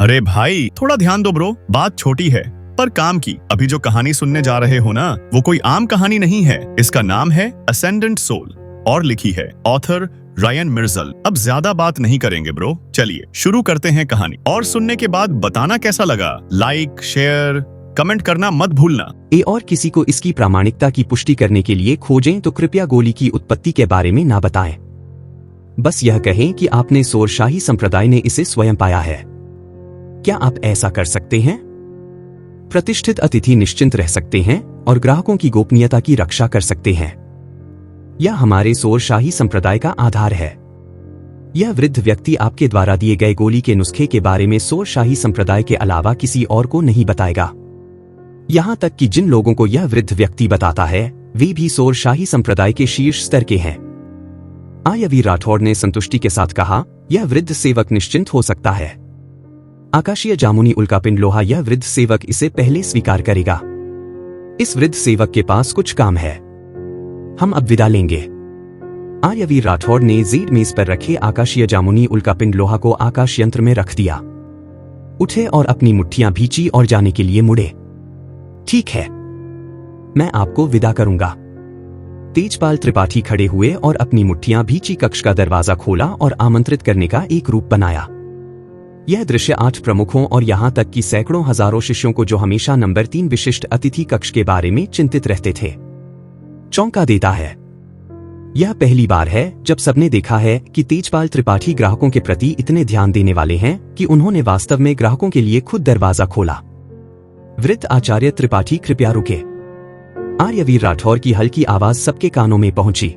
अरे भाई थोड़ा ध्यान दो ब्रो, बात छोटी है पर काम की। अभी जो कहानी सुनने जा रहे हो ना, वो कोई आम कहानी नहीं है। इसका नाम है असेंडेंट सोल और लिखी है ऑथर रायन मिर्जल। अब ज्यादा बात नहीं करेंगे ब्रो, चलिए शुरू करते हैं कहानी। और सुनने के बाद बताना कैसा लगा, लाइक शेयर कमेंट करना मत भूलना। और किसी को इसकी प्रामाणिकता की पुष्टि करने के लिए खोजें तो कृपया गोली की उत्पत्ति के बारे में ना बताएं। बस यह कहें कि आपने सोरशाही संप्रदाय ने इसे स्वयं पाया है। क्या आप ऐसा कर सकते हैं? प्रतिष्ठित अतिथि निश्चिंत रह सकते हैं और ग्राहकों की गोपनीयता की रक्षा कर सकते हैं। यह हमारे सोरशाही संप्रदाय का आधार है। यह वृद्ध व्यक्ति आपके द्वारा दिए गए गोली के नुस्खे के बारे में सोरशाही संप्रदाय के अलावा किसी और को नहीं बताएगा। यहां तक कि जिन लोगों को यह वृद्ध व्यक्ति बताता है वे भी सोरशाही संप्रदाय के शीर्ष स्तर के हैं। आयवी राठौड़ ने संतुष्टि के साथ कहा, यह वृद्ध सेवक निश्चिंत हो सकता है। आकाशीय जामुनी उल्कापिंड लोहा, यह वृद्ध सेवक इसे पहले स्वीकार करेगा। इस वृद्ध सेवक के पास कुछ काम है। हम अब विदा लेंगे। आयवी राठौड़ ने जेड मेज पर रखे आकाशीय जामुनी उल्कापिंड लोहा को आकाश यंत्र में रख दिया। उठे और अपनी मुट्ठियां भींची और जाने के लिए मुड़े। ठीक है, मैं आपको विदा करूंगा। तेजपाल त्रिपाठी खड़े हुए और अपनी मुट्ठियां भींची कक्ष का दरवाजा खोला और आमंत्रित करने का एक रूप बनाया। यह दृश्य 8 प्रमुखों और यहां तक कि सैकड़ों हजारों शिष्यों को जो हमेशा नंबर 3 विशिष्ट अतिथि कक्ष के बारे में चिंतित रहते थे, चौंका देता है। यह पहली बार है जब सबने देखा है कि तेजपाल त्रिपाठी ग्राहकों के प्रति इतने ध्यान देने वाले हैं कि उन्होंने वास्तव में ग्राहकों के लिए खुद दरवाजा खोला। वृद्ध आचार्य त्रिपाठी कृपया रुके। आर्यवीर राठौर की हल्की आवाज सबके कानों में पहुंची।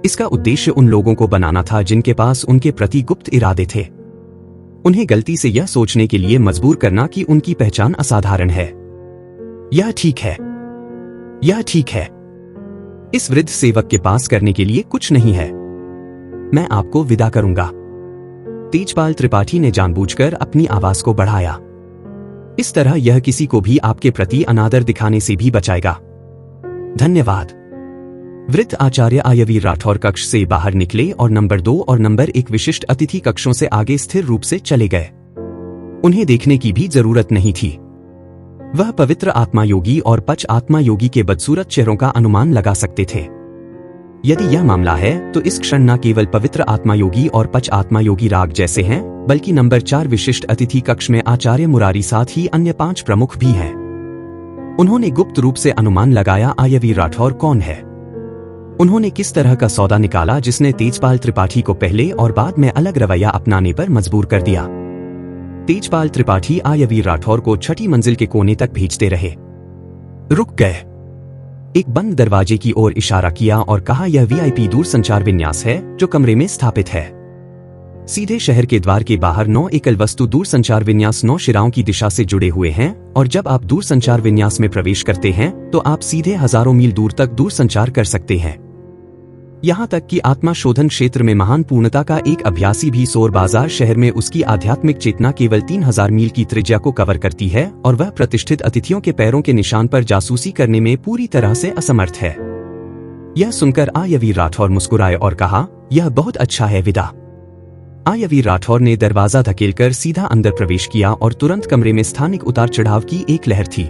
इसका उद्देश्य उन लोगों को बनाना था जिनके पास उनके प्रति गुप्त इरादे थे। उन्हें गलती से यह सोचने के लिए मजबूर करना कि उनकी पहचान असाधारण है। यह ठीक है, यह ठीक है। इस वृद्ध सेवक के पास करने के लिए कुछ नहीं है। मैं आपको विदा करूंगा। तेजपाल त्रिपाठी ने जानबूझकर अपनी आवाज को बढ़ाया। इस तरह यह किसी को भी आपके प्रति अनादर दिखाने से भी बचाएगा। धन्यवाद। वृद्ध आचार्य आयवीर राठौर कक्ष से बाहर निकले और नंबर 2 और नंबर 1 विशिष्ट अतिथि कक्षों से आगे स्थिर रूप से चले गए। उन्हें देखने की भी जरूरत नहीं थी। वह पवित्र आत्मा योगी और पच आत्मा योगी के बदसूरत चेहरों का अनुमान लगा सकते थे। यदि यह मामला है तो इस क्षण न केवल पवित्र आत्मा योगी और पच आत्मा योगी राग जैसे हैं, बल्कि नंबर 4 विशिष्ट अतिथि कक्ष में आचार्य मुरारी साथ ही अन्य 5 प्रमुख भी हैं। उन्होंने गुप्त रूप से अनुमान लगाया आयवीर राठौर कौन है। उन्होंने किस तरह का सौदा निकाला जिसने तेजपाल त्रिपाठी को पहले और बाद में अलग रवैया अपनाने पर मजबूर कर दिया। तेजपाल त्रिपाठी आयवीर राठौर को 6ठी मंजिल के कोने तक भेजते रहे। रुक गए। एक बंद दरवाजे की ओर इशारा किया और कहा, यह वीआईपी दूरसंचार विन्यास है जो कमरे में स्थापित है। सीधे शहर के द्वार के बाहर 9 एकल वस्तु दूरसंचार विन्यास 9 शिराओं की दिशा से जुड़े हुए हैं और जब आप दूरसंचार विन्यास में प्रवेश करते हैं तो आप सीधे हजारों मील दूर तक दूरसंचार कर सकते हैं। यहां तक कि आत्मा शोधन क्षेत्र में महान पूर्णता का एक अभ्यासी भी सोर बाजार शहर में उसकी आध्यात्मिक चेतना केवल 3000 मील की त्रिज्या को कवर करती है और वह प्रतिष्ठित अतिथियों के पैरों के निशान पर जासूसी करने में पूरी तरह से असमर्थ है। यह सुनकर आयवीर राठौर मुस्कुराए और कहा, यह बहुत अच्छा है, विदा। आयवीर राठौर ने दरवाजा धकेलकर सीधा अंदर प्रवेश किया और तुरंत कमरे में स्थानिक उतार चढ़ाव की एक लहर थी।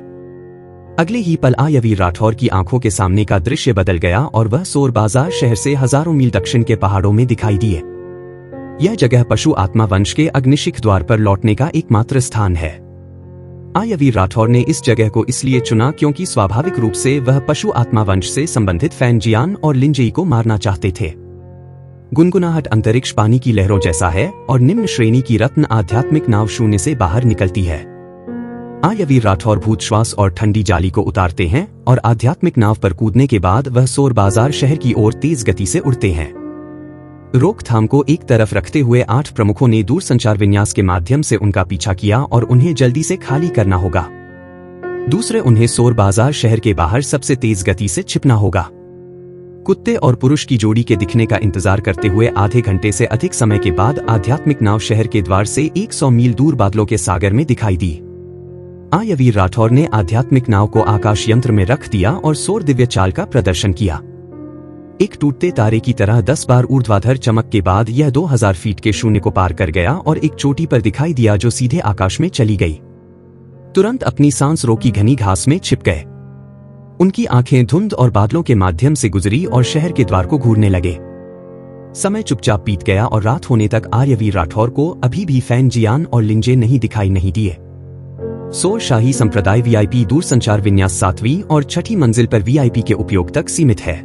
अगले ही पल आयवीर राठौर की आंखों के सामने का दृश्य बदल गया और वह सोर बाजार शहर से हजारों मील दक्षिण के पहाड़ों में दिखाई दिए। यह जगह पशु आत्मा वंश के अग्निशिख द्वार पर लौटने का एकमात्र स्थान है। आयवीर राठौर ने इस जगह को इसलिए चुना क्योंकि स्वाभाविक रूप से वह पशु आत्मा वंश से संबंधित फैनजियान और लिंजेई को मारना चाहते थे। गुनगुनाहट अंतरिक्ष पानी की लहरों जैसा है और निम्न श्रेणी की रत्न आध्यात्मिक नाव शून्य से बाहर निकलती है। आयवीर राठौर भूत श्वास और ठंडी जाली को उतारते हैं और आध्यात्मिक नाव पर कूदने के बाद वह सोर बाजार शहर की ओर तेज गति से उड़ते हैं। रोकथाम को एक तरफ रखते हुए 8 प्रमुखों ने दूरसंचार विन्यास के माध्यम से उनका पीछा किया और उन्हें जल्दी से खाली करना होगा। दूसरे, उन्हें सोर बाजार शहर के बाहर सबसे तेज गति से छिपना होगा। कुत्ते और पुरुष की जोड़ी के दिखने का इंतजार करते हुए आधे घंटे से अधिक समय के बाद आध्यात्मिक नाव शहर के द्वार से 100 मील दूर बादलों के सागर में दिखाई दी। आयवीर राठौर ने आध्यात्मिक नाव को आकाश यंत्र में रख दिया और सोर दिव्य चाल का प्रदर्शन किया। एक टूटते तारे की तरह 10 बार ऊर्ध्वाधर चमक के बाद यह 2000 फीट के शून्य को पार कर गया और एक चोटी पर दिखाई दिया जो सीधे आकाश में चली गई। तुरंत अपनी सांस रोकी घनी घास में छिप गए। उनकी आंखें धुंध और बादलों के माध्यम से गुजरी और शहर के द्वार को घूरने लगे। समय चुपचाप बीत गया और रात होने तक आर्यवीर राठौर को अभी भी फैन जियान और लिंजे नहीं दिखाई नहीं दिए। सोर शाही संप्रदाय वीआईपी दूरसंचार विन्यास 7वीं और 6ठी मंजिल पर वीआईपी के उपयोग तक सीमित है।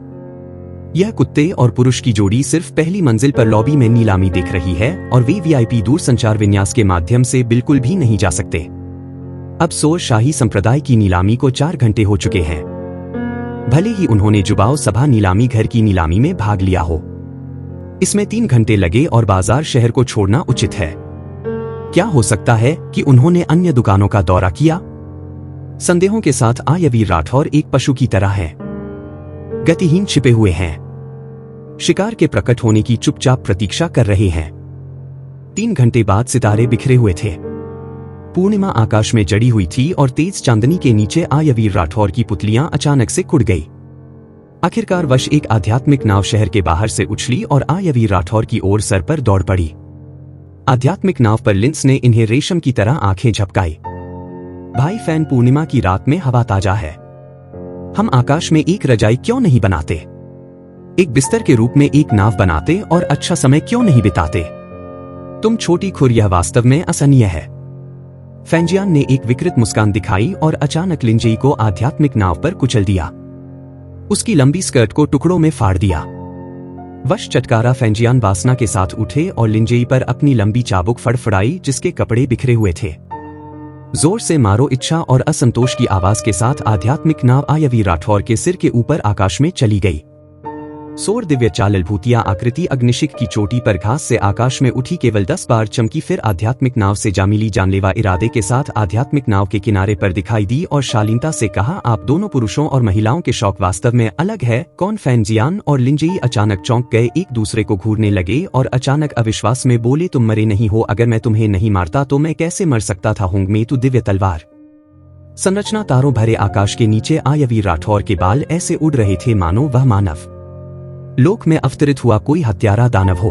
यह कुत्ते और पुरुष की जोड़ी सिर्फ पहली मंजिल पर लॉबी में नीलामी देख रही है और वे वीआईपी दूरसंचार विन्यास के माध्यम से बिल्कुल भी नहीं जा सकते। अब सोर शाही संप्रदाय की नीलामी को 4 घंटे हो चुके हैं। भले ही उन्होंने जुबाओ सभा नीलामी घर की नीलामी में भाग लिया हो, इसमें 3 घंटे लगे और बाजार शहर को छोड़ना उचित है। क्या हो सकता है कि उन्होंने अन्य दुकानों का दौरा किया? संदेहों के साथ आर्यवीर राठौर एक पशु की तरह हैं, गतिहीन छिपे हुए हैं, शिकार के प्रकट होने की चुपचाप प्रतीक्षा कर रहे हैं। 3 घंटे बाद सितारे बिखरे हुए थे। पूर्णिमा आकाश में जड़ी हुई थी और तेज चांदनी के नीचे आर्यवीर राठौर की पुतलियां अचानक से कुड़ गई। आखिरकार वश एक आध्यात्मिक नाव शहर के बाहर से उछली और आर्यवीर राठौर की ओर सर पर दौड़ पड़ी। आध्यात्मिक नाव पर लिंस ने इन्हें रेशम की तरह आंखें झपकाई। भाई फैन, पूर्णिमा की रात में हवा ताजा है। हम आकाश में एक रजाई क्यों नहीं बनाते? एक बिस्तर के रूप में एक नाव बनाते और अच्छा समय क्यों नहीं बिताते? तुम छोटी खुर, यह वास्तव में असहनीय है। फैंजियान ने एक विकृत मुस्कान दिखाई और अचानक लिंजेई को आध्यात्मिक नाव पर कुचल दिया। उसकी लंबी स्कर्ट को टुकड़ों में फाड़ दिया। वश चटकारा फैंजियान वासना के साथ उठे और लिंजेई पर अपनी लंबी चाबुक फड़फड़ाई जिसके कपड़े बिखरे हुए थे। जोर से मारो, इच्छा और असंतोष की आवाज के साथ आध्यात्मिक नाव आर्यवीर राठौर के सिर के ऊपर आकाश में चली गई। सोर दिव्य चालल भूतिया आकृति अग्निशिख की चोटी पर घास से आकाश में उठी, केवल 10 बार चमकी, फिर आध्यात्मिक नाव से जा मिली। जानलेवा इरादे के साथ आध्यात्मिक नाव के किनारे पर दिखाई दी और शालीनता से कहा, आप दोनों पुरुषों और महिलाओं के शौक वास्तव में अलग है। कौन? फैंजियान और लिंजेई अचानक चौंक गए, एक दूसरे को घूरने लगे और अचानक अविश्वास में बोले, तुम मरे नहीं हो। अगर मैं तुम्हें नहीं मारता तो मैं कैसे मर सकता था? होंग में तू दिव्य तलवार। संरचना तारों भरे आकाश के नीचे आर्यवीर राठौर के बाल ऐसे उड़ रहे थे मानो वह मानव लोक में अवतरित हुआ कोई हत्यारा दानव हो।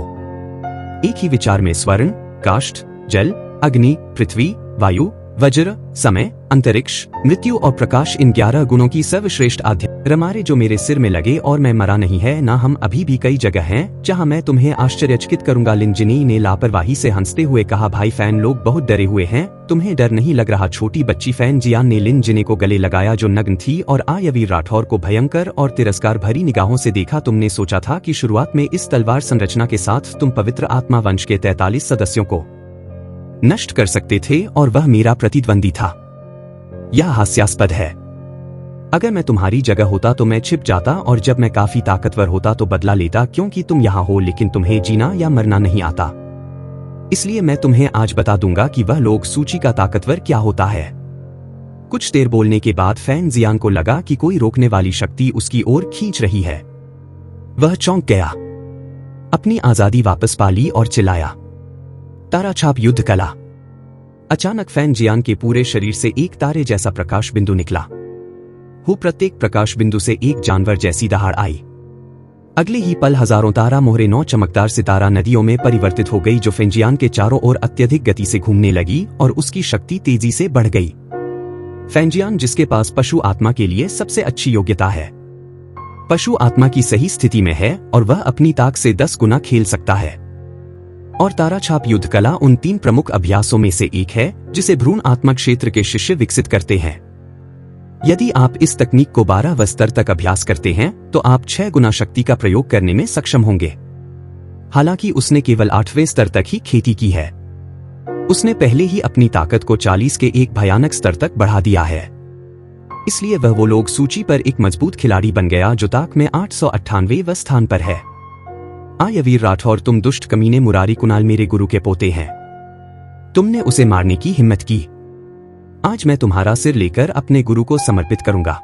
एक ही विचार में स्वर्ण, काष्ठ, जल, अग्नि, पृथ्वी, वायु, वज्र, समय, अंतरिक्ष, मृत्यु और प्रकाश, इन 11 गुणों की सर्वश्रेष्ठ रमारे जो मेरे सिर में लगे और मैं मरा नहीं है ना। हम अभी भी कई जगह हैं जहां मैं तुम्हें आश्चर्यचकित करूंगा। लिंजिनी ने लापरवाही से हंसते हुए कहा, भाई फैन, लोग बहुत डरे हुए हैं, तुम्हें डर नहीं लग रहा? छोटी बच्ची फैन जियान ने लिंजिनी को गले लगाया जो नग्न थी और आर्यवीर राठौर को भयंकर और तिरस्कार भरी निगाहों से देखा। तुमने सोचा था कि शुरुआत में इस तलवार संरचना के साथ तुम पवित्र आत्मा वंश के 43 सदस्यों को नष्ट कर सकते थे और वह मेरा प्रतिद्वंदी था। यह हास्यास्पद है। अगर मैं तुम्हारी जगह होता तो मैं छिप जाता और जब मैं काफी ताकतवर होता तो बदला लेता, क्योंकि तुम यहाँ हो लेकिन तुम्हें जीना या मरना नहीं आता। इसलिए मैं तुम्हें आज बता दूंगा कि वह लोग सूची का ताकतवर क्या होता है। कुछ देर बोलने के बाद फैन जियांग को लगा कि कोई रोकने वाली शक्ति उसकी ओर खींच रही है। वह चौंक गया, अपनी आजादी वापस पा ली और चिल्लाया, ताराछाप युद्ध कला। अचानक फैन जियांग के पूरे शरीर से एक तारे जैसा प्रकाश बिंदु निकला। प्रत्येक प्रकाश बिंदु से एक जानवर जैसी दहाड़ आई। अगले ही पल हजारों तारा मोहरे 9 चमकदार सितारा नदियों में परिवर्तित हो गई जो फैंजियान के चारों ओर अत्यधिक गति से घूमने लगी और उसकी शक्ति तेजी से बढ़ गई। फैंजियान, जिसके पास पशु आत्मा के लिए सबसे अच्छी योग्यता है, पशु आत्मा की सही स्थिति में है और वह अपनी ताक से 10 गुना खेल सकता है। और ताराछाप युद्ध कला उन 3 प्रमुख अभ्यासों में से एक है जिसे भ्रूण आत्मा क्षेत्र के शिष्य विकसित करते हैं। यदि आप इस तकनीक को 12वें स्तर तक अभ्यास करते हैं तो आप 6 गुना शक्ति का प्रयोग करने में सक्षम होंगे। हालांकि उसने केवल 8वें स्तर तक ही खेती की है। उसने पहले ही अपनी ताकत को 40 के एक भयानक स्तर तक बढ़ा दिया है। इसलिए वह वो लोग सूची पर एक मजबूत खिलाड़ी बन गया जो ताक में 898वें स्थान पर है। आर्यवीर राठौर, तुम दुष्ट कमीने मुरारी कुणाल मेरे गुरु के पोते हैं। तुमने उसे मारने की हिम्मत की। आज मैं तुम्हारा सिर लेकर अपने गुरु को समर्पित करूंगा।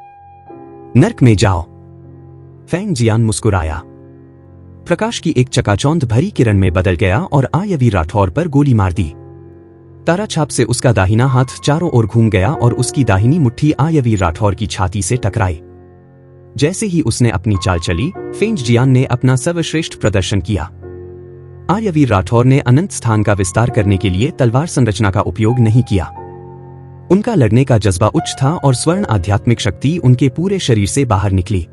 नर्क में जाओ। फैंग जियान मुस्कुराया, प्रकाश की एक चकाचौंध भरी किरण में बदल गया और आर्यवीर राठौर पर गोली मार दी। ताराछाप से उसका दाहिना हाथ चारों ओर घूम गया और उसकी दाहिनी मुट्ठी आर्यवीर राठौर की छाती से टकराई। जैसे ही उसने अपनी चाल चली, फेंग जियान ने अपना सर्वश्रेष्ठ प्रदर्शन किया। आर्यवीर राठौर ने अनंत स्थान का विस्तार करने के लिए तलवार संरचना का उपयोग नहीं किया। उनका लड़ने का जज्बा उच्च था और स्वर्ण आध्यात्मिक शक्ति उनके पूरे शरीर से बाहर निकली।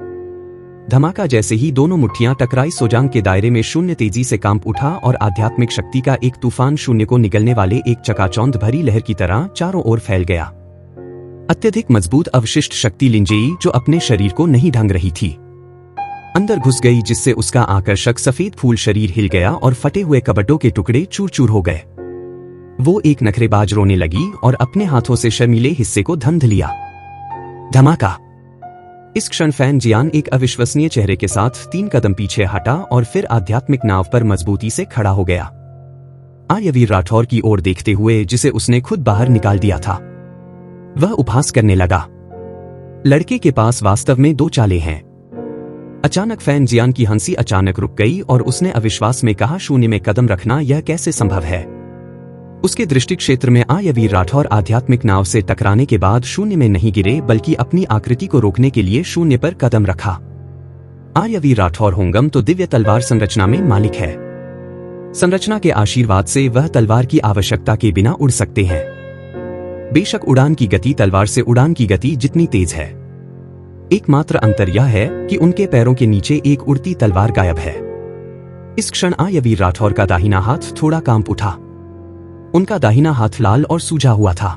धमाका जैसे ही दोनों मुट्ठियां टकराई, सोजांग के दायरे में शून्य तेजी से कांप उठा और आध्यात्मिक शक्ति का एक तूफान शून्य को निगलने वाले एक चकाचौंध भरी लहर की तरह चारों ओर फैल गया। अत्यधिक मजबूत अवशिष्ट शक्ति लिंजेई जो अपने शरीर को नहीं ढंग रही थी, अंदर घुस गई, जिससे उसका आकर्षक सफेद फूल शरीर हिल गया और फटे हुए कपड़ों के टुकड़े चूर चूर हो गए। वो एक नखरेबाज रोने लगी और अपने हाथों से शर्मीले हिस्से को धंध लिया। धमाका। इस क्षण फेंग जियान एक अविश्वसनीय चेहरे के साथ 3 कदम पीछे हटा और फिर आध्यात्मिक नाव पर मजबूती से खड़ा हो गया, आर्यवीर राठौर की ओर देखते हुए, जिसे उसने खुद बाहर निकाल दिया था। वह उपहास करने लगा। लड़के के पास वास्तव में 2 चालें हैं। अचानक फेंग जियान की हंसी अचानक रुक गई और उसने अविश्वास में कहा, शून्य में कदम रखना, यह कैसे संभव है? उसके दृष्टि क्षेत्र में आर्यवीर राठौर आध्यात्मिक नाव से टकराने के बाद शून्य में नहीं गिरे, बल्कि अपनी आकृति को रोकने के लिए शून्य पर कदम रखा। आर्यवीर राठौर होंगम तो दिव्य तलवार संरचना में मालिक है। संरचना के आशीर्वाद से वह तलवार की आवश्यकता के बिना उड़ सकते हैं। बेशक उड़ान की गति तलवार से उड़ान की गति जितनी तेज है। एकमात्र अंतर यह है कि उनके पैरों के नीचे एक उड़ती तलवार गायब है। इस क्षण आर्यवीर राठौर का दाहिना हाथ थोड़ा कांप उठा। उनका दाहिना हाथ लाल और सूजा हुआ था।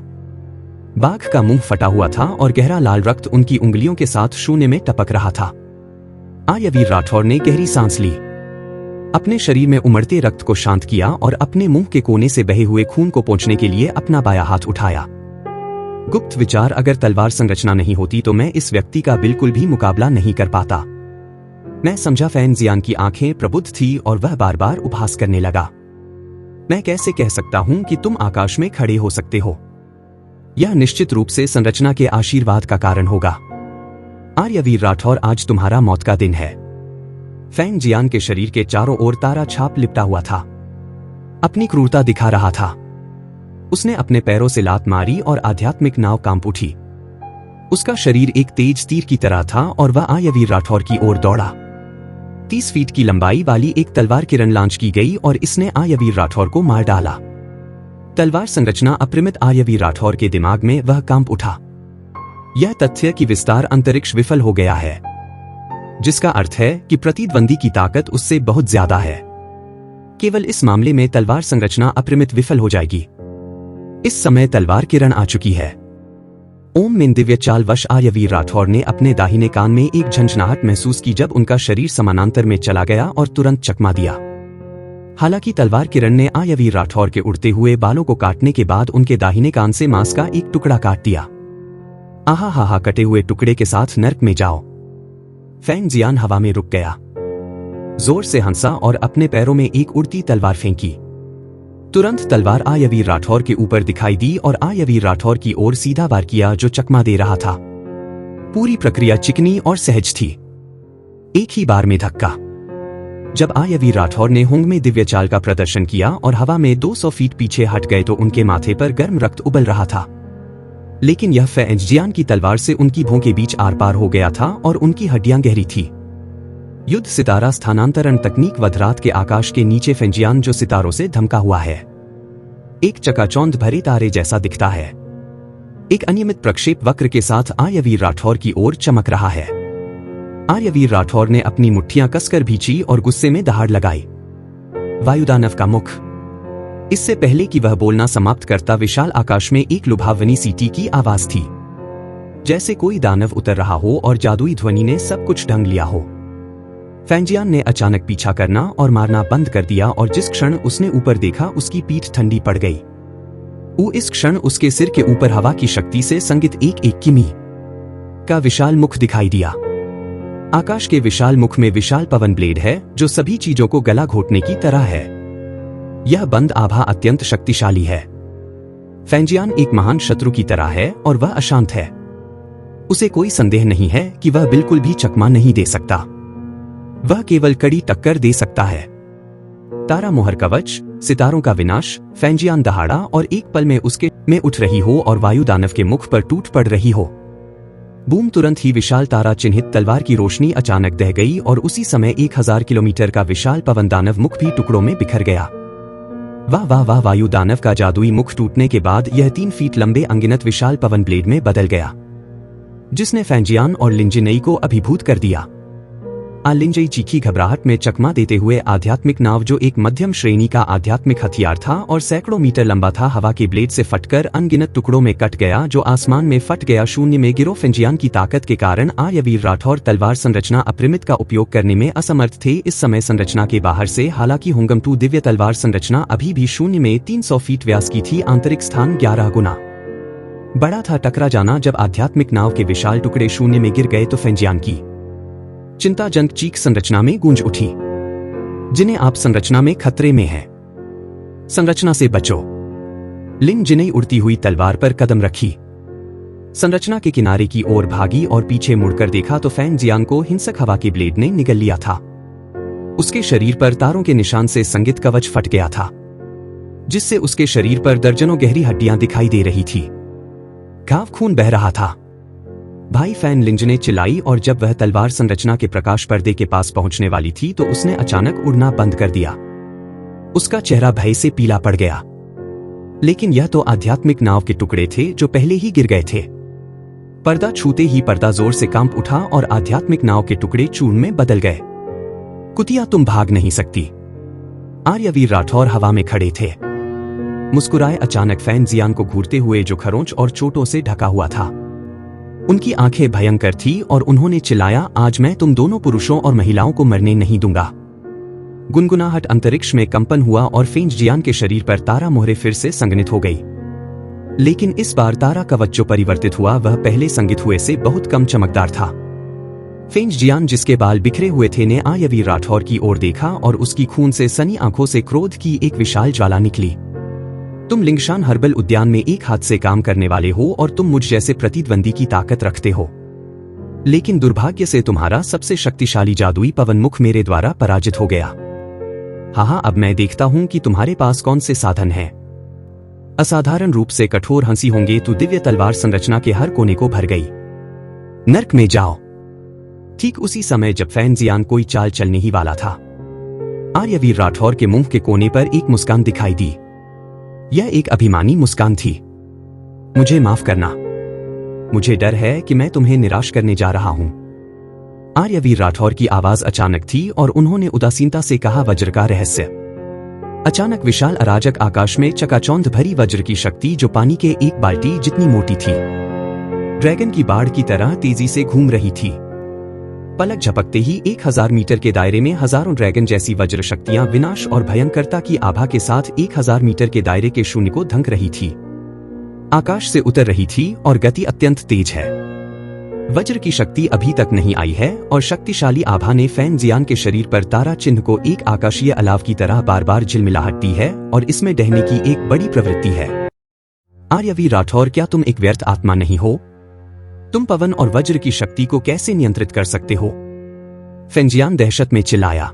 बाघ का मुंह फटा हुआ था और गहरा लाल रक्त उनकी उंगलियों के साथ शून्य में टपक रहा था। आर्यवीर राठौर ने गहरी सांस ली, अपने शरीर में उमड़ते रक्त को शांत किया और अपने मुंह के कोने से बहे हुए खून को पोंछने के लिए अपना बायां हाथ उठाया। गुप्त विचार, अगर तलवार संरचना नहीं होती तो मैं इस व्यक्ति का बिल्कुल भी मुकाबला नहीं कर पाता। मैं समझा। फेंग जियान की आंखें प्रबुद्ध थी और वह बार बार उपहास करने लगा। मैं कैसे कह सकता हूं कि तुम आकाश में खड़े हो सकते हो? यह निश्चित रूप से संरचना के आशीर्वाद का कारण होगा। आर्यवीर राठौर, आज तुम्हारा मौत का दिन है। फेंग जियान के शरीर के चारों ओर तारा छाप लिपटा हुआ था, अपनी क्रूरता दिखा रहा था। उसने अपने पैरों से लात मारी और आध्यात्मिक नाव कांप उठी। उसका शरीर एक तेज तीर की तरह था और वह आर्यवीर राठौर की ओर दौड़ा। 30 फीट की लंबाई वाली एक तलवार किरण लॉन्च की गई और इसने आर्यवीर राठौर को मार डाला। तलवार संरचना अपरिमित। आर्यवीर राठौर के दिमाग में वह कांप उठा। यह तथ्य कि विस्तार अंतरिक्ष विफल हो गया है, जिसका अर्थ है कि प्रतिद्वंदी की ताकत उससे बहुत ज्यादा है। केवल इस मामले में तलवार संरचना अपरिमित विफल हो जाएगी। इस समय तलवार किरण आ चुकी है। ओम में दिव्य चाल वश आर्यवीर राठौर ने अपने दाहिने कान में एक झंझनाहट महसूस की जब उनका शरीर समानांतर में चला गया और तुरंत चकमा दिया। हालांकि तलवार किरण ने आर्यवीर राठौर के उड़ते हुए बालों को काटने के बाद उनके दाहिने कान से मांस का एक टुकड़ा काट दिया। आहा हा हा, कटे हुए टुकड़े के साथ नर्क में जाओ। फेंग जियान हवा में रुक गया, जोर से हंसा और अपने पैरों में एक उड़ती तलवार फेंकी। तुरंत तलवार आर्यवीर राठौर के ऊपर दिखाई दी और आर्यवीर राठौर की ओर सीधा वार किया, जो चकमा दे रहा था। पूरी प्रक्रिया चिकनी और सहज थी। एक ही बार में धक्का। जब आर्यवीर राठौर ने हुंग में दिव्य चाल का प्रदर्शन किया और हवा में 200 फीट पीछे हट गए तो उनके माथे पर गर्म रक्त उबल रहा था। लेकिन यह फेंग जियान की तलवार से उनकी भों के बीच आर पार हो गया था और उनकी हड्डियां गहरी थी। युद्ध सितारा स्थानांतरण तकनीक वधरात के आकाश के नीचे फेंग जियान जो सितारों से धमका हुआ है, एक चकाचौंध भरे तारे जैसा दिखता है। एक अनियमित प्रक्षेप वक्र के साथ आर्यवीर राठौर की ओर चमक रहा है। आर्यवीर राठौर ने अपनी मुट्ठियां कसकर भींची और गुस्से में दहाड़ लगाई। वायुदानव का मुख। इससे पहले कि वह बोलना समाप्त करता, विशाल आकाश में एक लुभावनी सीटी की आवाज थी, जैसे कोई दानव उतर रहा हो और जादुई ध्वनि ने सब कुछ ढंग लिया हो। फेंग जियान ने अचानक पीछा करना और मारना बंद कर दिया और जिस क्षण उसने ऊपर देखा उसकी पीठ ठंडी पड़ गई। इस क्षण उसके सिर के ऊपर हवा की शक्ति से संगित एक किमी का विशाल मुख दिखाई दिया। आकाश के विशाल मुख में विशाल पवन ब्लेड है जो सभी चीजों को गला घोटने की तरह है। यह बंद आभा अत्यंत शक्तिशाली है। फेंग जियान एक महान शत्रु की तरह है और वह अशांत है। उसे कोई संदेह नहीं है कि वह बिल्कुल भी चकमा नहीं दे सकता। वह केवल कड़ी टक्कर दे सकता है। तारा मोहर कवच, सितारों का विनाश, फेंग जियान दहाड़ा और एक पल में उसके में उठ रही हो और वायु दानव के मुख पर टूट पड़ रही हो। बूम! तुरंत ही विशाल तारा चिन्हित तलवार की रोशनी अचानक दह गई और उसी समय 1000 किलोमीटर का विशाल पवन दानव मुख भी टुकड़ों में बिखर गया। वाह वाह वाह! वायु दानव का जादुई मुख टूटने के बाद यह 3 फीट लंबे अनगिनत विशाल पवन ब्लेड में बदल गया, जिसने फैंजियान और लिंजिनई को अभिभूत कर दिया। लिंजई चीखी घबराहट में चकमा देते हुए आध्यात्मिक नाव, जो एक मध्यम श्रेणी का आध्यात्मिक हथियार था और सैकड़ों मीटर लंबा था, हवा के ब्लेड से फटकर अनगिनत टुकड़ों में कट गया, जो आसमान में फट गया। शून्य में गिरो फैंजियान की ताकत के कारण आर्यवीर राठौर तलवार संरचना अपरिमित का उपयोग करने में असमर्थ थे। इस समय संरचना के बाहर से हालांकि हुंगम 2 दिव्य तलवार संरचना अभी भी शून्य में 300 फीट व्यास की थी, आंतरिक स्थान 11 गुना बड़ा था। टकरा जाना! जब आध्यात्मिक नाव के विशाल टुकड़े शून्य में गिर गए तो फैंजियान की चिंताजनक चीख संरचना में गूंज उठी, जिन्हें आप संरचना में खतरे में है, संरचना से बचो। लिंजिनई उड़ती हुई तलवार पर कदम रखी, संरचना के किनारे की ओर भागी और पीछे मुड़कर देखा तो फैंजियान को हिंसक हवा के ब्लेड ने निगल लिया था। उसके शरीर पर तारों के निशान से संगित कवच फट गया था, जिससे उसके शरीर पर दर्जनों गहरी हड्डियां दिखाई दे रही थी। घाव खून बह रहा था। भाई! फैन लिंजिने चिल्लाई, और जब वह तलवार संरचना के प्रकाश पर्दे के पास पहुंचने वाली थी तो उसने अचानक उड़ना बंद कर दिया। उसका चेहरा भय से पीला पड़ गया। लेकिन यह तो आध्यात्मिक नाव के टुकड़े थे जो पहले ही गिर गए थे। पर्दा छूते ही पर्दा जोर से कांप उठा और आध्यात्मिक नाव के टुकड़े चूर्ण में बदल गए। कुतिया, तुम भाग नहीं सकती! आर्यवीर राठौर हवा में खड़े थे, मुस्कुराए। अचानक फैंजियान को घूरते हुए जो खरोंच और चोटों से ढका हुआ था, उनकी आंखें भयंकर थी और उन्होंने चिल्लाया, आज मैं तुम दोनों पुरुषों और महिलाओं को मरने नहीं दूंगा। गुनगुनाहट अंतरिक्ष में कंपन हुआ और फैंजियान के शरीर पर तारा मोहरे फिर से संघनित हो गई। लेकिन इस बार तारा कवच जो परिवर्तित हुआ वह पहले संगित हुए से बहुत कम चमकदार था। फैंजियान, जिसके बाल बिखरे हुए थे, ने आर्यवीर राठौर की ओर देखा और उसकी खून से सनी आंखों से क्रोध की एक विशाल ज्वाला निकली। तुम लिंगशान हर्बल उद्यान में एक हाथ से काम करने वाले हो और तुम मुझ जैसे प्रतिद्वंदी की ताकत रखते हो, लेकिन दुर्भाग्य से तुम्हारा सबसे शक्तिशाली जादुई पवन मुख मेरे द्वारा पराजित हो गया। हाँ, अब मैं देखता हूं कि तुम्हारे पास कौन से साधन हैं। असाधारण रूप से कठोर हंसी होंगे तो दिव्य तलवार संरचना के हर कोने को भर गई। नर्क में जाओ! ठीक उसी समय जब फैंजियान कोई चाल चलने ही वाला था, आर्यवीर राठौर के मुंह के कोने पर एक मुस्कान दिखाई दी। यह एक अभिमानी मुस्कान थी। मुझे माफ करना, मुझे डर है कि मैं तुम्हें निराश करने जा रहा हूं। आर्यवीर राठौर की आवाज अचानक थी और उन्होंने उदासीनता से कहा, वज्र का रहस्य। अचानक विशाल अराजक आकाश में चकाचौंध भरी वज्र की शक्ति, जो पानी के एक बाल्टी जितनी मोटी थी, ड्रैगन की बाढ़ की तरह तेजी से घूम रही थी। पलक झपकते ही 1000 मीटर के दायरे में हजारों ड्रैगन जैसी वज्र शक्तियां विनाश और भयंकरता की आभा के साथ 1000 मीटर के दायरे के शून्य को ढंक रही थी, आकाश से उतर रही थी और गति अत्यंत तेज है। वज्र की शक्ति अभी तक नहीं आई है और शक्तिशाली आभा ने फैंजियान के शरीर पर तारा चिन्ह को एक आकाशीय अलाव की तरह बार बार झिलमिलाहट दी है और इसमें डहने की एक बड़ी प्रवृत्ति है। आर्यवीर राठौर, क्या तुम एक व्यर्थ आत्मा नहीं हो? तुम पवन और वज्र की शक्ति को कैसे नियंत्रित कर सकते हो? फैंजियान दहशत में चिल्लाया।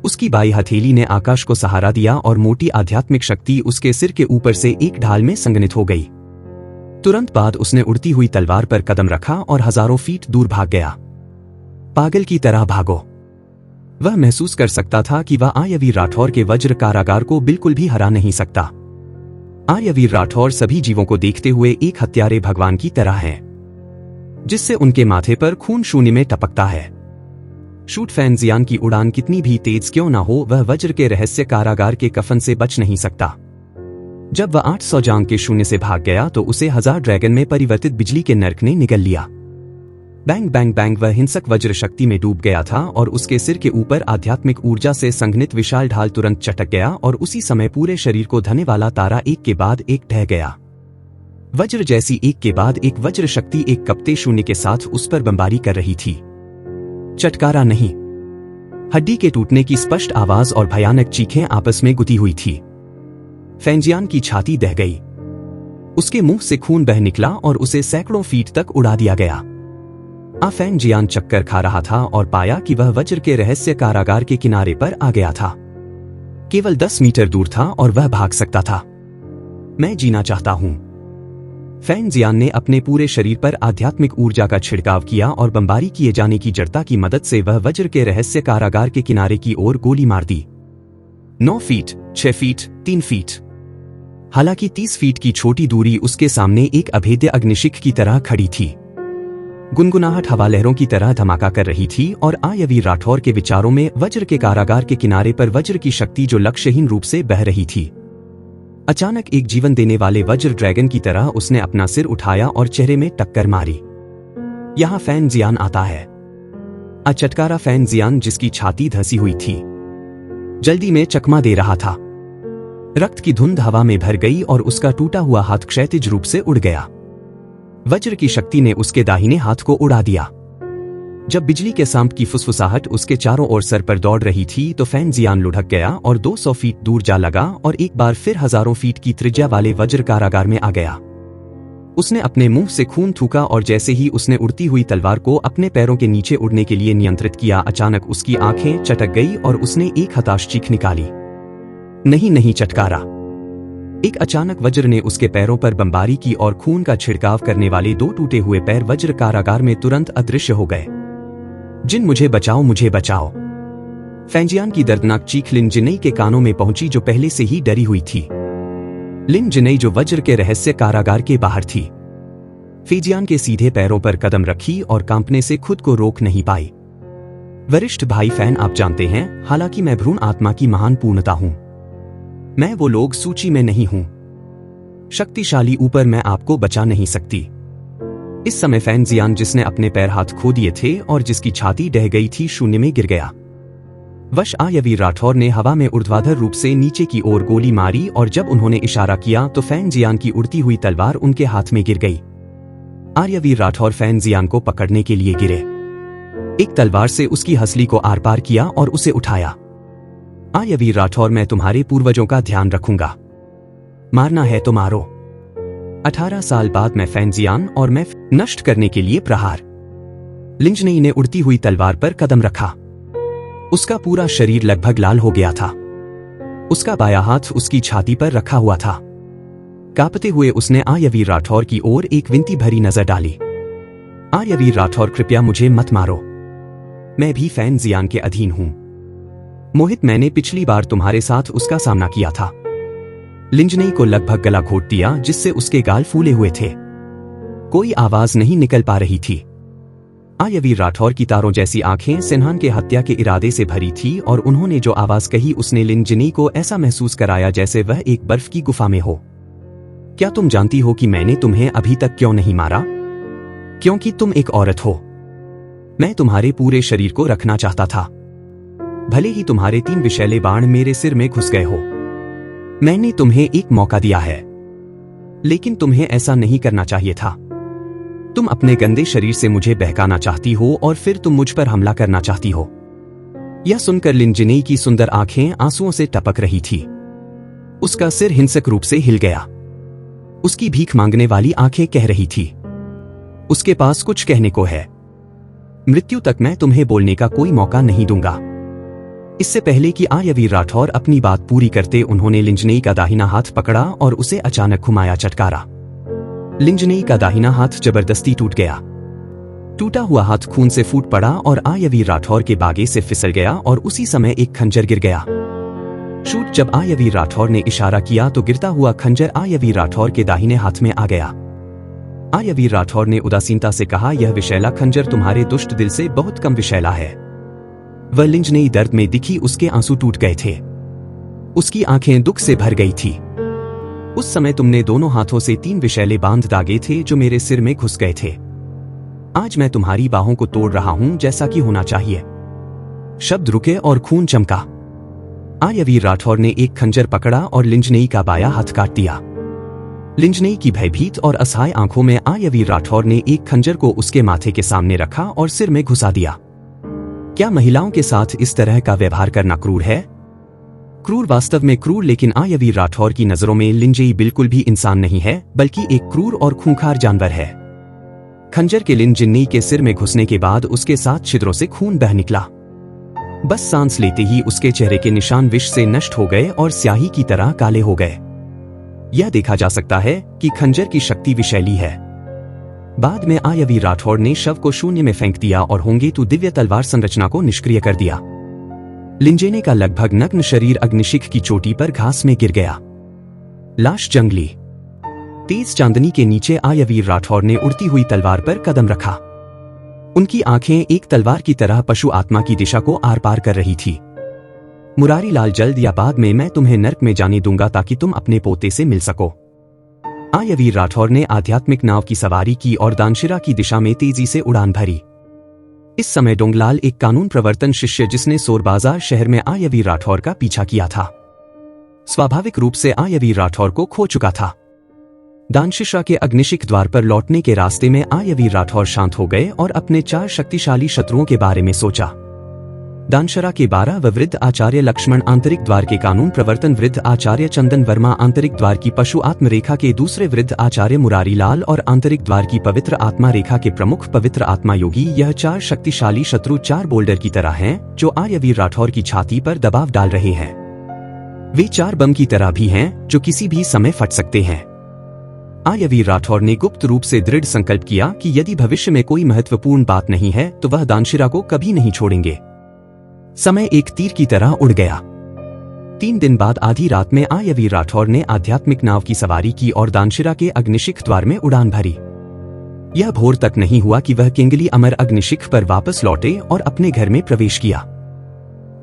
उसकी बाई हथेली ने आकाश को सहारा दिया और मोटी आध्यात्मिक शक्ति उसके सिर के ऊपर से एक ढाल में संघनित हो गई। तुरंत बाद उसने उड़ती हुई तलवार पर कदम रखा और हजारों फीट दूर भाग गया। पागल की तरह भागो! वह महसूस कर सकता था कि वह आर्यवीर राठौर के वज्र कारागार को बिल्कुल भी हरा नहीं सकता। आर्यवीर राठौर सभी जीवों को देखते हुए एक हत्यारे भगवान की तरह हैं, जिससे उनके माथे पर खून शून्य में टपकता है। शूट! फैंजियान की उड़ान कितनी भी तेज क्यों ना हो, वह वज्र के रहस्य कारागार के कफन से बच नहीं सकता। जब वह 800 जांग के शून्य से भाग गया तो उसे 1000 ड्रैगन में परिवर्तित बिजली के नर्क ने निगल लिया। Bang bang bang! वह हिंसक वज्र शक्ति में डूब गया था और उसके सिर के ऊपर आध्यात्मिक ऊर्जा से संघनित विशाल ढाल तुरंत चटक गया और उसी समय पूरे शरीर को धने वाला तारा एक के बाद एक ढह गया। वज्र जैसी एक के बाद एक वज्र शक्ति एक कपते शून्य के साथ उस पर बमबारी कर रही थी। चटकारा नहीं, हड्डी के टूटने की स्पष्ट आवाज और भयानक चीखें आपस में गुथी हुई थी। फैंजियान की छाती दह गई, उसके मुंह से खून बह निकला और उसे सैकड़ों फीट तक उड़ा दिया गया। फैंजियान चक्कर खा रहा था और पाया कि वह वज्र के रहस्य कारागार के किनारे पर आ गया था। केवल 10 मीटर दूर था और वह भाग सकता था। मैं जीना चाहता हूं। फैंग जियान ने अपने पूरे शरीर पर आध्यात्मिक ऊर्जा का छिड़काव किया और बमबारी किए जाने की जड़ता की मदद से वह वज्र के रहस्य कारागार के किनारे की ओर गोली मार दी। 9 फीट, 6 फीट, 3 फीट। हालांकि 30 फीट की छोटी दूरी उसके सामने एक अभेद्य अग्निशिख की तरह खड़ी थी। गुनगुनाहट हवा लहरों की तरह धमाका कर रही थी और आयवी राठौर के विचारों में वज्र के कारागार के किनारे पर वज्र की शक्ति जो लक्ष्यहीन रूप से बह रही थी। अचानक एक जीवन देने वाले वज्र ड्रैगन की तरह उसने अपना सिर उठाया और चेहरे में टक्कर मारी। यहां फैंग जियान आता है। चटकारा फैंग जियान जिसकी छाती धंसी हुई थी, जल्दी में चकमा दे रहा था। रक्त की धुंध हवा में भर गई और उसका टूटा हुआ हाथ क्षैतिज रूप से उड़ गया। वज्र की शक्ति ने उसके दाहिने हाथ को उड़ा दिया। जब बिजली के सांप की फुसफुसाहट उसके चारों ओर सर पर दौड़ रही थी तो फैंग जियान लुढ़क गया और 200 फीट दूर जा लगा और एक बार फिर हजारों फीट की त्रिज्या वाले वज्र कारागार में आ गया। उसने अपने मुंह से खून थूका और जैसे ही उसने उड़ती हुई तलवार को अपने पैरों के नीचे उड़ने के लिए नियंत्रित किया, अचानक उसकी आंखें चटक गई और उसने एक हताश चीख निकाली। नहीं नहीं चटकारा। एक अचानक वज्र ने उसके पैरों पर बमबारी की और खून का छिड़काव करने वाले 2 टूटे हुए पैर वज्र कारागार में तुरंत अदृश्य हो गए। जिन, मुझे बचाओ, मुझे बचाओ। फैंग जियान की दर्दनाक चीख लिन जिनेई के कानों में पहुंची जो पहले से ही डरी हुई थी। लिन जिनेई जो वज्र के रहस्य कारागार के बाहर थी, फैंग जियान के सीधे पैरों पर कदम रखी और कांपने से खुद को रोक नहीं पाई। वरिष्ठ भाई फैन, आप जानते हैं, हालांकि मैं भ्रूण आत्मा की महान पूर्णता हूं। मैं वो लोग सूची में नहीं हूं। शक्तिशाली ऊपर मैं आपको बचा नहीं सकती। इस समय फैंग जियान जिसने अपने पैर हाथ खो दिए थे और जिसकी छाती ढह गई थी, शून्य में गिर गया। वश आयवी राठौर ने हवा में ऊर्ध्वाधर रूप से नीचे की ओर गोली मारी और जब उन्होंने इशारा किया तो फैंग जियान की उड़ती हुई तलवार उनके हाथ में गिर गई। आर्यवीर राठौर फैंग जियान को पकड़ने के लिए गिरे। एक तलवार से उसकी हंसली को आर पार किया और उसे उठाया। आर्यवीर राठौर, मैं तुम्हारे पूर्वजों का ध्यान रखूंगा। मारना है तो मारो। 18 साल बाद मैं फैंग जियान और मैं नष्ट करने के लिए प्रहार। लिन जिनेई ने उड़ती हुई तलवार पर कदम रखा। उसका पूरा शरीर लगभग लाल हो गया था। उसका बायां हाथ उसकी छाती पर रखा हुआ था। कांपते हुए उसने आर्यवीर राठौर की ओर एक विनती भरी नजर डाली। आर्यवीर राठौर, कृपया मुझे मत मारो। मैं भी फैंग जियान के अधीन हूं। मोहित, मैंने पिछली बार तुम्हारे साथ उसका सामना किया था। लिन जिनेई को लगभग गला घोट दिया जिससे उसके गाल फूले हुए थे। कोई आवाज नहीं निकल पा रही थी। आर्यवीर राठौर की तारों जैसी आंखें सिन्हान के हत्या के इरादे से भरी थी और उन्होंने जो आवाज कही उसने लिन जिनेई को ऐसा महसूस कराया जैसे वह एक बर्फ की गुफा में हो। क्या तुम जानती हो कि मैंने तुम्हें अभी तक क्यों नहीं मारा? क्योंकि तुम एक औरत हो। मैं तुम्हारे पूरे शरीर को रखना चाहता था। भले ही तुम्हारे 3 विषैले बाण मेरे सिर में घुस गए हो। मैंने तुम्हें एक मौका दिया है, लेकिन तुम्हें ऐसा नहीं करना चाहिए था। तुम अपने गंदे शरीर से मुझे बहकाना चाहती हो और फिर तुम मुझ पर हमला करना चाहती हो। यह सुनकर लिन जिनेई की सुंदर आंखें आंसुओं से टपक रही थी। उसका सिर हिंसक रूप से हिल गया। उसकी भीख मांगने वाली आंखें कह रही थी, उसके पास कुछ कहने को है। मृत्यु तक मैं तुम्हें बोलने का कोई मौका नहीं दूंगा। इससे पहले कि आर्यवीर राठौर अपनी बात पूरी करते, उन्होंने लिन जिनेई का दाहिना हाथ पकड़ा और उसे अचानक घुमाया। चटकारा। लिन जिनेई का दाहिना हाथ जबरदस्ती टूट गया। टूटा हुआ हाथ खून से फूट पड़ा और आर्यवीर राठौर के बागे से फिसल गया और उसी समय एक खंजर गिर गया। शूट। जब आर्यवीर राठौर ने इशारा किया तो गिरता हुआ खंजर आर्यवीर राठौर के दाहिने हाथ में आ गया। आर्यवीर राठौर ने उदासीनता से कहा, यह विषैला खंजर तुम्हारे दुष्ट दिल से बहुत कम विषैला है। वह लिन जिनेई दर्द में दिखी, उसके आंसू टूट गए थे। उसकी आंखें दुख से भर गई थी। उस समय तुमने दोनों हाथों से 3 विषैले बांध दागे थे जो मेरे सिर में घुस गए थे। आज मैं तुम्हारी बाहों को तोड़ रहा हूं जैसा कि होना चाहिए। शब्द रुके और खून चमका। आर्यवीर राठौर ने एक खंजर पकड़ा और लिन जिनेई का बायां हाथ काट दिया। लिन जिनेई की भयभीत और असहाय आंखों में आर्यवीर राठौर ने एक खंजर को उसके माथे के सामने रखा और सिर में घुसा दिया। क्या महिलाओं के साथ इस तरह का व्यवहार करना क्रूर है? क्रूर, वास्तव में क्रूर। लेकिन आर्यवीर राठौर की नजरों में लिन जिनेई बिल्कुल भी इंसान नहीं है, बल्कि एक क्रूर और खूंखार जानवर है। खंजर के लिन जिनेई के सिर में घुसने के बाद उसके 7 छिद्रों से खून बह निकला। बस सांस लेते ही उसके चेहरे के निशान विष से नष्ट हो गए और स्याही की तरह काले हो गए। यह देखा जा सकता है कि खंजर की शक्ति विषैली है। बाद में आयवी राठौर ने शव को शून्य में फेंक दिया और होंगेतु दिव्य तलवार संरचना को निष्क्रिय कर दिया। लिंजेने का लगभग नग्न शरीर अग्निशिख की चोटी पर घास में गिर गया। लाश जंगली। तेज चांदनी के नीचे आयवीर राठौर ने उड़ती हुई तलवार पर कदम रखा। उनकी आंखें एक तलवार की तरह पशु आत्मा की दिशा को आर पार कर रही थी। मुरारी लाल, जल्द या बाद में मैं तुम्हें नर्क में जाने दूंगा ताकि तुम अपने पोते से मिल सको। आयवीर राठौर ने आध्यात्मिक नाव की सवारी की और दानशिरा की दिशा में तेजी से उड़ान भरी। इस समय डोंगलाल एक कानून प्रवर्तन शिष्य जिसने सोरबाजार शहर में आयवीर राठौर का पीछा किया था, स्वाभाविक रूप से आयवीर राठौर को खो चुका था। दानशिरा के अग्निशिख द्वार पर लौटने के रास्ते में आयवीर राठौर शांत हो गए और अपने 4 शक्तिशाली शत्रुओं के बारे में सोचा। दानशिरा के 12 वृद्ध आचार्य लक्ष्मण आंतरिक द्वार के कानून प्रवर्तन वृद्ध आचार्य चंदन वर्मा, आंतरिक द्वार की पशु आत्म रेखा के दूसरे वृद्ध आचार्य मुरारी लाल और आंतरिक द्वार की पवित्र आत्मा रेखा के प्रमुख पवित्र आत्मा योगी। यह 4 शक्तिशाली शत्रु 4 बोल्डर की तरह हैं जो आयवीर राठौर की छाती पर दबाव डाल रहे हैं। वे 4 बम की तरह भी हैं जो किसी भी समय फट सकते हैं। आयवीर राठौर ने गुप्त रूप से दृढ़ संकल्प किया कि यदि भविष्य में कोई महत्वपूर्ण बात नहीं है तो वह दानशिरा को कभी नहीं छोड़ेंगे। समय एक तीर की तरह उड़ गया। 3 दिन बाद आधी रात में आयवीर राठौर ने आध्यात्मिक नाव की सवारी की और दानशिरा के अग्निशिख द्वार में उड़ान भरी। यह भोर तक नहीं हुआ कि वह किंगली अमर अग्निशिख पर वापस लौटे और अपने घर में प्रवेश किया।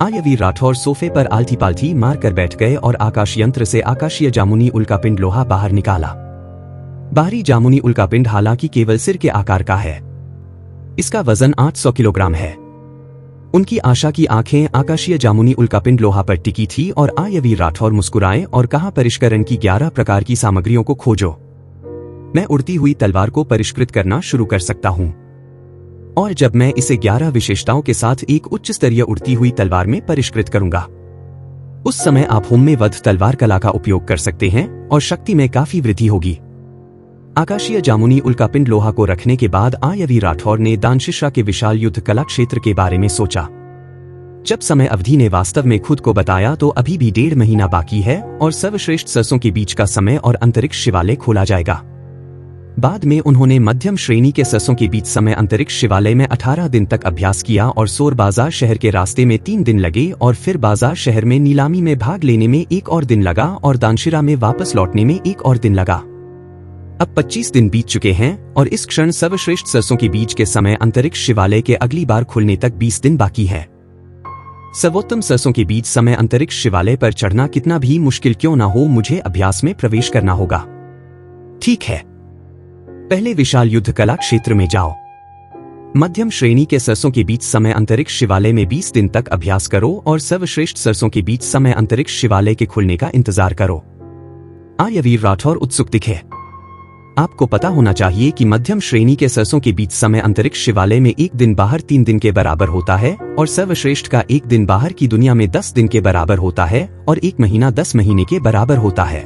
आयवीर राठौर सोफे पर आलती पालती मारकर बैठ गए और आकाश यंत्र से आकाशीय जामुनी उल्कापिंड लोहा बाहर निकाला। बाहरी जामुनी उल्कापिंड हालांकि केवल सिर के आकार का है। इसका वजन 800 किलोग्राम है। उनकी आशा की आंखें आकाशीय जामुनी उल्कापिंड लोहा पर टिकी थी और आयवीर राठौर मुस्कुराए और कहा, परिष्करण की 11 प्रकार की सामग्रियों को खोजो। मैं उड़ती हुई तलवार को परिष्कृत करना शुरू कर सकता हूं और जब मैं इसे 11 विशेषताओं के साथ एक उच्च स्तरीय उड़ती हुई तलवार में परिष्कृत करूंगा, उस समय आप हुम्मे वध तलवार कला का उपयोग कर सकते हैं और शक्ति में काफी वृद्धि होगी। आकाशीय जामुनी उल्कापिंड लोहा को रखने के बाद आयवीर राठौर ने दानशिरा के विशाल युद्ध कला क्षेत्र के बारे में सोचा। जब समय अवधि ने वास्तव में खुद को बताया तो अभी भी 1.5 महीना बाकी है और सर्वश्रेष्ठ सरसों के बीच का समय और अंतरिक्ष शिवालय खोला जाएगा। बाद में उन्होंने मध्यम श्रेणी के सरसों के बीच समय अंतरिक्ष शिवालय में 18 दिन तक अभ्यास किया और सोर बाजार शहर के रास्ते में 3 दिन लगे और फिर बाजार शहर में नीलामी में भाग लेने में 1 और दिन लगा और दानशिरा में वापस लौटने में 1 और दिन लगा। अब 25 दिन बीत चुके हैं और इस क्षण सर्वश्रेष्ठ सरसों के बीच के समय अंतरिक्ष शिवालय के अगली बार खुलने तक 20 दिन बाकी है। सर्वोत्तम सरसों के बीच समय अंतरिक्ष शिवालय पर चढ़ना कितना भी मुश्किल क्यों ना हो, मुझे अभ्यास में प्रवेश करना होगा। ठीक है, पहले विशाल युद्ध कला क्षेत्र में जाओ। मध्यम श्रेणी के सरसों के बीच समय अंतरिक्ष शिवालय में 20 दिन तक अभ्यास करो और सर्वश्रेष्ठ सरसों के बीच समय अंतरिक्ष शिवालय के खुलने का इंतजार करो। आयवीर राठौर उत्सुक दिखे। आपको पता होना चाहिए कि मध्यम श्रेणी के सरसों के बीच समय अंतरिक्ष शिवालय में 1 दिन बाहर 3 दिन के बराबर होता है और सर्वश्रेष्ठ का 1 दिन बाहर की दुनिया में 10 दिन के बराबर होता है और 1 महीना 10 महीने के बराबर होता है।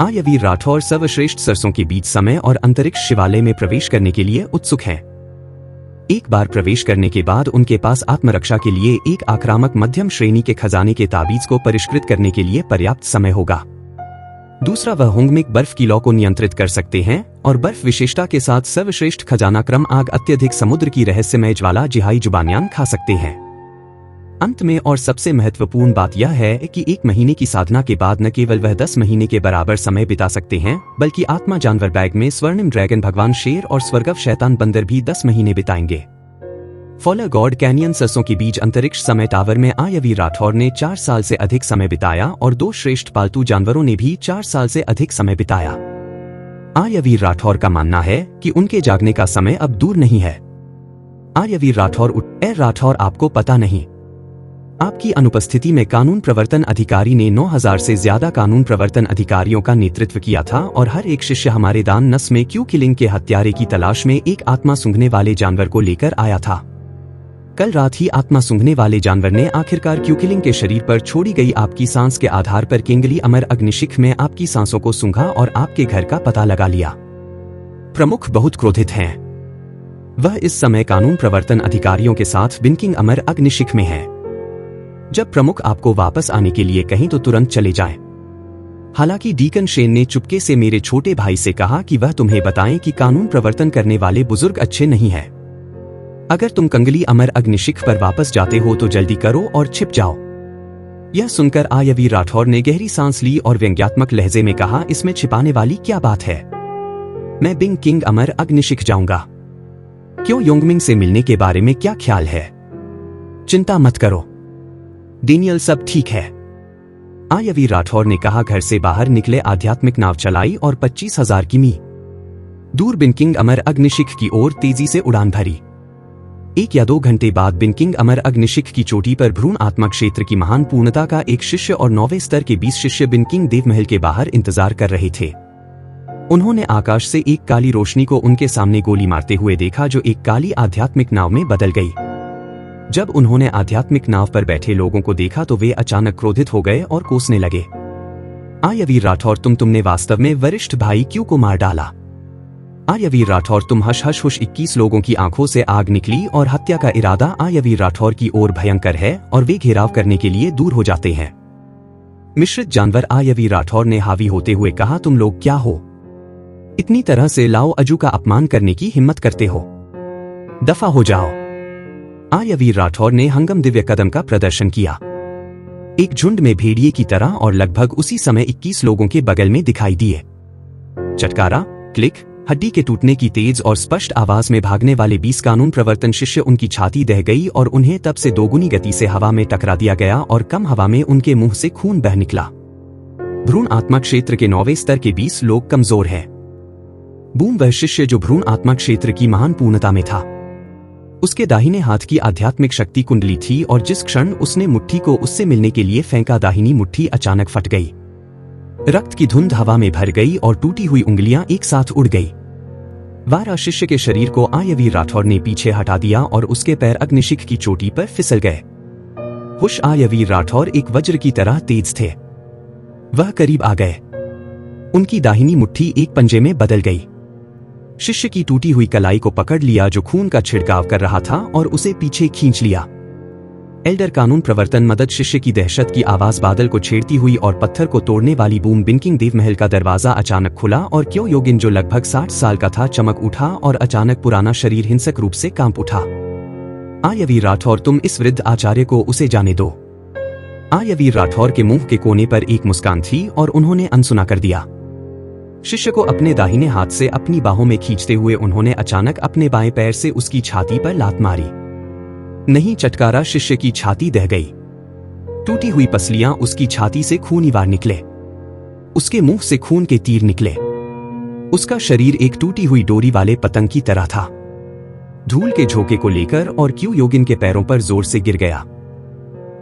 आयवीर राठौर सर्वश्रेष्ठ सरसों के बीच समय और अंतरिक्ष शिवालय में प्रवेश करने के लिए उत्सुक हैं। एक बार प्रवेश करने के बाद उनके पास आत्मरक्षा के लिए एक आक्रामक मध्यम श्रेणी के खजाने के ताबीज को परिष्कृत करने के लिए पर्याप्त समय होगा। दूसरा, वह होंगमिक बर्फ की लौ को नियंत्रित कर सकते हैं और बर्फ विशेषता के साथ सर्वश्रेष्ठ खजाना क्रम आग अत्यधिक समुद्र की रहस्यमय ज्वाला जिहाई जुबानियान खा सकते हैं। अंत में और सबसे महत्वपूर्ण बात यह है कि 1 महीने की साधना के बाद न केवल वह 10 महीने के बराबर समय बिता सकते हैं बल्कि आत्मा जानवर बैग में स्वर्णिम ड्रैगन भगवान शेर और स्वर्गव शैतान बंदर भी 10 महीने बिताएंगे। फॉलर गॉड कैनियन सरसों के बीच अंतरिक्ष समय टावर में आयवीर राठौर ने 4 साल से अधिक समय बिताया और 2 श्रेष्ठ पालतू जानवरों ने भी 4 साल से अधिक समय बिताया। आयवीर राठौर का मानना है कि उनके जागने का समय अब दूर नहीं है। आयवीर राठौर राठौर, आपको पता नहीं, आपकी अनुपस्थिति में कानून प्रवर्तन अधिकारी ने 9000 से ज्यादा कानून प्रवर्तन अधिकारियों का नेतृत्व किया था और हर एक शिष्य हमारे दान नस में क्यू किलिंग के हत्यारे की तलाश में एक आत्मा सूंघने वाले जानवर को लेकर आया था। कल रात ही आत्मा सूंघने वाले जानवर ने आखिरकार क्यूकिलिंग के शरीर पर छोड़ी गई आपकी सांस के आधार पर किंगली अमर अग्निशिख में आपकी सांसों को सूंघा और आपके घर का पता लगा लिया। प्रमुख बहुत क्रोधित हैं। वह इस समय कानून प्रवर्तन अधिकारियों के साथ बिनकिंग अमर अग्निशिख में है। जब प्रमुख आपको वापस आने के लिए कहें तो तुरंत चले जाएं। हालांकि डीकन शेन ने चुपके से मेरे छोटे भाई से कहा कि वह तुम्हें बताएं कि कानून प्रवर्तन करने वाले बुजुर्ग अच्छे नहीं हैं। अगर तुम कंगली अमर अग्निशिख पर वापस जाते हो तो जल्दी करो और छिप जाओ। यह सुनकर आयवी राठौर ने गहरी सांस ली और व्यंग्यात्मक लहजे में कहा, इसमें छिपाने वाली क्या बात है? मैं बिंग किंग अमर अग्निशिख जाऊंगा। क्यों योंगमिंग से मिलने के बारे में क्या ख्याल है? चिंता मत करो डेनियल, सब ठीक है। आयवी राठौर ने कहा। घर से बाहर निकले, आध्यात्मिक नाव चलाई और 25,000 किमी दूर बिनकिंग अमर अग्निशिख की ओर तेजी से उड़ान भरी। 1 या 2 घंटे बाद बिनकिंग अमर अग्निशिख की चोटी पर भ्रूण आत्मा क्षेत्र की महान पूर्णता का एक शिष्य और 9वें स्तर के 20 शिष्य बिनकिंग देवमहल के बाहर इंतजार कर रहे थे। उन्होंने आकाश से एक काली रोशनी को उनके सामने गोली मारते हुए देखा जो एक काली आध्यात्मिक नाव में बदल गई। जब उन्होंने आध्यात्मिक नाव पर बैठे लोगों को देखा तो वे अचानक क्रोधित हो गए और कोसने लगे। आयवी राठौर, तुमने वास्तव में वरिष्ठ भाई क्यों को मार डाला? आयवी राठौर, तुम हश हश हुश। 21 लोगों की आंखों से आग निकली और हत्या का इरादा आयवी राठौर की ओर भयंकर है और वे घेराव करने के लिए दूर हो जाते हैं। मिश्रित जानवर, आयवी राठौर ने हावी होते हुए कहा, तुम लोग क्या हो? इतनी तरह से लाओ अजू का अपमान करने की हिम्मत करते हो? दफा हो जाओ। आयवी राठौर ने हंगम दिव्य कदम का प्रदर्शन किया, एक झुंड में भेड़िए की तरह, और लगभग उसी समय 21 लोगों के बगल में दिखाई दिए। चटकारा, क्लिक, हड्डी के टूटने की तेज और स्पष्ट आवाज में भागने वाले 20 कानून प्रवर्तन शिष्य, उनकी छाती दह गई और उन्हें तब से दोगुनी गति से हवा में टकरा दिया गया और कम हवा में उनके मुंह से खून बह निकला। भ्रूण आत्मा क्षेत्र के 9वें स्तर के 20 लोग कमजोर हैं। बूम, वह शिष्य जो भ्रूण आत्मा क्षेत्र की महान पूर्णता में था। उसके दाहिने हाथ की आध्यात्मिक शक्ति कुंडली थी और जिस क्षण उसने मुट्ठी को उससे मिलने के लिए फेंका, दाहिनी मुट्ठी अचानक फट गई। रक्त की धुंध हवा में भर गई और टूटी हुई उंगलियां एक साथ उड़ गई। वारा शिष्य के शरीर को आयवी राठौर ने पीछे हटा दिया और उसके पैर अग्निशिख की चोटी पर फिसल गए। हुश, आयवी राठौर एक वज्र की तरह तेज थे। वह करीब आ गए। उनकी दाहिनी मुट्ठी एक पंजे में बदल गई। शिष्य की टूटी हुई कलाई को पकड़ लिया जो खून का छिड़काव कर रहा था और उसे पीछे खींच लिया। एल्डर कानून प्रवर्तन मदद, शिष्य की दहशत की आवाज बादल को छेड़ती हुई और पत्थर को तोड़ने वाली बूम। बिनकिंग देवमहल का दरवाजा अचानक खुला और क्यों योगिन जो लगभग 60 साल का था चमक उठा और अचानक पुराना शरीर हिंसक रूप से कांप उठा। आयवी राठौर, तुम इस वृद्ध आचार्य को उसे जाने दो। आयवी राठौर के मुंह के कोने पर एक मुस्कान थी और उन्होंने अनसुना कर दिया। शिष्य को अपने दाहिने हाथ से अपनी बाहों में खींचते हुए उन्होंने अचानक अपने बाएं पैर से उसकी छाती पर लात मारी। नहीं, चटकारा, शिष्य की छाती दह गई। टूटी हुई पसलियां उसकी छाती से खूनीवार निकले। उसके मुंह से खून के तीर निकले। उसका शरीर एक टूटी हुई डोरी वाले पतंग की तरह था। धूल के झोंके को लेकर और क्यू योगिन के पैरों पर जोर से गिर गया।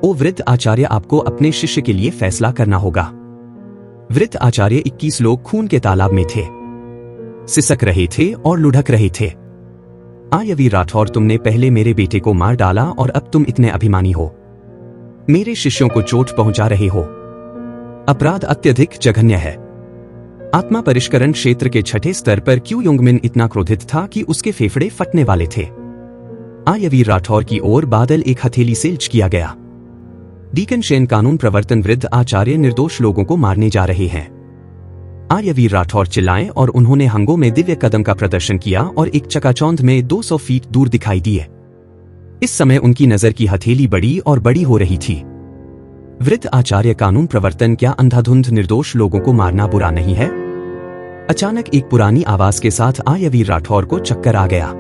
ओ वृद्ध आचार्य, आपको अपने शिष्य के लिए फैसला करना होगा। वृद्ध आचार्य, 21 लोग खून के तालाब में थे, सिसक रहे थे और लुढ़क रहे थे। आयवी राठौर, तुमने पहले मेरे बेटे को मार डाला और अब तुम इतने अभिमानी हो। मेरे शिष्यों को चोट पहुंचा रहे हो। अपराध अत्यधिक जघन्य है। आत्मा परिष्करण क्षेत्र के 6ठे स्तर पर क्यू योंगमिन इतना क्रोधित था कि उसके फेफड़े फटने वाले थे। आयवी राठौर की ओर बादल एक हथेली से किया गया। डीकन शेन, कानून प्रवर्तन वृद्ध आचार्य निर्दोष लोगों को मारने जा रहे हैं। आयवी राठौर चिल्लाए और उन्होंने हंगों में दिव्य कदम का प्रदर्शन किया और एक चकाचौंध में 200 फीट दूर दिखाई दिए। इस समय उनकी नजर की हथेली बड़ी और बड़ी हो रही थी। वृद्ध आचार्य, कानून प्रवर्तन, क्या अंधाधुंध निर्दोष लोगों को मारना बुरा नहीं है? अचानक एक पुरानी आवाज के साथ आयवी राठौर को चक्कर आ गया,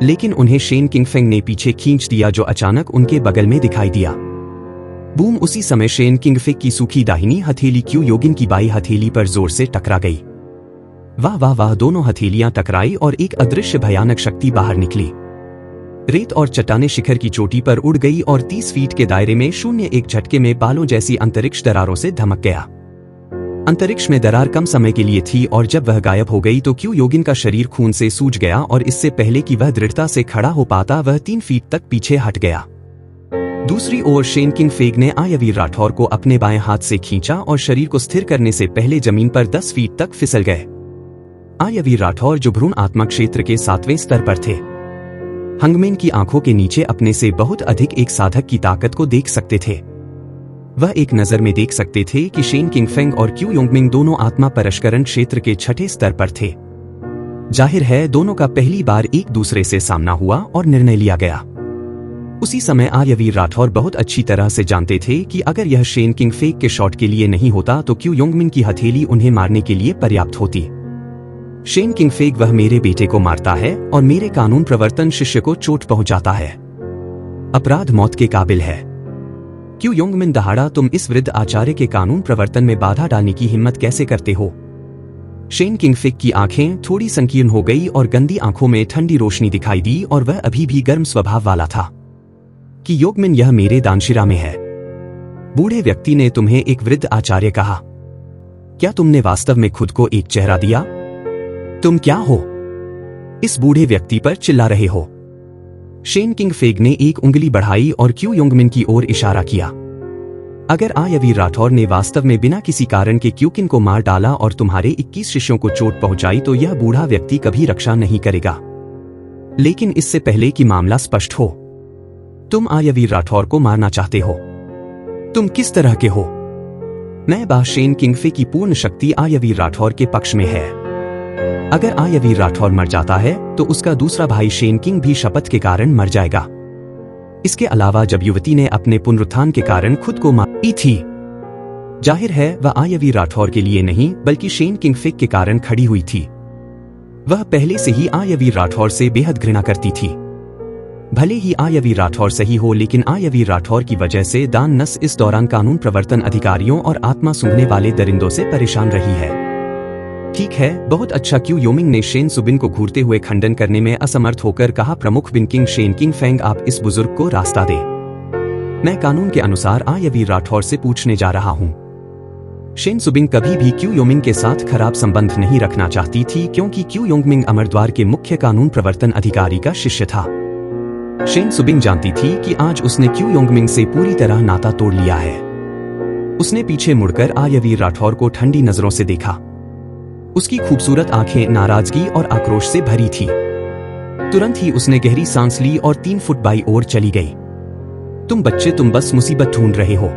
लेकिन उन्हें शेन किंगफेंग ने पीछे खींच दिया जो अचानक उनके बगल में दिखाई दिया। बूम, उसी समय शेन किंगफेंग की सूखी दाहिनी हथेली क्यू योगिन की बाई हथेली पर जोर से टकरा गई। वाह वाह वाह, दोनों हथेलियां टकराई और एक अदृश्य भयानक शक्ति बाहर निकली। रेत और चट्टाने शिखर की चोटी पर उड़ गई और 30 फीट के दायरे में शून्य एक झटके में बालों जैसी अंतरिक्ष दरारों से धमक गया। अंतरिक्ष में दरार कम समय के लिए थी और जब वह गायब हो गई तो क्यू योगिन का शरीर खून से सूज गया और इससे पहले कि वह दृढ़ता से खड़ा हो पाता वह 3 फीट तक पीछे हट गया। दूसरी ओर शेन किंगफेंग ने आयवी राठौर को अपने बाएं हाथ से खींचा और शरीर को स्थिर करने से पहले जमीन पर 10 फीट तक फिसल गए। आयवी राठौर, जो भ्रूण आत्मा क्षेत्र के 7वें स्तर पर थे, हंगमेन की आंखों के नीचे अपने से बहुत अधिक एक साधक की ताकत को देख सकते थे। वह एक नजर में देख सकते थे कि शेन किंगफेंग और क्यू योंगमिंग दोनों आत्मा परशकरण क्षेत्र के छठे स्तर पर थे। जाहिर है दोनों का पहली बार एक दूसरे से सामना हुआ और निर्णय लिया गया। उसी समय आर्यवीर राठौर बहुत अच्छी तरह से जानते थे कि अगर यह शेन किंगफेंग के शॉट के लिए नहीं होता तो क्यू योंगमिन की हथेली उन्हें मारने के लिए पर्याप्त होती। शेन किंगफेंग वह मेरे बेटे को मारता है और मेरे कानून प्रवर्तन शिष्य को चोट पहुंचाता है। अपराध मौत के काबिल है। क्यू योंगमिन दहाड़ा, तुम इस वृद्ध आचार्य के कानून प्रवर्तन में बाधा डालने की हिम्मत कैसे करते हो? शेन किंगफेंग की आंखें थोड़ी संकीर्ण हो गई और गंदी आंखों में ठंडी रोशनी दिखाई दी और वह अभी भी गर्म स्वभाव वाला था। कि योंगमिन, यह मेरे दानशिरा में है। बूढ़े व्यक्ति ने तुम्हें एक वृद्ध आचार्य कहा। क्या तुमने वास्तव में खुद को एक चेहरा दिया? तुम क्या हो? इस बूढ़े व्यक्ति पर चिल्ला रहे हो। शेन किंगफेंग ने एक उंगली बढ़ाई और क्यू योंगमिन की ओर इशारा किया। अगर आर्यवीर राठौर ने वास्तव में बिना किसी कारण के क्यूकिन को मार डाला और तुम्हारे 21 शिष्यों को चोट पहुंचाई तो यह बूढ़ा व्यक्ति कभी रक्षा नहीं करेगा। लेकिन इससे पहले कि मामला स्पष्ट हो, तुम आर्यवीर राठौर को मारना चाहते हो। तुम किस तरह के हो? मैं बा शेन किंगफेंग की पूर्ण शक्ति आर्यवीर राठौर के पक्ष में है। अगर आर्यवीर राठौर मर जाता है तो उसका दूसरा भाई शेन किंग भी शपथ के कारण मर जाएगा। इसके अलावा जब युवती ने अपने पुनरुत्थान के कारण खुद को मारी थी, जाहिर है वह आर्यवीर राठौर के लिए नहीं बल्कि शेन किंगफेंग के कारण खड़ी हुई थी। वह पहले से ही आर्यवीर राठौर से बेहद घृणा करती थी। भले ही आर्यवीर राठौर सही हो, लेकिन आर्यवीर राठौर की वजह से दान नस इस दौरान कानून प्रवर्तन अधिकारियों और आत्मा सूंघने वाले दरिंदों से परेशान रही है। ठीक है, बहुत अच्छा। क्यू योमिंग ने शेन सुबिन को घूरते हुए खंडन करने में असमर्थ होकर कहा, प्रमुख बिन किंग शेन किंगफेंग, आप इस बुजुर्ग को रास्ता दे। मैं कानून के अनुसार आर्यवीर राठौर से पूछने जा रहा हूं। शेन सुबिन कभी भी क्यू योमिंग के साथ खराब संबंध नहीं रखना चाहती थी क्योंकि क्यू योंगमिंग अमरद्वार के मुख्य कानून प्रवर्तन अधिकारी का शिष्य था। शेन सुबिन जानती थी कि आज उसने क्यू योंगमिंग से पूरी तरह नाता तोड़ लिया है। उसने पीछे मुड़कर आर्यवीर राठौर को ठंडी नजरों से देखा। उसकी खूबसूरत आंखें नाराजगी और आक्रोश से भरी थी। तुरंत ही उसने गहरी सांस ली और 3 फुट बाई ओर चली गई। तुम बच्चे, तुम बस मुसीबत ढूंढ रहे हो।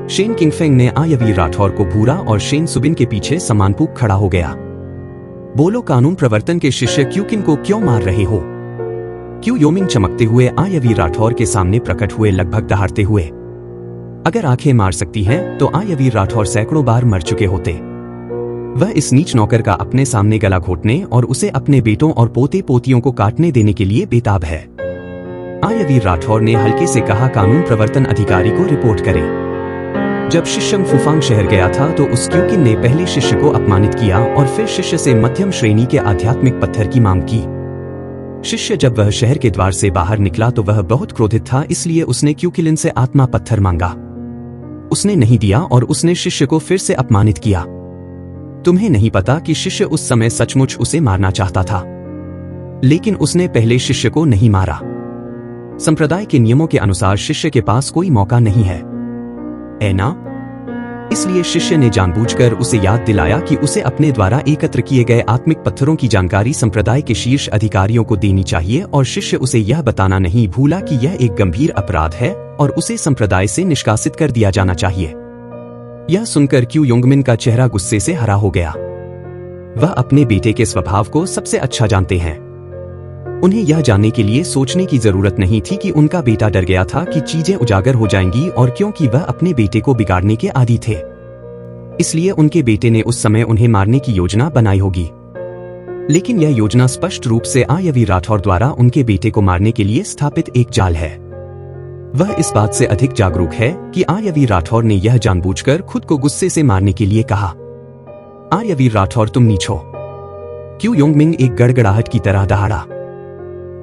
शेन किंगफेंग ने आर्यवीर राठौर को घूरा और शेन सुबिन के पीछे सम्मानपूर्वक खड़ा हो गया। बोलो, कानून प्रवर्तन के शिष्य क्यूकिन को क्यों मार रहे हो? क्यू योमिंग चमकते हुए आर्यवीर राठौर के सामने प्रकट हुए, लगभग दहाड़ते हुए। अगर आंखें मार सकती हैं तो आर्यवीर राठौर सैकड़ों बार मर चुके होते। वह इस नीच नौकर का अपने सामने गला घोटने और उसे अपने बेटों और पोते पोतियों को काटने देने के लिए बेताब है। आर्यवीर राठौर ने हल्के से कहा, कानून प्रवर्तन अधिकारी को रिपोर्ट करें। जब शिष्यम फुफांग शहर गया था तो उस क्यूकिन ने पहले शिष्य को अपमानित किया और फिर शिष्य से मध्यम श्रेणी के आध्यात्मिक पत्थर की मांग की। शिष्य जब वह शहर के द्वार से बाहर निकला तो वह बहुत क्रोधित था, इसलिए उसने क्यूकिलिन से आत्मा पत्थर मांगा। उसने नहीं दिया और उसने शिष्य को फिर से अपमानित किया। तुम्हें नहीं पता कि शिष्य उस समय सचमुच उसे मारना चाहता था, लेकिन उसने पहले शिष्य को नहीं मारा। संप्रदाय के नियमों के अनुसार शिष्य के पास कोई मौका नहीं है, है ना? इसलिए शिष्य ने जानबूझकर उसे याद दिलाया कि उसे अपने द्वारा एकत्र किए गए आत्मिक पत्थरों की जानकारी संप्रदाय के शीर्ष अधिकारियों को देनी चाहिए और शिष्य उसे यह बताना नहीं भूला कि यह एक गंभीर अपराध है और उसे संप्रदाय से निष्कासित कर दिया जाना चाहिए। यह सुनकर क्यू योंगमिन का चेहरा गुस्से से हरा हो गया। वह अपने बेटे के स्वभाव को सबसे अच्छा जानते हैं। उन्हें यह जानने के लिए सोचने की जरूरत नहीं थी कि उनका बेटा डर गया था कि चीजें उजागर हो जाएंगी, और क्योंकि वह अपने बेटे को बिगाड़ने के आदी थे, इसलिए उनके बेटे ने उस समय उन्हें मारने की योजना बनाई होगी। लेकिन यह योजना स्पष्ट रूप से आर्यवीर राठौर द्वारा उनके बेटे को मारने के लिए स्थापित एक जाल है। वह इस बात से अधिक जागरूक है कि आर्यवीर राठौर ने यह जानबूझकर खुद को गुस्से से मारने के लिए कहा। आर्यवीर राठौर, तुम नीच हो। क्यू योंगमिंग एक गड़गड़ाहट की तरह दहाड़ा।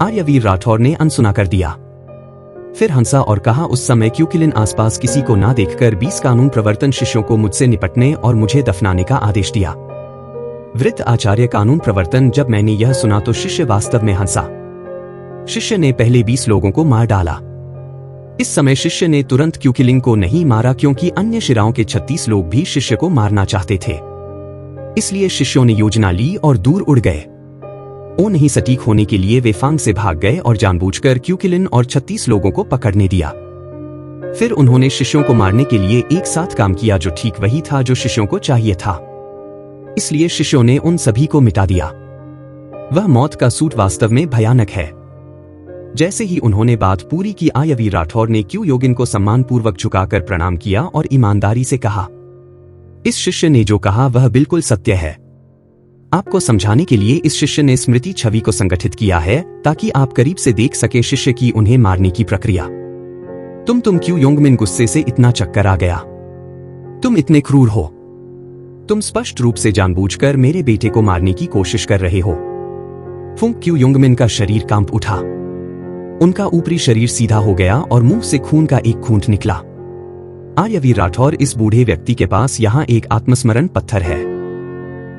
आर्यवीर राठौर ने अनसुना कर दिया, फिर हंसा और कहा, उस समय क्यूकिलिन आसपास किसी को ना देखकर 20 कानून प्रवर्तन शिष्यों को मुझसे निपटने और मुझे दफनाने का आदेश दिया। वृत्त आचार्य कानून प्रवर्तन। जब मैंने यह सुना तो शिष्य वास्तव में हंसा। शिष्य ने पहले 20 लोगों को मार डाला। इस समय शिष्य ने तुरंत क्यूकिलिन को नहीं मारा क्योंकि अन्य शिराओं के 36 लोग भी शिष्य को मारना चाहते थे। इसलिए शिष्यों ने योजना ली और दूर उड़ गए। ओ नहीं सटीक होने के लिए वे फांग से भाग गए और जानबूझकर क्यूकिलिन और 36 लोगों को पकड़ने दिया। फिर उन्होंने शिष्यों को मारने के लिए एक साथ काम किया, जो ठीक वही था जो शिष्यों को चाहिए था। इसलिए शिष्यों ने उन सभी को मिटा दिया। वह मौत का सूट वास्तव में भयानक है। जैसे ही उन्होंने बात पूरी की, आयवी राठौर ने क्यू योगिन को सम्मानपूर्वक झुकाकर प्रणाम किया और ईमानदारी से कहा, इस शिष्य ने जो कहा वह बिल्कुल सत्य है। आपको समझाने के लिए इस शिष्य ने स्मृति छवि को संगठित किया है ताकि आप करीब से देख सके शिष्य की उन्हें मारने की प्रक्रिया। तुम क्यू योंगमिन गुस्से से इतना चक्कर आ गया। तुम इतने क्रूर हो। तुम स्पष्ट रूप से जानबूझकर मेरे बेटे को मारने की कोशिश कर रहे हो। फुंग क्यू योंगमिन का शरीर कांप उठा। उनका ऊपरी शरीर सीधा हो गया और मुंह से खून का एक खूंट निकला। आयवी राठौर, इस बूढ़े व्यक्ति के पास यहाँ एक आत्मस्मरण पत्थर है।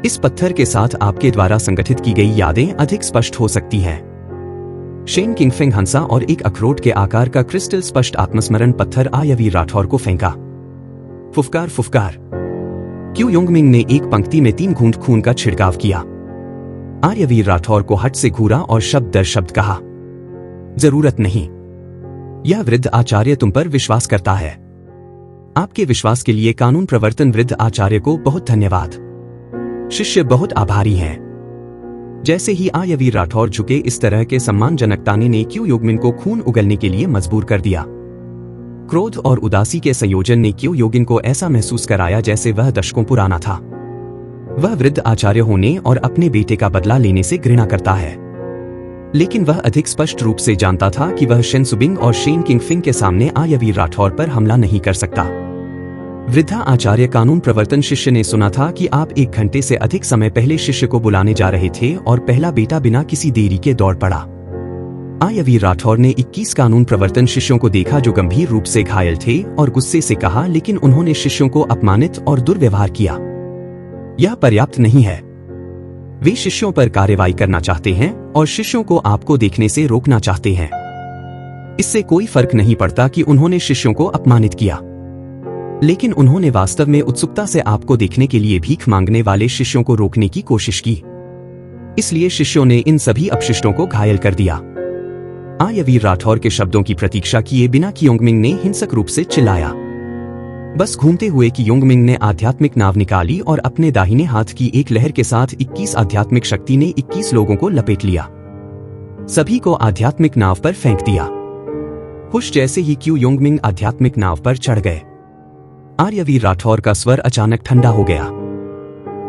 इस पत्थर के साथ आपके द्वारा संगठित की गई यादें अधिक स्पष्ट हो सकती हैं। शेन किंगफिंग हंसा और एक अखरोट के आकार का क्रिस्टल स्पष्ट आत्मस्मरण पत्थर आयवी राठौर को फेंका। फुफकार फुफकार। क्यू योंगमिन ने एक पंक्ति में 3 घूंट खून का छिड़काव किया। आयवी राठौर को हट से घूरा और शब्द दर शब्द कहा, जरूरत नहीं। यह वृद्ध आचार्य तुम पर विश्वास करता है। आपके विश्वास के लिए कानून प्रवर्तन वृद्ध आचार्य को बहुत धन्यवाद। शिष्य बहुत आभारी हैं। जैसे ही आयवी राठौर झुके, इस तरह के सम्मानजनक ताने ने क्यू योगमिन को खून उगलने के लिए मजबूर कर दिया। क्रोध और उदासी के संयोजन ने क्यू योगिन को ऐसा महसूस कराया जैसे वह दशकों पुराना था। वह वृद्ध आचार्य होने और अपने बेटे का बदला लेने से घृणा करता है, लेकिन वह अधिक स्पष्ट रूप से जानता था कि वह शेन सुबिंग और शेन किंगफिंग के सामने आयवी राठौर पर हमला नहीं कर सकता। वृद्धा आचार्य कानून प्रवर्तन शिष्य ने सुना था कि आप 1 घंटे से अधिक समय पहले शिष्य को बुलाने जा रहे थे और पहला बेटा बिना किसी देरी के दौड़ पड़ा। आयवी राठौर ने 21 कानून प्रवर्तन शिष्यों को देखा जो गंभीर रूप से घायल थे और गुस्से से कहा, लेकिन उन्होंने शिष्यों को अपमानित और दुर्व्यवहार किया। यह पर्याप्त नहीं है। वे शिष्यों पर कार्रवाई करना चाहते हैं और शिष्यों को आपको देखने से रोकना चाहते हैं। इससे कोई फर्क नहीं पड़ता कि उन्होंने शिष्यों को अपमानित किया, लेकिन उन्होंने वास्तव में उत्सुकता से आपको देखने के लिए भीख मांगने वाले शिष्यों को रोकने की कोशिश की। इसलिए शिष्यों ने इन सभी अपशिष्टों को घायल कर दिया। आयवी राठौर के शब्दों की प्रतीक्षा किए बिना कियोंगमिंग ने हिंसक रूप से चिल्लाया। बस घूमते हुए कियोंगमिंग ने आध्यात्मिक नाव निकाली और अपने दाहिने हाथ की एक लहर के साथ 21 आध्यात्मिक शक्ति ने 21 लोगों को लपेट लिया। सभी को आध्यात्मिक नाव पर फेंक दिया। हुश जैसे ही कियोंगमिंग आध्यात्मिक नाव पर चढ़ गए, आयवी राठौर का स्वर अचानक ठंडा हो गया।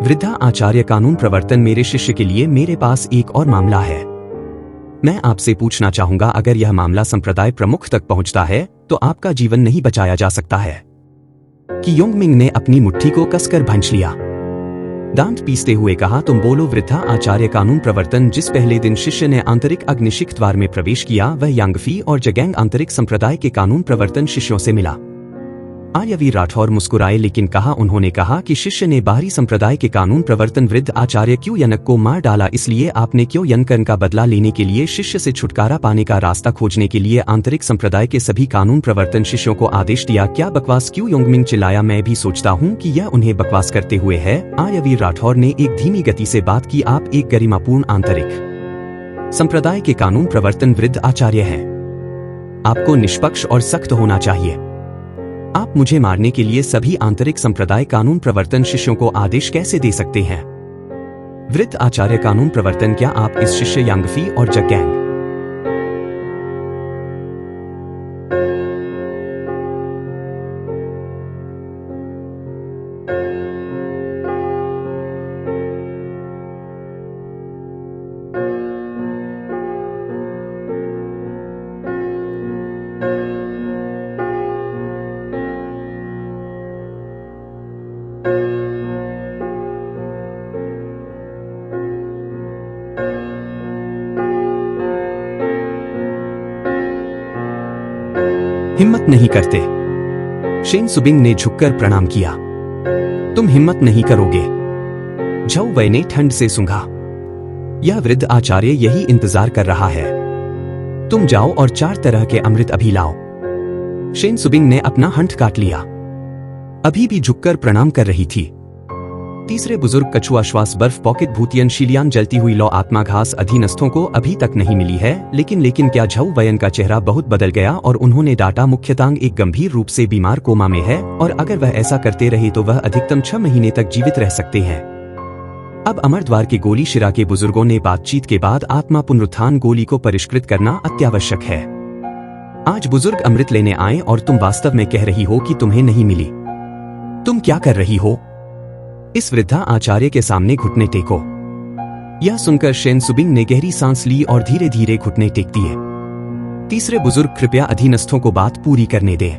वृद्धा आचार्य कानून प्रवर्तन, मेरे शिष्य के लिए मेरे पास एक और मामला है। मैं आपसे पूछना चाहूंगा, अगर यह मामला संप्रदाय प्रमुख तक पहुंचता है तो आपका जीवन नहीं बचाया जा सकता है। कियोंगमिंग ने अपनी मुट्ठी को कसकर भंच लिया। दांत पीसते हुए कहा, तुम बोलो। वृद्धा आचार्य कानून प्रवर्तन, जिस पहले दिन शिष्य ने आंतरिक अग्निशिख द्वार में प्रवेश किया, वह यांगफी और जगैंग आंतरिक संप्रदाय के कानून प्रवर्तन शिष्यों से मिला। आयवी राठौर मुस्कुराए, लेकिन उन्होंने कहा कि शिष्य ने बाहरी संप्रदाय के कानून प्रवर्तन वृद्ध आचार्य क्यू यनक को मार डाला, इसलिए आपने क्यू यनकन का बदला लेने के लिए शिष्य से छुटकारा पाने का रास्ता खोजने के लिए आंतरिक संप्रदाय के सभी कानून प्रवर्तन शिष्यों को आदेश दिया। क्या बकवास, क्यू योंगमिंग चिल्लाया। मैं भी सोचता हूँ कि यह उन्हें बकवास करते हुए है। आयवी राठौर ने एक धीमी गति से बात की, आप एक गरिमापूर्ण आंतरिक संप्रदाय के कानून प्रवर्तन वृद्ध आचार्य हैं। आपको निष्पक्ष और सख्त होना चाहिए। आप मुझे मारने के लिए सभी आंतरिक संप्रदाय कानून प्रवर्तन शिष्यों को आदेश कैसे दे सकते हैं? वृद्ध आचार्य कानून प्रवर्तन, क्या आप इस शिष्य यांगफी और जगैंग हिम्मत नहीं करते? शेन सुबिंग ने झुककर प्रणाम किया। तुम हिम्मत नहीं करोगे? झौ वै ने ठंड से सूंघा। यह वृद्ध आचार्य यही इंतजार कर रहा है। तुम जाओ और 4 तरह के अमृत अभी लाओ। शेन सुबिंग ने अपना हंठ काट लिया। अभी भी झुककर प्रणाम कर रही थी। तीसरे बुजुर्ग कछुआ श्वास बर्फ पॉकेट भूतियन शीलियान जलती हुई लौ आत्मा घास अधीनस्थों को अभी तक नहीं मिली है, लेकिन क्या झऊ वयन का चेहरा बहुत बदल गया और उन्होंने डाटा मुख्यतांग एक गंभीर रूप से बीमार कोमा में है और अगर वह ऐसा करते रहे तो वह अधिकतम 6 महीने तक जीवित रह सकते हैं। अब अमरद्वार के गोली शिरा के बुजुर्गों ने बातचीत के बाद आत्मा पुनरुत्थान गोली को परिष्कृत करना अत्यावश्यक है। आज बुजुर्ग अमृत लेने आए और तुम वास्तव में कह रही हो कि तुम्हें नहीं मिली। तुम क्या कर रही हो? इस वृद्धा आचार्य के सामने घुटने टेको। यह सुनकर शेन सुबिंग ने गहरी सांस ली और धीरे धीरे घुटने टेक दिए। तीसरे बुजुर्ग कृपया अधीनस्थों को बात पूरी करने दें।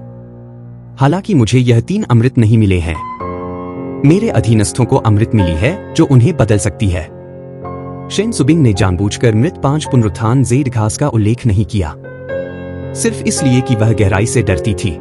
हालांकि मुझे यह 3 अमृत नहीं मिले हैं। मेरे अधीनस्थों को अमृत मिली है जो उन्हें बदल सकती है। शेन सुबिंग ने जानबूझकर मृत 5 पुनरुत्थान जेड घास का उल्लेख नहीं किया, सिर्फ इसलिए कि वह गहराई से डरती थी।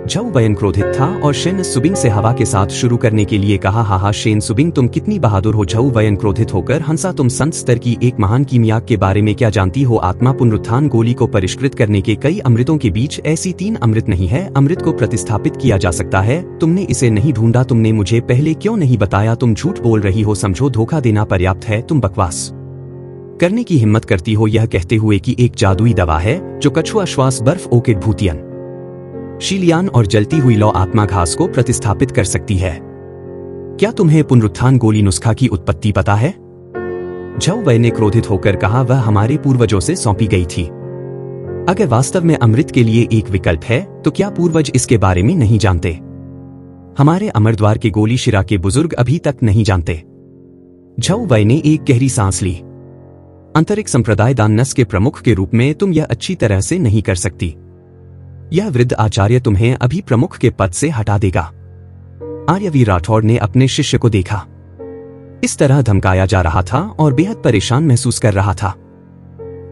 झऊ वयन क्रोधित था और शेन सुबिंग से हवा के साथ शुरू करने के लिए कहा, हा शेन सुबिंग तुम कितनी बहादुर हो। झऊ वयन क्रोधित होकर हंसा, तुम संत स्तर की एक महान कीमिया के बारे में क्या जानती हो? आत्मा पुनरुत्थान गोली को परिष्कृत करने के कई अमृतों के बीच ऐसी 3 अमृत नहीं है। अमृत को प्रतिस्थापित किया जा सकता है। तुमने इसे नहीं ढूंढा, तुमने मुझे पहले क्यों नहीं बताया? तुम झूठ बोल रही हो। समझो, धोखा देना पर्याप्त है। तुम बकवास करने की हिम्मत करती हो यह कहते हुए कि एक जादुई दवा है जो कछुआ श्वास बर्फ ओकेट भूतियन शीलियान और जलती हुई लौ आत्मा घास को प्रतिस्थापित कर सकती है। क्या तुम्हें पुनरुत्थान गोली नुस्खा की उत्पत्ति पता है? झऊ वय ने क्रोधित होकर कहा, वह हमारे पूर्वजों से सौंपी गई थी। अगर वास्तव में अमृत के लिए एक विकल्प है तो क्या पूर्वज इसके बारे में नहीं जानते? हमारे अमरद्वार के गोली शिरा के बुजुर्ग अभी तक नहीं जानते। झऊ वय ने एक गहरी सांस ली। अंतरिक्ष संप्रदाय दानस के प्रमुख के रूप में तुम यह अच्छी तरह से नहीं कर सकती। यह वृद्ध आचार्य तुम्हें अभी प्रमुख के पद से हटा देगा। आर्यवीर राठौड़ ने अपने शिष्य को देखा। इस तरह धमकाया जा रहा था और बेहद परेशान महसूस कर रहा था,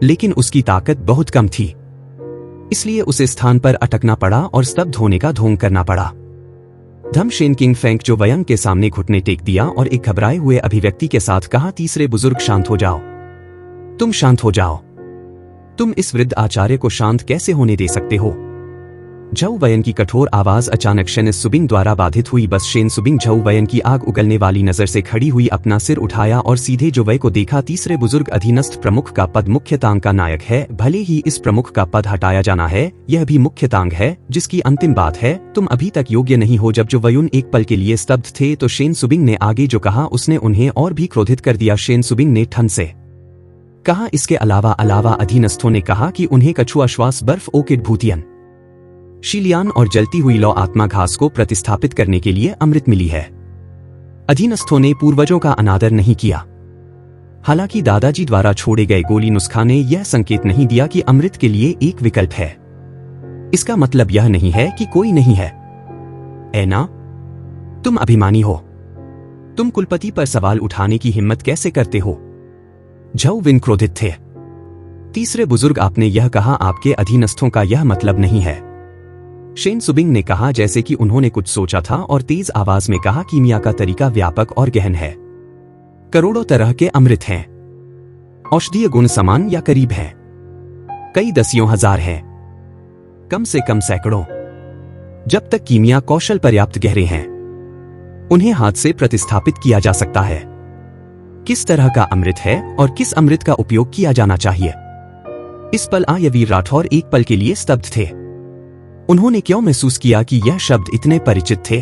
लेकिन उसकी ताकत बहुत कम थी, इसलिए उसे स्थान पर अटकना पड़ा और स्तब्ध होने का ढोंग करना पड़ा। धमशेन किंग फैंक जो वयंग के सामने घुटने टेक दिया और एक घबराए हुए अभिव्यक्ति के साथ कहा, तीसरे बुजुर्ग शांत हो जाओ। तुम शांत हो जाओ। तुम इस वृद्ध आचार्य को शांत कैसे होने दे सकते हो? झऊ वयन की कठोर आवाज अचानक शेन सुबिंग द्वारा बाधित हुई। बस शेन सुबिंग झऊ वयन की आग उगलने वाली नजर से खड़ी हुई अपना सिर उठाया और सीधे जो वय को देखा। तीसरे बुजुर्ग अधीनस्थ प्रमुख का पद मुख्य तांग का नायक है। भले ही इस प्रमुख का पद हटाया जाना है, यह भी मुख्य तांग है जिसकी अंतिम बात है। तुम अभी तक योग्य नहीं हो। जब जो वयुन एक पल के लिए स्तब्ध थे तो शेन सुबिंग ने आगे जो कहा उसने उन्हें और भी क्रोधित कर दिया। शेन सुबिंग ने ठंड से कहा, इसके अलावा अधीनस्थों ने कहा कि उन्हें कछुआ श्वास बर्फ ओकेट भूतियन शीलियान और जलती हुई लौ आत्मा घास को प्रतिस्थापित करने के लिए अमृत मिली है। अधीनस्थों ने पूर्वजों का अनादर नहीं किया। हालांकि दादाजी द्वारा छोड़े गए गोली नुस्खा ने यह संकेत नहीं दिया कि अमृत के लिए एक विकल्प है। इसका मतलब यह नहीं है कि कोई नहीं है। ऐना, तुम अभिमानी हो। तुम कुलपति पर सवाल उठाने की हिम्मत कैसे करते हो? झऊ विन क्रोधित थे। तीसरे बुजुर्ग, आपने यह कहा, आपके अधीनस्थों का यह मतलब नहीं है। शेन सुबिंग ने कहा जैसे कि उन्होंने कुछ सोचा था और तेज आवाज में कहा, कीमिया का तरीका व्यापक और गहन है। करोड़ों तरह के अमृत हैं। औषधीय गुण समान या करीब हैं। कई दसियों हजार हैं, कम से कम सैकड़ों। जब तक कीमिया कौशल पर्याप्त गहरे हैं, उन्हें हाथ से प्रतिस्थापित किया जा सकता है। किस तरह का अमृत है और किस अमृत का उपयोग किया जाना चाहिए? इस पल आर्यवीर राठौर एक पल के लिए स्तब्ध थे। उन्होंने क्यों महसूस किया कि यह शब्द इतने परिचित थे?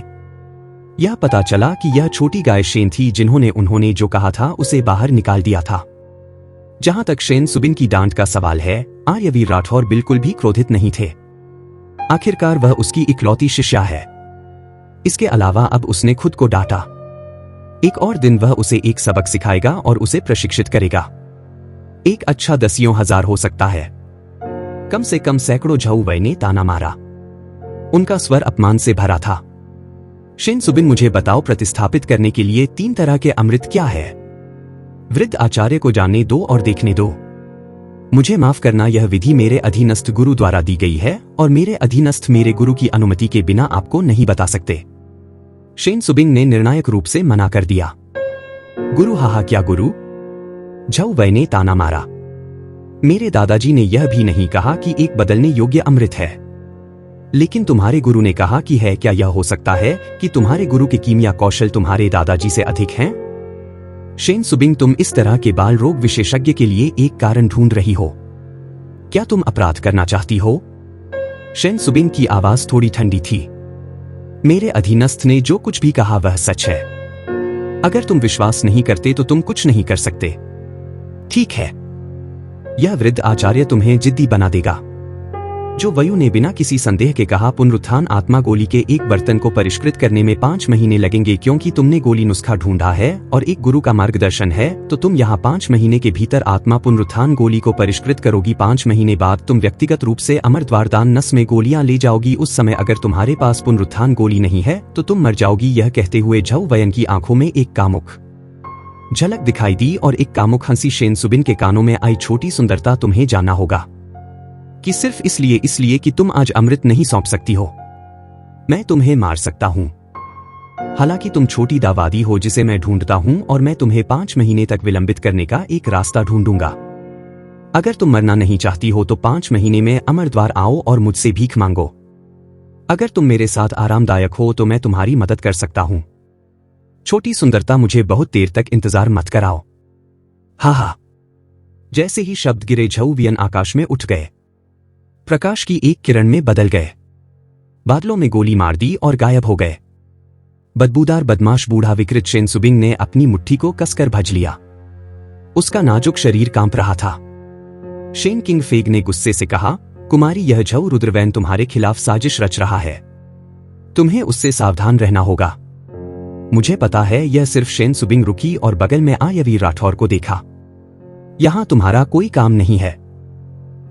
यह पता चला कि यह छोटी गाय शेन थी उन्होंने जो कहा था उसे बाहर निकाल दिया था। जहां तक शेन सुबिन की डांट का सवाल है, आर्यवीर राठौर बिल्कुल भी क्रोधित नहीं थे। आखिरकार वह उसकी इकलौती शिष्या है। इसके अलावा अब उसने खुद को डांटा। एक और दिन वह उसे एक सबक सिखाएगा और उसे प्रशिक्षित करेगा। एक अच्छा दसियों हजार हो सकता है, कम से कम सैकड़ों। झऊ वय ने ताना मारा। उनका स्वर अपमान से भरा था। शेन सुबिन, मुझे बताओ, प्रतिस्थापित करने के लिए 3 तरह के अमृत क्या है? वृद्ध आचार्य को जानने दो और देखने दो। मुझे माफ करना, यह विधि मेरे अधीनस्थ गुरु द्वारा दी गई है और मेरे अधीनस्थ मेरे गुरु की अनुमति के बिना आपको नहीं बता सकते। शेन सुबिंग ने निर्णायक रूप से मना कर दिया। गुरु, हाहा क्या गुरु? झऊ वय ने ताना मारा। मेरे दादाजी ने यह भी नहीं कहा कि एक बदलने योग्य अमृत है। लेकिन तुम्हारे गुरु ने कहा कि है क्या यह हो सकता है कि तुम्हारे गुरु के कीमिया कौशल तुम्हारे दादाजी से अधिक हैं? शेन सुबिंग, तुम इस तरह के बाल रोग विशेषज्ञ के लिए एक कारण ढूंढ रही हो। क्या तुम अपराध करना चाहती हो? शेन सुबिंग की आवाज थोड़ी ठंडी थी। मेरे अधीनस्थ ने जो कुछ भी कहा वह सच है। अगर तुम विश्वास नहीं करते तो तुम कुछ नहीं कर सकते। ठीक है, यह वृद्ध आचार्य तुम्हें जिद्दी बना देगा। जो वयु ने बिना किसी संदेह के कहा, पुनरुत्थान आत्मा गोली के एक बर्तन को परिष्कृत करने में 5 महीने लगेंगे क्योंकि तुमने गोली नुस्खा ढूंढा है और एक गुरु का मार्गदर्शन है, तो तुम यहाँ 5 महीने के भीतर आत्मा पुनरुत्थान गोली को परिष्कृत करोगी। 5 महीने बाद तुम व्यक्तिगत रूप से अमर द्वारदान नस में गोलियां ले जाओगी। उस समय अगर तुम्हारे पास पुनरुत्थान गोली नहीं है तो तुम मर जाओगी। यह कहते हुए झऊ वयन की आंखों में एक कामुक झलक दिखाई दी और एक कामुक हंसी शेन सुबिन के कानों में आई। छोटी सुंदरता, तुम्हें जानना होगा कि सिर्फ इसलिए कि तुम आज अमृत नहीं सौंप सकती हो, मैं तुम्हें मार सकता हूं। हालांकि तुम छोटी दावादी हो जिसे मैं ढूंढता हूं और मैं तुम्हें 5 महीने तक विलंबित करने का एक रास्ता ढूंढूंगा। अगर तुम मरना नहीं चाहती हो तो 5 महीने में अमर द्वार आओ और मुझसे भीख मांगो। अगर तुम मेरे साथ आरामदायक हो तो मैं तुम्हारी मदद कर सकता हूं। छोटी सुंदरता, मुझे बहुत देर तक इंतजार मत कराओ। हा। जैसे ही शब्द गिरे, झऊ वियन आकाश में उठ गए, प्रकाश की एक किरण में बदल गए, बादलों में गोली मार दी और गायब हो गए। बदबूदार बदमाश बूढ़ा विकृत शेन सुबिंग ने अपनी मुट्ठी को कसकर भज लिया। उसका नाजुक शरीर कांप रहा था। शेन किंग फेग ने गुस्से से कहा, कुमारी, यह झऊ रुद्रवैन तुम्हारे खिलाफ साजिश रच रहा है। तुम्हें उससे सावधान रहना होगा। मुझे पता है, यह सिर्फ शेन सुबिंग रुकी और बगल में आयवी राठौर को देखा। यहां तुम्हारा कोई काम नहीं है।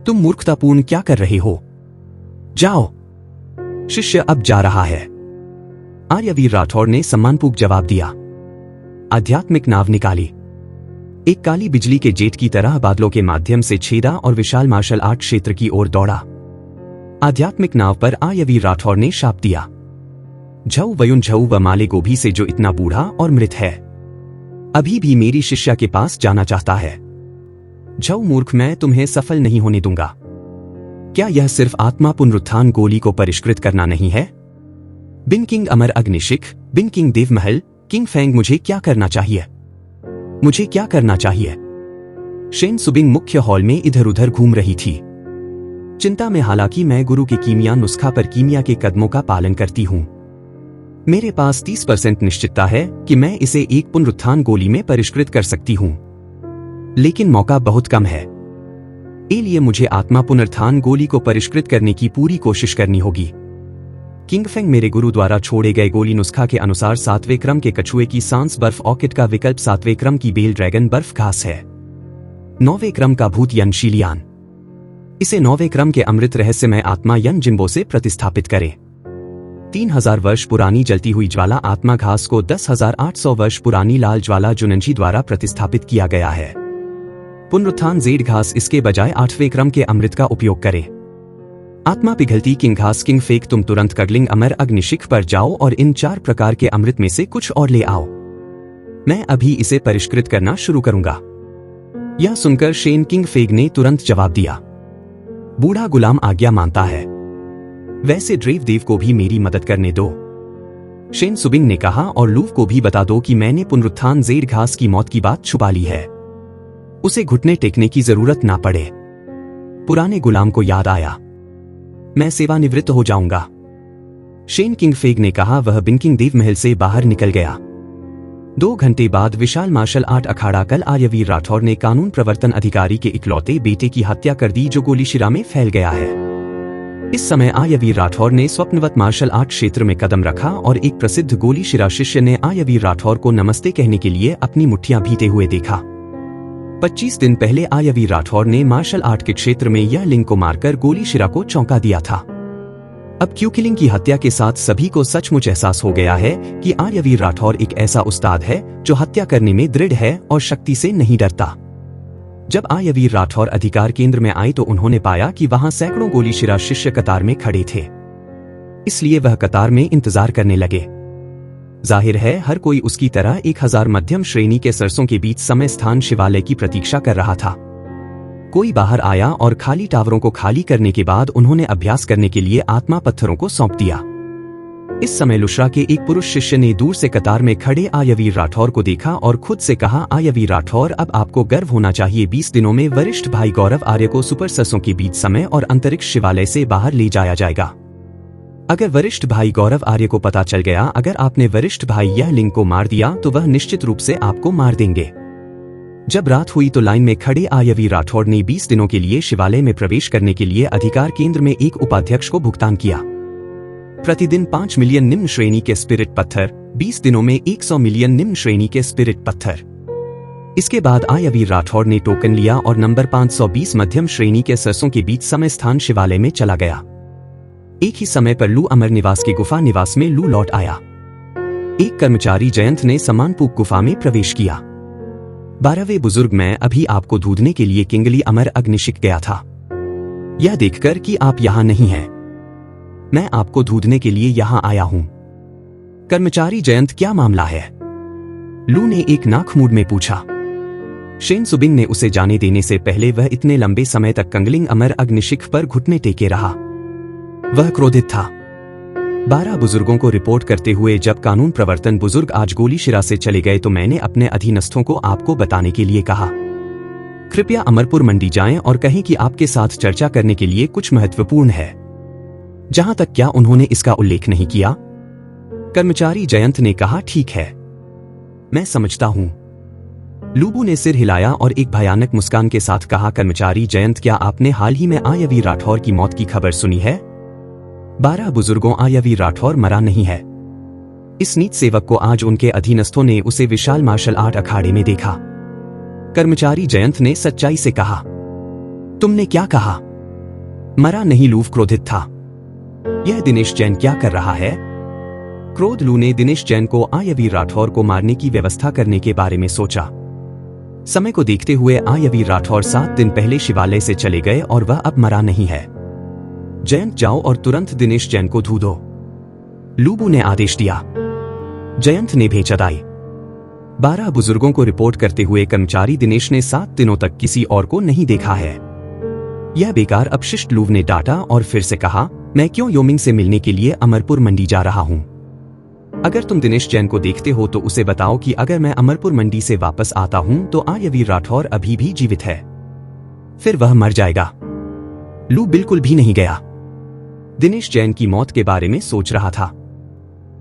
तुम मूर्खतापूर्ण क्या कर रहे हो? जाओ। शिष्य अब जा रहा है। आर्यवीर राठौर ने सम्मानपूर्वक जवाब दिया। आध्यात्मिक नाव निकाली। एक काली बिजली के जेट की तरह बादलों के माध्यम से छेदा और विशाल मार्शल आर्ट क्षेत्र की ओर दौड़ा। आध्यात्मिक नाव पर आर्यवीर राठौर ने शाप दिया, झऊ वयुन झऊ व माले गोभी से जो इतना बूढ़ा और मृत है, अभी भी मेरी शिष्या के पास जाना चाहता है। झऊ मूर्ख, मैं तुम्हें सफल नहीं होने दूंगा। क्या यह सिर्फ आत्मा पुनरुत्थान गोली को परिष्कृत करना नहीं है? बिन किंग अमर अग्निशिख, बिन किंग देवमहल, किंग फेंग, मुझे क्या करना चाहिए? मुझे क्या करना चाहिए? शेन सुबिंग मुख्य हॉल में इधर उधर घूम रही थी, चिंता में। हालांकि मैं गुरु के कीमिया नुस्खा पर कीमिया के कदमों का पालन करती हूं। मेरे पास 30% निश्चितता है कि मैं इसे एक पुनरुत्थान गोली में परिष्कृत कर सकती हूं, लेकिन मौका बहुत कम है। इसलिए मुझे आत्मा पुनरुत्थान गोली को परिष्कृत करने की पूरी कोशिश करनी होगी। किंग फेंग मेरे गुरु द्वारा छोड़े गए गोली नुस्खा के अनुसार 7वें क्रम के कछुए की सांस बर्फ ऑर्किड का विकल्प, 7वें क्रम की बेल ड्रैगन बर्फ घास है, 9वें क्रम का भूत यन शीलियान। इसे 9वें क्रम के अमृत रहस्यमय आत्मा यन जिम्बो से प्रतिस्थापित करें। 3000 वर्ष पुरानी जलती हुई ज्वाला आत्मा घास को 10,800 वर्ष पुरानी लाल ज्वाला जुनंजी द्वारा प्रतिस्थापित किया गया है। पुनरुत्थान जेड घास इसके बजाय 8वें क्रम के अमृत का उपयोग करें। आत्मा पिघलती किंग घास, किंग फेक, तुम तुरंत कगलिंग अमर अग्निशिख पर जाओ और इन 4 प्रकार के अमृत में से कुछ और ले आओ। मैं अभी इसे परिष्कृत करना शुरू करूंगा। यह सुनकर शेन किंग फेग ने तुरंत जवाब दिया, बूढ़ा गुलाम आज्ञा मानता है। वैसे ड्रेव देव को भी मेरी मदद करने दो, शेन सुबिंग ने कहा, और लूव को भी बता दो कि मैंने पुनरुत्थान जेड घास की मौत की बात छुपा ली है। उसे घुटने टेकने की जरूरत ना पड़े। पुराने गुलाम को याद आया, मैं सेवानिवृत्त हो जाऊंगा। शेन किंग फेग ने कहा। वह बिनकिंग देव महल से बाहर निकल गया। 2 घंटे बाद विशाल मार्शल आर्ट अखाड़ा कल आर्यवीर राठौर ने कानून प्रवर्तन अधिकारी के इकलौते बेटे की हत्या कर दी जो गोलीशिरा में फैल गया है। इस समय आर्यवीर राठौर ने स्वप्नवत मार्शल आर्ट क्षेत्र में कदम रखा और एक प्रसिद्ध गोलीशिरा शिष्य ने आर्यवीर राठौर को नमस्ते कहने के लिए अपनी मुट्ठियां भीते हुए देखा। 25 दिन पहले आर्यवीर राठौर ने मार्शल आर्ट के क्षेत्र में यह लिंग को मारकर गोलीशिरा को चौंका दिया था। अब क्यूकिलिंग की हत्या के साथ सभी को सचमुच एहसास हो गया है कि आर्यवीर राठौर एक ऐसा उस्ताद है जो हत्या करने में दृढ़ है और शक्ति से नहीं डरता। जब आर्यवीर राठौर अधिकार केंद्र में आए तो उन्होंने पाया कि वहां सैकड़ों गोलीशिरा शिष्य कतार में खड़े थे, इसलिए वह कतार में इंतजार करने लगे। जाहिर है हर कोई उसकी तरह 1000 मध्यम श्रेणी के सरसों के बीच समय स्थान शिवालय की प्रतीक्षा कर रहा था। कोई बाहर आया और खाली टावरों को खाली करने के बाद उन्होंने अभ्यास करने के लिए आत्मा पत्थरों को सौंप दिया। इस समय लुश्रा के एक पुरुष शिष्य ने दूर से कतार में खड़े आयवीर राठौर को देखा और खुद से कहा, आयवीर राठौर, अब आपको गर्व होना चाहिए। 20 दिनों में वरिष्ठ भाई गौरव आर्य को सुपर सरसों के बीच समय और अंतरिक्ष शिवालय से बाहर ले जाया जाएगा। अगर वरिष्ठ भाई गौरव आर्य को पता चल गया अगर आपने वरिष्ठ भाई यह लिंग को मार दिया तो वह निश्चित रूप से आपको मार देंगे। जब रात हुई तो लाइन में खड़े आयवीर राठौर ने 20 दिनों के लिए शिवालय में प्रवेश करने के लिए अधिकार केंद्र में एक उपाध्यक्ष को भुगतान किया। प्रतिदिन 5 मिलियन निम्न श्रेणी के स्पिरिट पत्थर, 20 दिनों में 100 मिलियन निम्न श्रेणी के स्पिरिट पत्थर। इसके बाद आयवीर राठौर ने टोकन लिया और नंबर 520 मध्यम श्रेणी के सरसों के बीच समय स्थान शिवालय में चला गया। एक ही समय पर लू अमर निवास की गुफा निवास में लू लौट आया। एक कर्मचारी जयंत ने समानपूक गुफा में प्रवेश किया। 12वें बुजुर्ग, मैं अभी आपको ढूंढने के लिए किंगली अमर अग्निशिख गया था। यह देखकर कि आप यहां नहीं हैं, मैं आपको ढूंढने के लिए यहां आया हूं। कर्मचारी जयंत, क्या मामला है? लू ने एक नाक मूड में पूछा। शेन सुबिंग ने उसे जाने देने से पहले वह इतने लंबे समय तक कंगलिंग अमर अग्निशिख पर घुटने टेके रहा। वह क्रोधित था। 12 बुजुर्गों को रिपोर्ट करते हुए, जब कानून प्रवर्तन बुजुर्ग आज गोलीशिरा से चले गए तो मैंने अपने अधीनस्थों को आपको बताने के लिए कहा। कृपया अमरपुर मंडी जाएं और कहें कि आपके साथ चर्चा करने के लिए कुछ महत्वपूर्ण है। जहां तक क्या उन्होंने इसका उल्लेख नहीं किया? कर्मचारी जयंत ने कहा, ठीक है, मैं समझता हूं। लूबू ने सिर हिलाया और एक भयानक मुस्कान के साथ कहा, कर्मचारी जयंत, क्या आपने हाल ही में आयवीर राठौर की मौत की खबर सुनी है? 12 बुजुर्गों, आयवीर राठौर मरा नहीं है। इस नीच सेवक को आज उनके अधीनस्थों ने उसे विशाल मार्शल आर्ट अखाड़े में देखा। कर्मचारी जयंत ने सच्चाई से कहा। तुमने क्या कहा? मरा नहीं, लूव क्रोधित था। यह दिनेश जैन क्या कर रहा है? क्रोध लू ने दिनेश जैन को आयवीर राठौर को मारने की व्यवस्था करने के बारे में सोचा। समय को देखते हुए आयवीर राठौर 7 दिन पहले शिवालय से चले गए और वह अब मरा नहीं है। जयंत, जाओ और तुरंत दिनेश जैन को ढूंढो, लूबू ने आदेश दिया। जयंत ने भेज अदाई। 12 बुजुर्गों को रिपोर्ट करते हुए कर्मचारी दिनेश ने 7 दिनों तक किसी और को नहीं देखा है। यह बेकार, अपशिष्ट, लूव ने डांटा और फिर से कहा, मैं क्यों योमिंग से मिलने के लिए अमरपुर मंडी जा रहा हूं? अगर तुम दिनेश जैन को देखते हो तो उसे बताओ कि अगर मैं अमरपुर मंडी से वापस आता हूं तो आयवीर राठौर अभी भी जीवित है, फिर वह मर जाएगा। लू बिल्कुल भी नहीं गया। दिनेश जैन की मौत के बारे में सोच रहा था।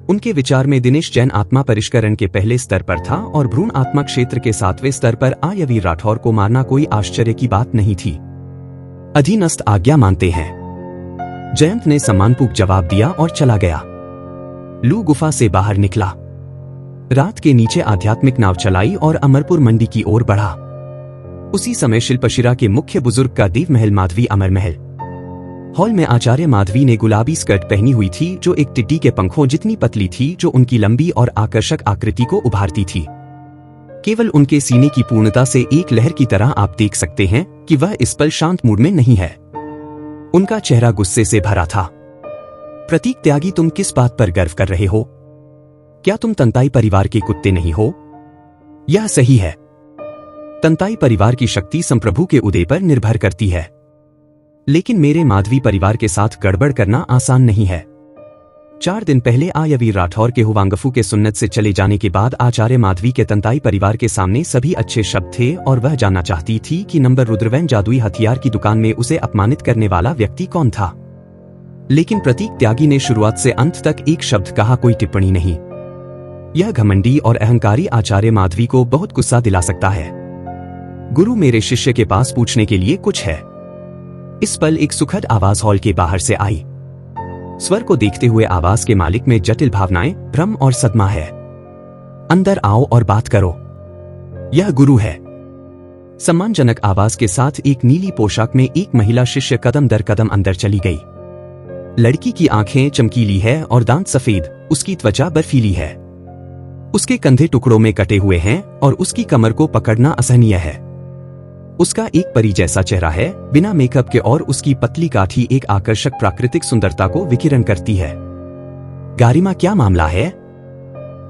उनके विचार में दिनेश जैन आत्मा परिष्करण के पहले स्तर पर था और भ्रूण आत्मा क्षेत्र के 7वें स्तर पर आयवीर राठौर को मारना कोई आश्चर्य की बात नहीं थी। अधीनस्थ आज्ञा मानते हैं, जयंत ने सम्मानपूर्वक जवाब दिया और चला गया। लू गुफा से बाहर निकला, रात के नीचे आध्यात्मिक नाव चलाई और अमरपुर मंडी की ओर बढ़ा। उसी समय शिल्पशिरा के मुख्य बुजुर्ग का देव महल माधवी अमर महल हॉल में आचार्य माधवी ने गुलाबी स्कर्ट पहनी हुई थी जो एक टिड्डी के पंखों जितनी पतली थी, जो उनकी लंबी और आकर्षक आकृति को उभारती थी। केवल उनके सीने की पूर्णता से एक लहर की तरह आप देख सकते हैं कि वह इस पल शांत मूड में नहीं है। उनका चेहरा गुस्से से भरा था। प्रतीक त्यागी, तुम किस बात पर गर्व कर रहे हो? क्या तुम तंताई परिवार के कुत्ते नहीं हो? यह सही है। तंताई परिवार की शक्ति संप्रभु के उदय पर निर्भर करती है, लेकिन मेरे माधवी परिवार के साथ गड़बड़ करना आसान नहीं है। 4 दिन पहले आयवीर राठौर के हुवांगफू के सुन्नत से चले जाने के बाद आचार्य माधवी के तंताई परिवार के सामने सभी अच्छे शब्द थे और वह जानना चाहती थी कि नंबर रुद्रवैन जादुई हथियार की दुकान में उसे अपमानित करने वाला व्यक्ति कौन था। लेकिन प्रतीक त्यागी ने शुरुआत से अंत तक एक शब्द कहा, कोई टिप्पणी नहीं। यह घमंडी और अहंकारी आचार्य माधवी को बहुत गुस्सा दिला सकता है। गुरु, मेरे शिष्य के पास पूछने के लिए कुछ है। इस पल एक सुखद आवाज हॉल के बाहर से आई। स्वर को देखते हुए आवाज के मालिक में जटिल भावनाएं, भ्रम और सदमा है। अंदर आओ और बात करो, यह गुरु है। सम्मानजनक आवाज के साथ एक नीली पोशाक में एक महिला शिष्य कदम दर कदम अंदर चली गई। लड़की की आंखें चमकीली है और दांत सफेद, उसकी त्वचा बर्फीली है। उसके कंधे टुकड़ों में कटे हुए हैं और उसकी कमर को पकड़ना असहनीय है। उसका एक परी जैसा चेहरा है, बिना मेकअप के, और उसकी पतली काठी एक आकर्षक प्राकृतिक सुंदरता को विकिरण करती है। गारिमा, क्या मामला है?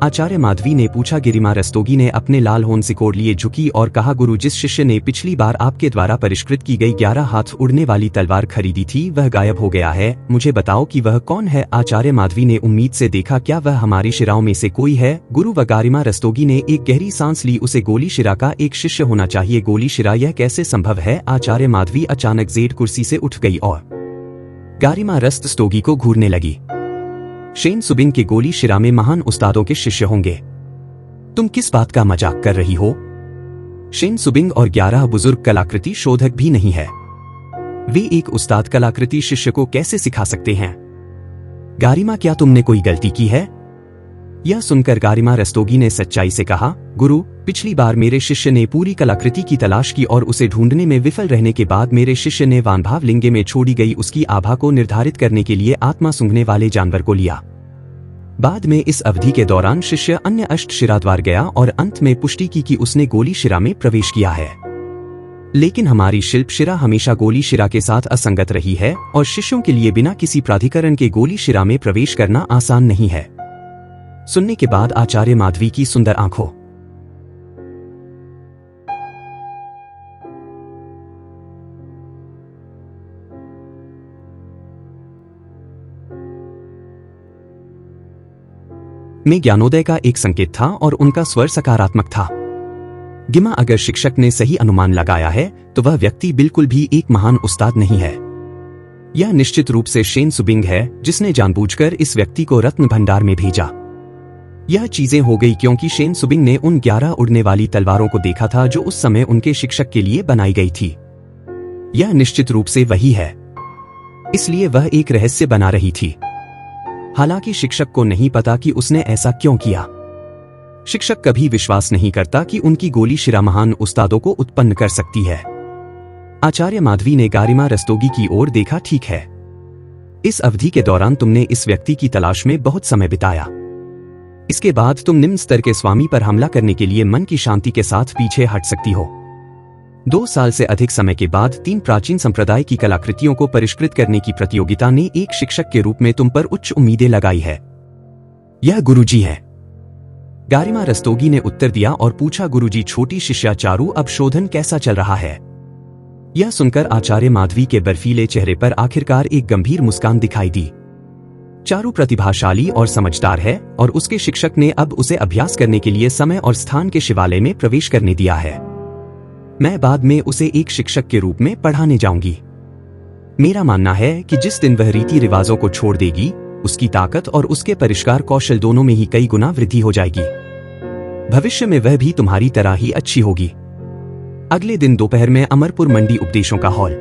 आचार्य माधवी ने पूछा। गिरिमा रस्तोगी ने अपने लाल होंठ सिकोड़ लिए झुकी और कहा, गुरु, जिस शिष्य ने पिछली बार आपके द्वारा परिष्कृत की गई 11 हाथ उड़ने वाली तलवार खरीदी थी वह गायब हो गया है। मुझे बताओ कि वह कौन है। आचार्य माधवी ने उम्मीद से देखा, क्या वह हमारी शिराओं में से कोई है? गुरु, व गारिमा रस्तोगी ने एक गहरी सांस ली। उसे गोली शिरा का एक शिष्य होना चाहिए। गोली शिरा, यह कैसे संभव है? आचार्य माधवी अचानक जेड कुर्सी से उठ गई और गारिमा रस्तोगी को घूरने लगी। शेन सुबिंग के गोली शिरा में महान उस्तादों के शिष्य होंगे। तुम किस बात का मजाक कर रही हो? शेन सुबिंग और 11 बुजुर्ग कलाकृति शोधक भी नहीं है। वे एक उस्ताद कलाकृति शिष्य को कैसे सिखा सकते हैं? गारिमा, क्या तुमने कोई गलती की है? यह सुनकर गारिमा रस्तोगी ने सच्चाई से कहा, गुरु, पिछली बार मेरे शिष्य ने पूरी कलाकृति की तलाश की और उसे ढूंढने में विफल रहने के बाद मेरे शिष्य ने वानभाव लिंगे में छोड़ी गई उसकी आभा को निर्धारित करने के लिए आत्मा सूंघने वाले जानवर को लिया। बाद में इस अवधि के दौरान शिष्य अन्य अष्ट शिराद्वार गया और अंत में पुष्टि की कि उसने गोली शिरा में प्रवेश किया है। लेकिन हमारी शिल्प शिरा हमेशा गोली शिरा के साथ असंगत रही है और शिष्यों के लिए बिना किसी प्राधिकरण के गोली शिरा में प्रवेश करना आसान नहीं है। सुनने के बाद आचार्य माधवी की सुंदर आंखों में ज्ञानोदय का एक संकेत था और उनका स्वर सकारात्मक था। गिमा, अगर शिक्षक ने सही अनुमान लगाया है तो वह व्यक्ति बिल्कुल भी एक महान उस्ताद नहीं है। यह निश्चित रूप से शेन सुबिंग है जिसने जानबूझकर इस व्यक्ति को रत्न भंडार में भेजा। यह चीजें हो गई क्योंकि शेन सुबिंग ने उन 11 उड़ने वाली तलवारों को देखा था जो उस समय उनके शिक्षक के लिए बनाई गई थी। यह निश्चित रूप से वही है, इसलिए वह एक रहस्य बना रही थी। हालांकि शिक्षक को नहीं पता कि उसने ऐसा क्यों किया। शिक्षक कभी विश्वास नहीं करता कि उनकी गोली शिरा महान उस्तादों को उत्पन्न कर सकती है। आचार्य माधवी ने गारिमा रस्तोगी की ओर देखा। ठीक है, इस अवधि के दौरान तुमने इस व्यक्ति की तलाश में बहुत समय बिताया। इसके बाद तुम निम्न स्तर के स्वामी पर हमला करने के लिए मन की शांति के साथ पीछे हट सकती हो। 2 साल से अधिक समय के बाद 3 प्राचीन संप्रदाय की कलाकृतियों को परिष्कृत करने की प्रतियोगिता ने एक शिक्षक के रूप में तुम पर उच्च उम्मीदें लगाई है। यह गुरुजी है। गारिमा रस्तोगी ने उत्तर दिया और पूछा, गुरुजी, छोटी शिष्या चारू, अब शोधन कैसा चल रहा है? यह सुनकर आचार्य माधवी के बर्फीले चेहरे पर आखिरकार एक गंभीर मुस्कान दिखाई दी। चारू प्रतिभाशाली और समझदार है और उसके शिक्षक ने अब उसे अभ्यास करने के लिए समय और स्थान के शिवालय में प्रवेश करने दिया है। मैं बाद में उसे एक शिक्षक के रूप में पढ़ाने जाऊंगी। मेरा मानना है कि जिस दिन वह रीति रिवाजों को छोड़ देगी, उसकी ताकत और उसके परिष्कार कौशल दोनों में ही कई गुना वृद्धि हो जाएगी। भविष्य में वह भी तुम्हारी तरह ही अच्छी होगी। अगले दिन दोपहर में अमरपुर मंडी उपदेशों का हॉल।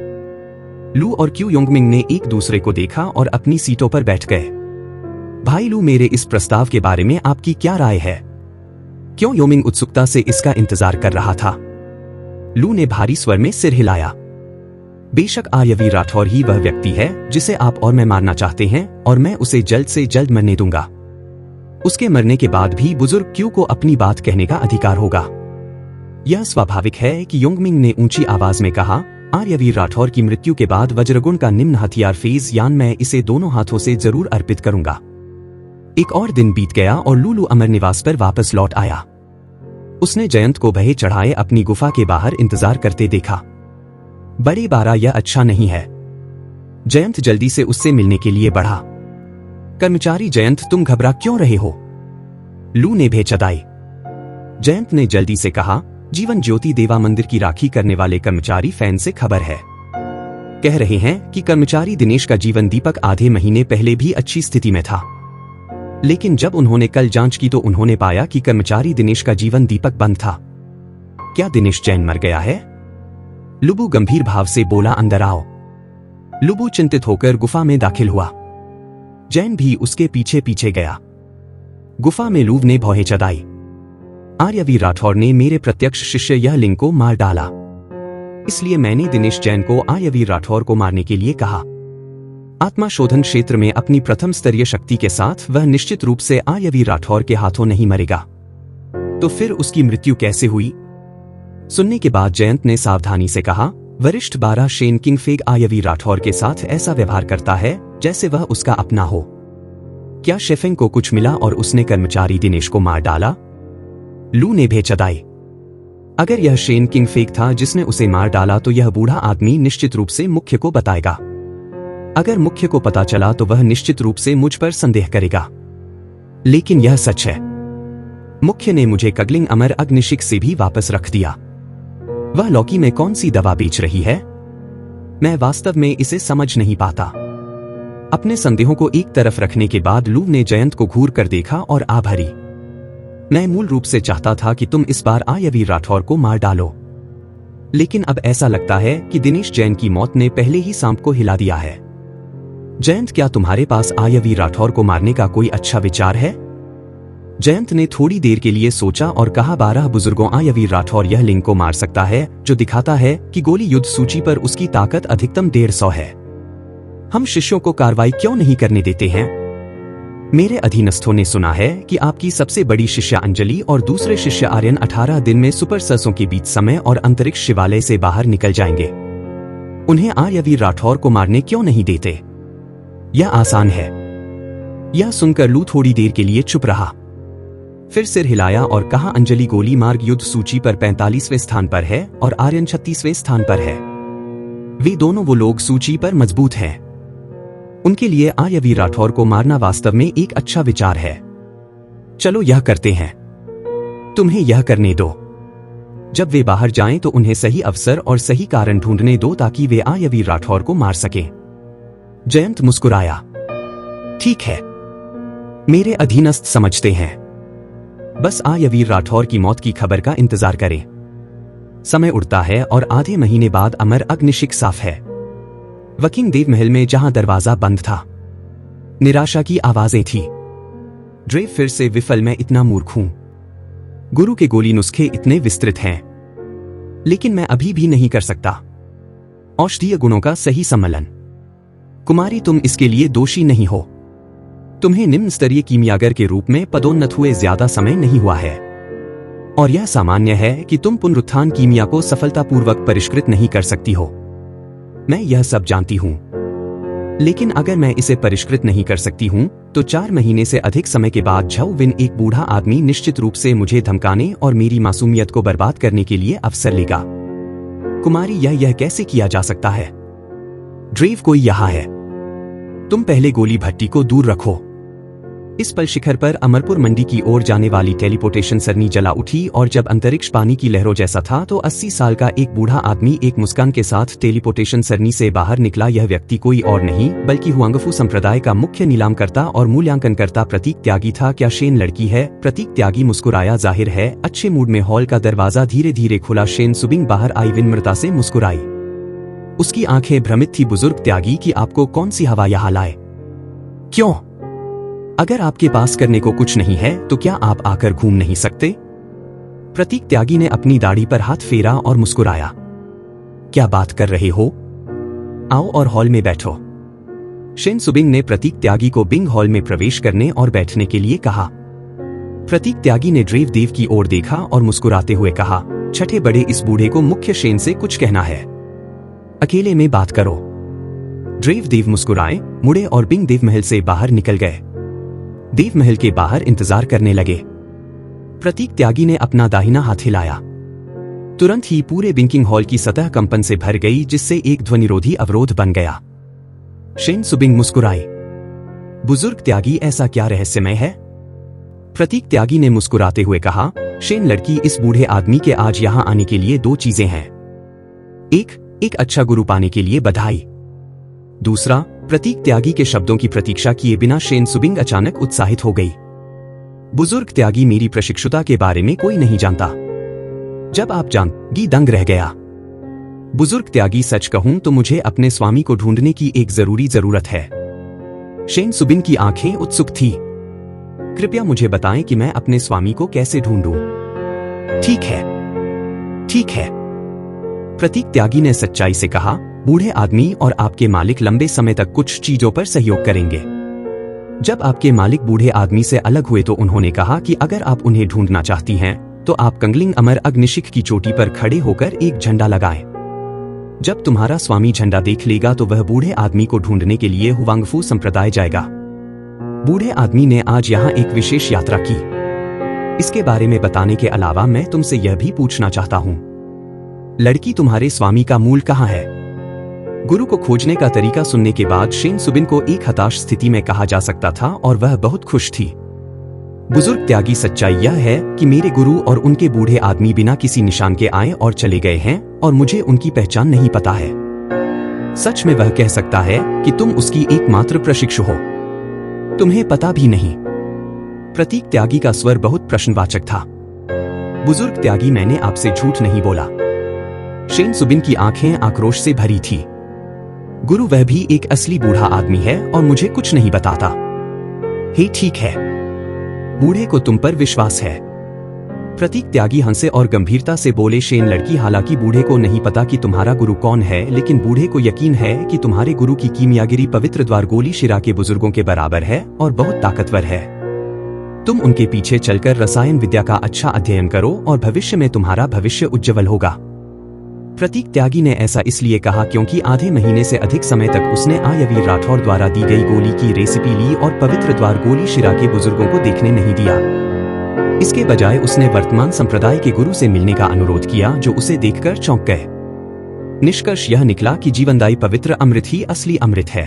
लू और क्यू योंगमिंग ने एक दूसरे को देखा और अपनी सीटों पर बैठ गए। भाई लू, मेरे इस प्रस्ताव के बारे में आपकी क्या राय है? क्यों योमिंग उत्सुकता से इसका इंतजार कर रहा था। लू ने भारी स्वर में सिर हिलाया। बेशक आर्यवीर राठौर ही वह व्यक्ति है जिसे आप और मैं मारना चाहते हैं और मैं उसे जल्द से जल्द मरने दूंगा। उसके मरने के बाद भी बुजुर्ग क्यू को अपनी बात कहने का अधिकार होगा। यह स्वाभाविक है कि योंगमिंग ने ऊंची आवाज में कहा, आर्यवीर राठौर की मृत्यु के बाद वज्रगुण का निम्न हथियार फेज यान मैं इसे दोनों हाथों से जरूर अर्पित करूंगा। एक और दिन बीत गया और लूलू अमर निवास पर वापस लौट आया। उसने जयंत को भय चढ़ाए अपनी गुफा के बाहर इंतजार करते देखा। बड़े बारा, यह अच्छा नहीं है। जयंत जल्दी से उससे मिलने के लिए बढ़ा। कर्मचारी जयंत, तुम घबरा क्यों रहे हो? लू ने भेचदाई। जयंत ने जल्दी से कहा, जीवन ज्योति देवा मंदिर की राखी करने वाले कर्मचारी फैन से खबर है। कह रहे हैं कि कर्मचारी दिनेश का जीवन दीपक आधे महीने पहले भी अच्छी स्थिति में था, लेकिन जब उन्होंने कल जांच की तो उन्होंने पाया कि कर्मचारी दिनेश का जीवन दीपक बंद था। क्या दिनेश जैन मर गया है? लुबू गंभीर भाव से बोला, अंदर आओ। लुबू चिंतित होकर गुफा में दाखिल हुआ। जैन भी उसके पीछे पीछे गया। गुफा में लूव ने भौहें चढ़ाई। आर्यवीर राठौर ने मेरे प्रत्यक्ष शिष्य यह लिंग को मार डाला, इसलिए मैंने दिनेश जैन को आर्यवीर राठौर को मारने के लिए कहा। आत्मा शोधन क्षेत्र में अपनी प्रथम स्तरीय शक्ति के साथ वह निश्चित रूप से आर्यवीर राठौर के हाथों नहीं मरेगा। तो फिर उसकी मृत्यु कैसे हुई? सुनने के बाद जयंत ने सावधानी से कहा, वरिष्ठ 12 शेन किंगफेग आर्यवीर राठौर के साथ ऐसा व्यवहार करता है जैसे वह उसका अपना हो। क्या शेफेंग को कुछ मिला और उसने कर्मचारी दिनेश को मार डाला? लू ने भेचदाई। अगर यह शेन किंग फेक था जिसने उसे मार डाला तो यह बूढ़ा आदमी निश्चित रूप से मुख्य को बताएगा। अगर मुख्य को पता चला तो वह निश्चित रूप से मुझ पर संदेह करेगा। लेकिन यह सच है, मुख्य ने मुझे कगलिंग अमर अग्निशिक से भी वापस रख दिया। वह लॉकी में कौन सी दवा बेच रही है? मैं वास्तव में इसे समझ नहीं पाता। अपने संदेहों को एक तरफ रखने के बाद लू ने जयंत को घूर कर देखा और आभारी। मैं मूल रूप से चाहता था कि तुम इस बार आयवी राठौर को मार डालो, लेकिन अब ऐसा लगता है कि दिनेश जैन की मौत ने पहले ही सांप को हिला दिया है। जयंत, क्या तुम्हारे पास आयवी राठौर को मारने का कोई अच्छा विचार है? जयंत ने थोड़ी देर के लिए सोचा और कहा, 12 बुजुर्गों आयवी राठौर यह लिंक को मार सकता है जो दिखाता है कि गोली युद्ध सूची पर उसकी ताकत अधिकतम 150 है। हम शिष्यों को कार्रवाई क्यों नहीं करने देते हैं? मेरे अधीनस्थों ने सुना है कि आपकी सबसे बड़ी शिष्या अंजलि और दूसरे शिष्य आर्यन 18 दिन में सुपर सरसों के बीच समय और अंतरिक्ष शिवालय से बाहर निकल जाएंगे। उन्हें आयवी राठौर को मारने क्यों नहीं देते? यह आसान है। यह सुनकर लू थोड़ी देर के लिए चुप रहा, फिर सिर हिलाया और कहा, अंजलि गोली मार्ग युद्ध सूची पर 45वें स्थान पर है और आर्यन 36वें स्थान पर है। वे दोनों वो लोग सूची पर मजबूत हैं। उनके लिए आयवी राठौर को मारना वास्तव में एक अच्छा विचार है। चलो यह करते हैं। तुम्हें यह करने दो। जब वे बाहर जाएं तो उन्हें सही अवसर और सही कारण ढूंढने दो ताकि वे आयवी राठौर को मार सकें। जयंत मुस्कुराया। ठीक है, मेरे अधीनस्थ समझते हैं। बस आयवी राठौर की मौत की खबर का इंतजार करें। समय उड़ता है और आधे महीने बाद अमर अग्निशिक साफ है। वकिंग देव महल में जहां दरवाजा बंद था, निराशा की आवाजें थी। ड्रेव फिर से विफल, मैं इतना मूर्ख हूं। गुरु के गोली नुस्खे इतने विस्तृत हैं, लेकिन मैं अभी भी नहीं कर सकता। औषधीय गुणों का सही सम्मेलन। कुमारी, तुम इसके लिए दोषी नहीं हो। तुम्हें निम्न स्तरीय कीमियागर के रूप में पदोन्नत हुए ज्यादा समय नहीं हुआ है, और यह सामान्य है कि तुम पुनरुत्थान कीमिया को सफलतापूर्वक परिष्कृत नहीं कर सकती हो। मैं यह सब जानती हूं, लेकिन अगर मैं इसे परिष्कृत नहीं कर सकती हूं तो 4 महीने से अधिक समय के बाद झौ विन, एक बूढ़ा आदमी, निश्चित रूप से मुझे धमकाने और मेरी मासूमियत को बर्बाद करने के लिए अवसर लेगा। कुमारी, यह कैसे किया जा सकता है? ड्रेव, कोई यहां है। तुम पहले गोली भट्टी को दूर रखो। इस पल शिखर पर अमरपुर मंडी की ओर जाने वाली टेलीपोर्टेशन सरनी जला उठी और जब अंतरिक्ष पानी की लहरों जैसा था तो 80 साल का एक बूढ़ा आदमी एक मुस्कान के साथ टेलीपोर्टेशन सरनी से बाहर निकला। यह व्यक्ति कोई और नहीं बल्कि हुआंगफू संप्रदाय का मुख्य नीलामकर्ता और मूल्यांकनकर्ता प्रतीक त्यागी था। क्या शेन लड़की है? प्रतीक त्यागी मुस्कुराया। जाहिर है, अच्छे मूड में हॉल का दरवाजा धीरे धीरे खुला। शेन सुबिंग बाहर आई। विनम्रता से मुस्कुराई। उसकी आंखें भ्रमित थी। बुजुर्ग त्यागी, कि आपको कौन सी हवा यहां लाए? क्यों? अगर आपके पास करने को कुछ नहीं है तो क्या आप आकर घूम नहीं सकते? प्रतीक त्यागी ने अपनी दाढ़ी पर हाथ फेरा और मुस्कुराया। क्या बात कर रहे हो? आओ और हॉल में बैठो। शेन सुबिंग ने प्रतीक त्यागी को बिंग हॉल में प्रवेश करने और बैठने के लिए कहा। प्रतीक त्यागी ने ड्रेव देव की ओर देखा और मुस्कुराते हुए कहा, छठे बड़े, इस बूढ़े को मुख्य शेन से कुछ कहना है। अकेले में बात करो। ड्रेव देव मुस्कुराए, मुड़े और बिंग देव महल से बाहर निकल गए। देव महल के बाहर इंतजार करने लगे। प्रतीक त्यागी ने अपना दाहिना हाथ हिलाया। तुरंत ही पूरे बिंकिंग हॉल की सतह कंपन से भर गई, जिससे एक ध्वनिरोधी अवरोध बन गया। शेन सुबिंग मुस्कुराई। बुजुर्ग त्यागी, ऐसा क्या रहस्यमय है? प्रतीक त्यागी ने मुस्कुराते हुए कहा, शेन लड़की, इस बूढ़े आदमी के आज यहां आने के लिए 2 चीजें हैं। एक अच्छा गुरु पाने के लिए बधाई। दूसरा, प्रतीक त्यागी के शब्दों की प्रतीक्षा किए बिना शेन सुबिंग अचानक उत्साहित हो गई। बुजुर्ग त्यागी, मेरी प्रशिक्षुता के बारे में कोई नहीं जानता। जब आप जानगी, दंग रह गया। बुजुर्ग त्यागी, सच कहूं तो मुझे अपने स्वामी को ढूंढने की एक जरूरत है। शेन सुबिंग की आंखें उत्सुक थी। कृपया मुझे बताएं कि मैं अपने स्वामी को कैसे ढूंढूं। ठीक है, प्रतीक त्यागी ने सच्चाई से कहा, बूढ़े आदमी और आपके मालिक लंबे समय तक कुछ चीजों पर सहयोग करेंगे। जब आपके मालिक बूढ़े आदमी से अलग हुए तो उन्होंने कहा कि अगर आप उन्हें ढूंढना चाहती हैं तो आप कंगलिंग अमर अग्निशिख की चोटी पर खड़े होकर एक झंडा लगाएं। जब तुम्हारा स्वामी झंडा देख लेगा तो वह बूढ़े आदमी को ढूंढने के लिए हुआंगफू संप्रदाय जाएगा। बूढ़े आदमी ने आज यहाँ एक विशेष यात्रा की। इसके बारे में बताने के अलावा मैं तुमसे यह भी पूछना चाहता हूँ, लड़की तुम्हारे स्वामी का मूल कहाँ है? गुरु को खोजने का तरीका सुनने के बाद शेन सुबिन को एक हताश स्थिति में कहा जा सकता था और वह बहुत खुश थी। बुजुर्ग त्यागी, सच्चाई यह है कि मेरे गुरु और उनके बूढ़े आदमी बिना किसी निशान के आए और चले गए हैं और मुझे उनकी पहचान नहीं पता है। सच में वह कह सकता है कि तुम उसकी एकमात्र प्रशिक्षु हो, तुम्हें पता भी नहीं। प्रतीक त्यागी का स्वर बहुत प्रश्नवाचक था। बुजुर्ग त्यागी, मैंने आपसे झूठ नहीं बोला। शेन सुबिन की आंखें आक्रोश से भरी थी। गुरु, वह भी एक असली बूढ़ा आदमी है और मुझे कुछ नहीं बताता। हे ठीक है, बूढ़े को तुम पर विश्वास है। प्रतीक त्यागी हंसे और गंभीरता से बोले, शेन लड़की, हालांकि बूढ़े को नहीं पता कि तुम्हारा गुरु कौन है, लेकिन बूढ़े को यकीन है कि तुम्हारे गुरु की कीमियागिरी पवित्र द्वार गोली शिरा के बुजुर्गों के बराबर है और बहुत ताकतवर है। तुम उनके पीछे चलकर रसायन विद्या का अच्छा अध्ययन करो और भविष्य में तुम्हारा भविष्य उज्जवल होगा। प्रतीक त्यागी ने ऐसा इसलिए कहा क्योंकि आधे महीने से अधिक समय तक उसने आयवीर राठौर द्वारा दी गई गोली की रेसिपी ली और पवित्र द्वार गोली शिरा के बुजुर्गों को देखने नहीं दिया। इसके बजाय उसने वर्तमान संप्रदाय के गुरु से मिलने का अनुरोध किया, जो उसे देखकर चौंक गए। निष्कर्ष यह निकला कि जीवनदायी पवित्र अमृत ही असली अमृत है।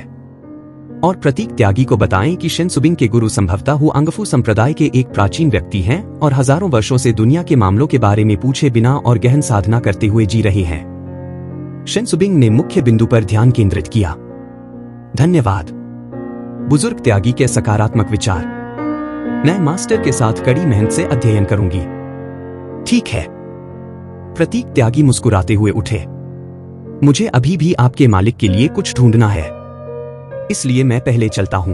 और प्रतीक त्यागी को बताएं कि शेन सुबिन के गुरु संभवतः हुआंगफू संप्रदाय के एक प्राचीन व्यक्ति हैं और हजारों वर्षों से दुनिया के मामलों के बारे में पूछे बिना और गहन साधना करते हुए जी रहे हैं। शेन सुबिन ने मुख्य बिंदु पर ध्यान केंद्रित किया। धन्यवाद। बुजुर्ग त्यागी के सकारात्मक विचार, मैं मास्टर के साथ कड़ी मेहनत से अध्ययन करूंगी। ठीक है। प्रतीक त्यागी मुस्कुराते हुए उठे। मुझे अभी भी आपके मालिक के लिए कुछ ढूंढना है, इसलिए मैं पहले चलता हूं।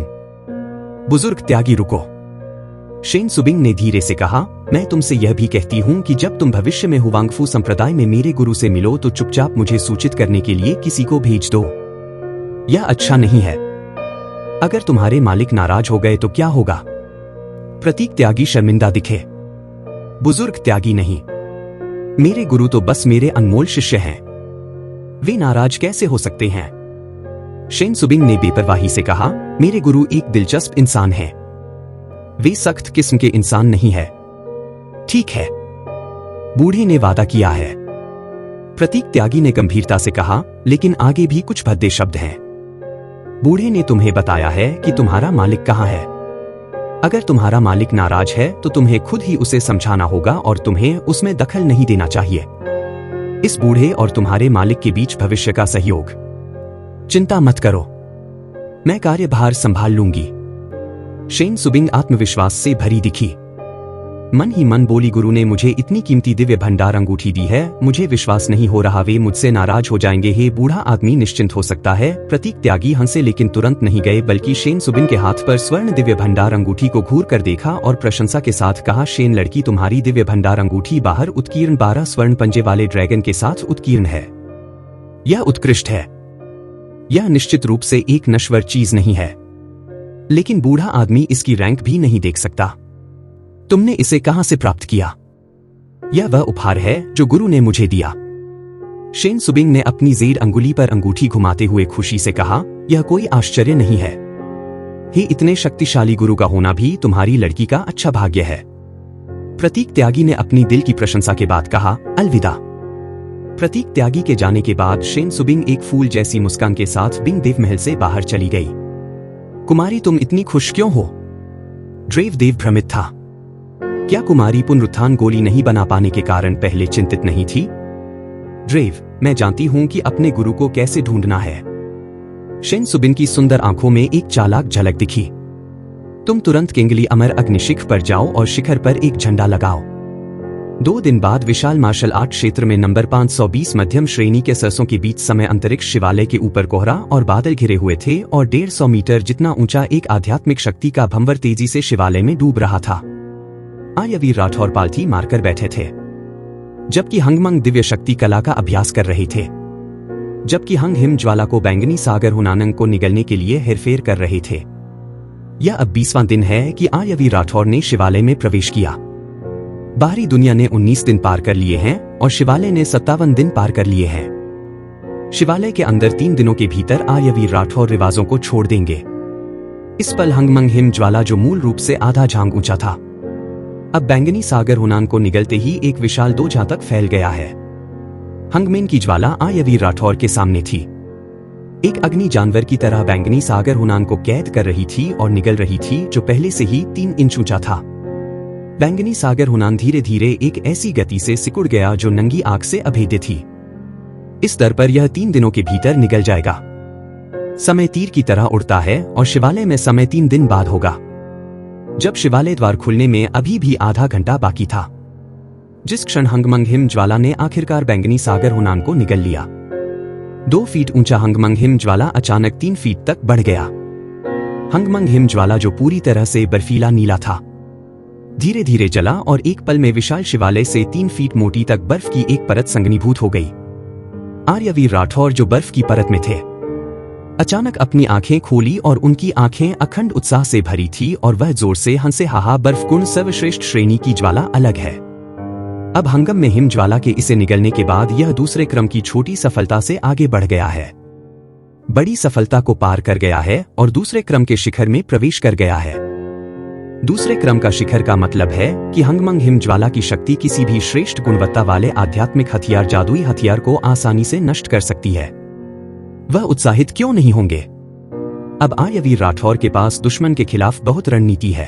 बुजुर्ग त्यागी, रुको। शेन सुबिन ने धीरे से कहा, मैं तुमसे यह भी कहती हूं कि जब तुम भविष्य में हुआंगफू संप्रदाय में मेरे गुरु से मिलो तो चुपचाप मुझे सूचित करने के लिए किसी को भेज दो। यह अच्छा नहीं है। अगर तुम्हारे मालिक नाराज हो गए तो क्या होगा? प्रतीक त्यागी शर्मिंदा दिखे। बुजुर्ग त्यागी, नहीं, मेरे गुरु तो बस मेरे अनमोल शिष्य हैं, वे नाराज कैसे हो सकते हैं? शेन सुबिन ने बेपरवाही से कहा, मेरे गुरु एक दिलचस्प इंसान हैं, वे सख्त किस्म के इंसान नहीं है। ठीक है, बूढ़े ने वादा किया है। प्रतीक त्यागी ने गंभीरता से कहा, लेकिन आगे भी कुछ भद्दे शब्द हैं। बूढ़े ने तुम्हें बताया है कि तुम्हारा मालिक कहाँ है। अगर तुम्हारा मालिक नाराज है तो तुम्हें खुद ही उसे समझाना होगा और तुम्हें उसमें दखल नहीं देना चाहिए। इस बूढ़े और तुम्हारे मालिक के बीच भविष्य का सहयोग। चिंता मत करो, मैं कार्यभार संभाल लूंगी। शेन सुबिन आत्मविश्वास से भरी दिखी। मन ही मन बोली, गुरु ने मुझे इतनी कीमती दिव्य भंडार अंगूठी दी है, मुझे विश्वास नहीं हो रहा वे मुझसे नाराज हो जाएंगे। हे बूढ़ा आदमी निश्चिंत हो सकता है। प्रतीक त्यागी हंसे, लेकिन तुरंत नहीं गए, बल्कि शेन सुबिन के हाथ पर स्वर्ण दिव्य भंडार अंगूठी को घूर कर देखा और प्रशंसा के साथ कहा, शेन लड़की, तुम्हारी दिव्य भंडार अंगूठी बाहर उत्कीर्ण 12 स्वर्ण पंजे वाले ड्रैगन के साथ उत्कीर्ण है। यह उत्कृष्ट है। यह निश्चित रूप से एक नश्वर चीज नहीं है, लेकिन बूढ़ा आदमी इसकी रैंक भी नहीं देख सकता। तुमने इसे कहां से प्राप्त किया? यह वह उपहार है जो गुरु ने मुझे दिया। शेन सुबिन ने अपनी जेड अंगुली पर अंगूठी घुमाते हुए खुशी से कहा, यह कोई आश्चर्य नहीं है। ही इतने शक्तिशाली गुरु का होना भी तुम्हारी लड़की का अच्छा भाग्य है। प्रतीक त्यागी ने अपनी दिल की प्रशंसा के बाद कहा, अलविदा। प्रतीक त्यागी के जाने के बाद शेन सुबिन एक फूल जैसी मुस्कान के साथ बिंग देव महल से बाहर चली गई। कुमारी, तुम इतनी खुश क्यों हो? ड्रेव देव भ्रमित था। क्या कुमारी पुनरुत्थान गोली नहीं बना पाने के कारण पहले चिंतित नहीं थी? ड्रेव, मैं जानती हूं कि अपने गुरु को कैसे ढूंढना है। शेन सुबिन की सुंदर आंखों में एक चालाक झलक दिखी। तुम तुरंत किंगली अमर अग्निशिख पर जाओ और शिखर पर एक झंडा लगाओ। 2 दिन बाद विशाल मार्शल आर्ट क्षेत्र में नंबर 520 मध्यम श्रेणी के सरसों के बीच समय अंतरिक्ष शिवालय के ऊपर कोहरा और बादल घिरे हुए थे और 150 मीटर जितना ऊंचा एक आध्यात्मिक शक्ति का भंवर तेजी से शिवालय में डूब रहा था। आर्यवीर राठौर पालथी मारकर बैठे थे, जबकि हंगमंग दिव्य शक्ति कला का अभ्यास कर रहे थे, जबकि हंग हिम ज्वाला को बैंगनी सागर हुनानंग को निगलने के लिए हेरफेर कर रहे थे। यह अब 20वां दिन है कि आर्यवीर राठौर ने शिवालय में प्रवेश किया। बाहरी दुनिया ने 19 दिन पार कर लिए हैं और शिवालय ने 57 दिन पार कर लिए हैं। शिवालय के अंदर 3 दिनों के भीतर आर्यवीर राठौर रिवाजों को छोड़ देंगे। इस पल हंगमंग हिम ज्वाला, जो मूल रूप से आधा झांग ऊंचा था, अब बैंगनी सागर हुनान को निगलते ही एक विशाल 2 जहां तक फैल गया है। हंगमेन की ज्वाला आयवीर राठौर के सामने थी। एक अग्नि जानवर की तरह बैंगनी सागर हुनान को कैद कर रही थी और निगल रही थी, जो पहले से ही 3 इंच ऊंचा था। बैंगनी सागर हुनान धीरे धीरे एक ऐसी गति से सिकुड़ गया जो नंगी आंख से अभेद्य थी। इस दर पर यह 3 दिनों के भीतर निगल जाएगा। समय तीर की तरह उड़ता है और शिवालय में समय 3 दिन बाद होगा, जब शिवालय द्वार खुलने में अभी भी आधा घंटा बाकी था। जिस क्षण हंगमंग हिम ज्वाला ने आखिरकार बैंगनी सागर हुनान को निगल लिया, 2 फीट ऊंचा हंगमंग हिम ज्वाला अचानक 3 फीट तक बढ़ गया। हंगमंग हिम ज्वाला, जो पूरी तरह से बर्फीला नीला था, धीरे धीरे जला और एक पल में विशाल शिवालय से 3 फीट मोटी तक बर्फ की एक परत संघनीभूत हो गई। आर्यवीर राठौर, जो बर्फ की परत में थे, अचानक अपनी आंखें खोली और उनकी आंखें अखंड उत्साह से भरी थी और वह जोर से हंसे। हाहा, बर्फ गुण सर्वश्रेष्ठ श्रेणी की ज्वाला अलग है। अब हंगम में हिम ज्वाला के इसे निगलने के बाद यह दूसरे क्रम की छोटी सफलता से आगे बढ़ गया है, बड़ी सफलता को पार कर गया है और दूसरे क्रम के शिखर में प्रवेश कर गया है। दूसरे क्रम का शिखर का मतलब है कि हंगमंग हिम ज्वाला की शक्ति किसी भी श्रेष्ठ गुणवत्ता वाले आध्यात्मिक हथियार, जादुई हथियार को आसानी से नष्ट कर सकती है। वह उत्साहित क्यों नहीं होंगे? अब आर्यवीर राठौर के पास दुश्मन के खिलाफ बहुत रणनीति है।